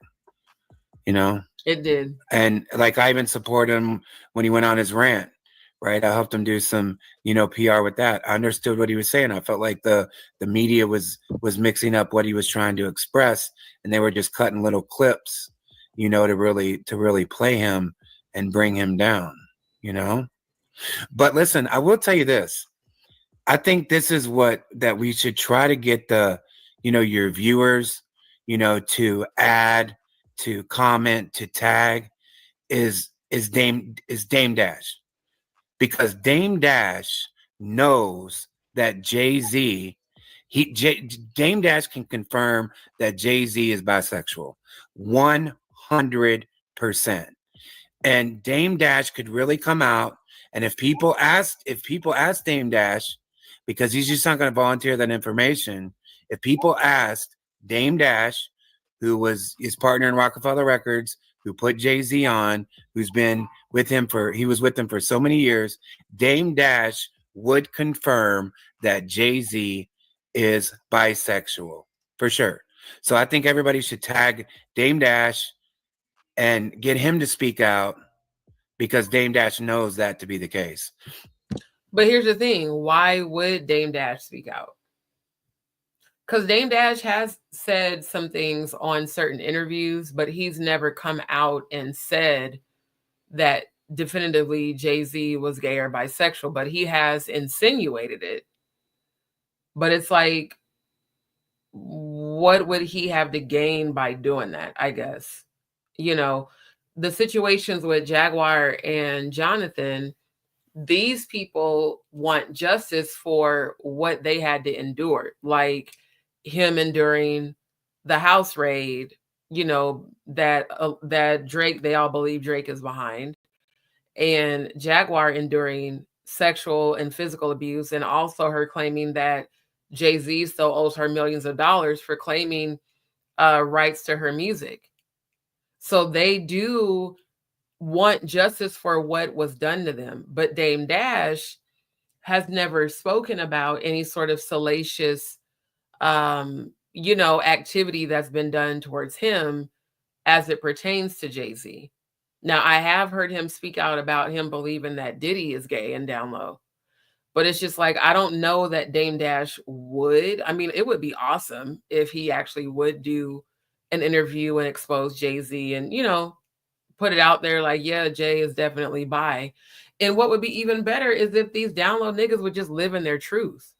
you know. It did. And like I even supported him when he went on his rant, right? I helped him do some, you know, PR with that. I understood what he was saying. I felt like the media was mixing up what he was trying to express, and they were just cutting little clips, you know, to really play him and bring him down, you know. But listen, I will tell you this. I think this is that we should try to get your viewers, you know, to add, to comment, to tag is Dame Dash. Because Dame Dash knows that Jay-Z, Dame Dash can confirm that Jay-Z is bisexual 100%. And Dame Dash could really come out. And if people ask Dame Dash, because he's just not going to volunteer that information, if people asked Dame Dash, who was his partner in Rockefeller Records, who put Jay-Z on, who's been with him he was with him for so many years, Dame Dash would confirm that Jay-Z is bisexual for sure. So I think everybody should tag Dame Dash and get him to speak out, because Dame Dash knows that to be the case. But here's the thing. Why would Dame Dash speak out? Because Dame Dash has said some things on certain interviews, but he's never come out and said that definitively Jay-Z was gay or bisexual, but he has insinuated it. But it's like, what would he have to gain by doing that, I guess? You know, the situations with Jaguar and Jonathan, these people want justice for what they had to endure, like him enduring the house raid, you know, that Drake, they all believe Drake is behind, and Jaguar enduring sexual and physical abuse, and also her claiming that Jay-Z still owes her millions of dollars for claiming rights to her music. So they do want justice for what was done to them. But Dame Dash has never spoken about any sort of salacious, activity that's been done towards him as it pertains to Jay-Z. Now, I have heard him speak out about him believing that Diddy is gay and down low. But it's just like, I don't know that Dame Dash would. I mean, it would be awesome if he actually would do an interview and expose Jay-Z and, you know, put it out there like, yeah, Jay is definitely bi. And what would be even better is if these download niggas would just live in their truth.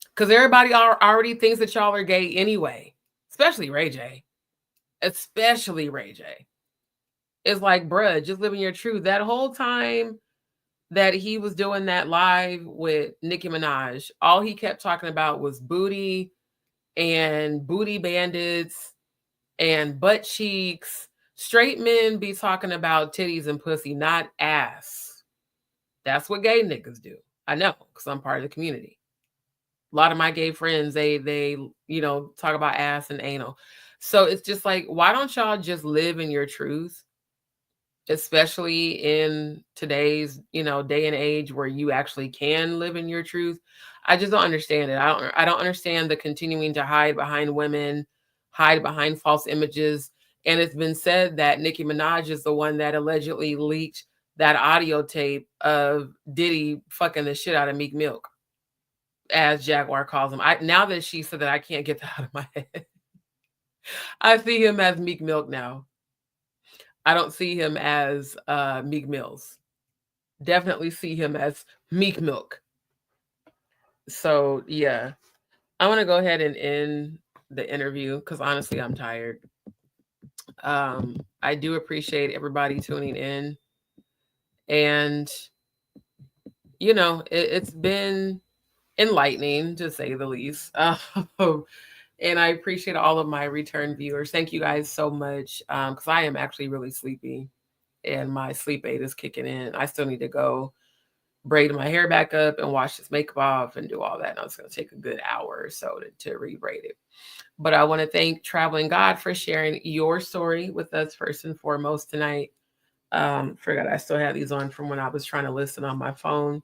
Because everybody already thinks that y'all are gay anyway, especially Ray J. Especially Ray J. It's like, bruh, just living your truth. That whole time that he was doing that live with Nicki Minaj, all he kept talking about was booty and booty bandits and butt cheeks. Straight men be talking about titties and pussy, not ass. That's what gay niggas do. I know, because I'm part of the community. A lot of my gay friends, they talk about ass and anal. So it's just like, why don't y'all just live in your truth? Especially in today's, day and age where you actually can live in your truth. I just don't understand it. I don't understand the continuing to hide behind women, hide behind false images. And it's been said that Nicki Minaj is the one that allegedly leaked that audio tape of Diddy fucking the shit out of Meek Mill, as Jaguar calls him. Now that she said that, I can't get that out of my head. I see him as Meek Mill now. I don't see him as Meek Mills. Definitely see him as Meek Milk. So yeah, I want to go ahead and end the interview because honestly, I'm tired. I do appreciate everybody tuning in. And, it's been enlightening to say the least. And I appreciate all of my return viewers. Thank you guys so much. Because I am actually really sleepy and my sleep aid is kicking in. I still need to go braid my hair back up and wash this makeup off and do all that. And it's going to take a good hour or so to re-braid it. But I want to thank Traveling God for sharing your story with us first and foremost tonight. Forgot I still had these on from when I was trying to listen on my phone.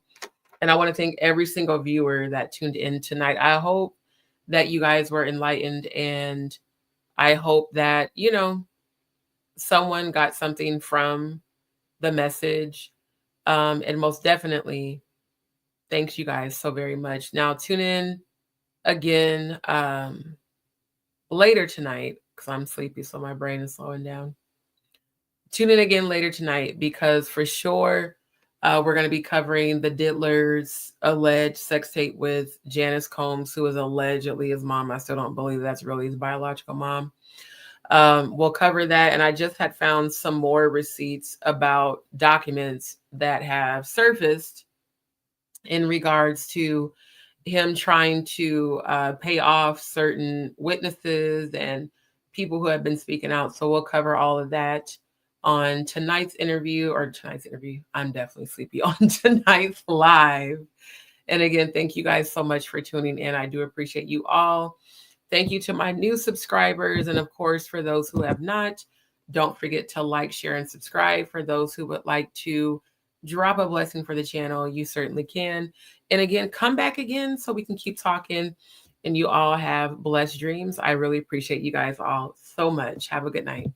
And I want to thank every single viewer that tuned in tonight. I hope that you guys were enlightened, and I hope that, someone got something from the message. And most definitely, thanks you guys so very much. Now tune in again later tonight because I'm sleepy, so my brain is slowing down. Tune in again later tonight because for sure we're going to be covering the Diddler's alleged sex tape with Janice Combs, who is allegedly his mom. I still don't believe that's really his biological mom. We'll cover that. And I just had found some more receipts about documents that have surfaced in regards to him trying to pay off certain witnesses and people who have been speaking out. So we'll cover all of that on tonight's interview. I'm definitely sleepy, on tonight's live. And again, thank you guys so much for tuning in. I do appreciate you all. Thank you to my new subscribers. And of course, for those who have not, don't forget to like, share, and subscribe. For those who would like to drop a blessing for the channel, you certainly can. And again, come back again so we can keep talking and you all have blessed dreams. I really appreciate you guys all so much. Have a good night.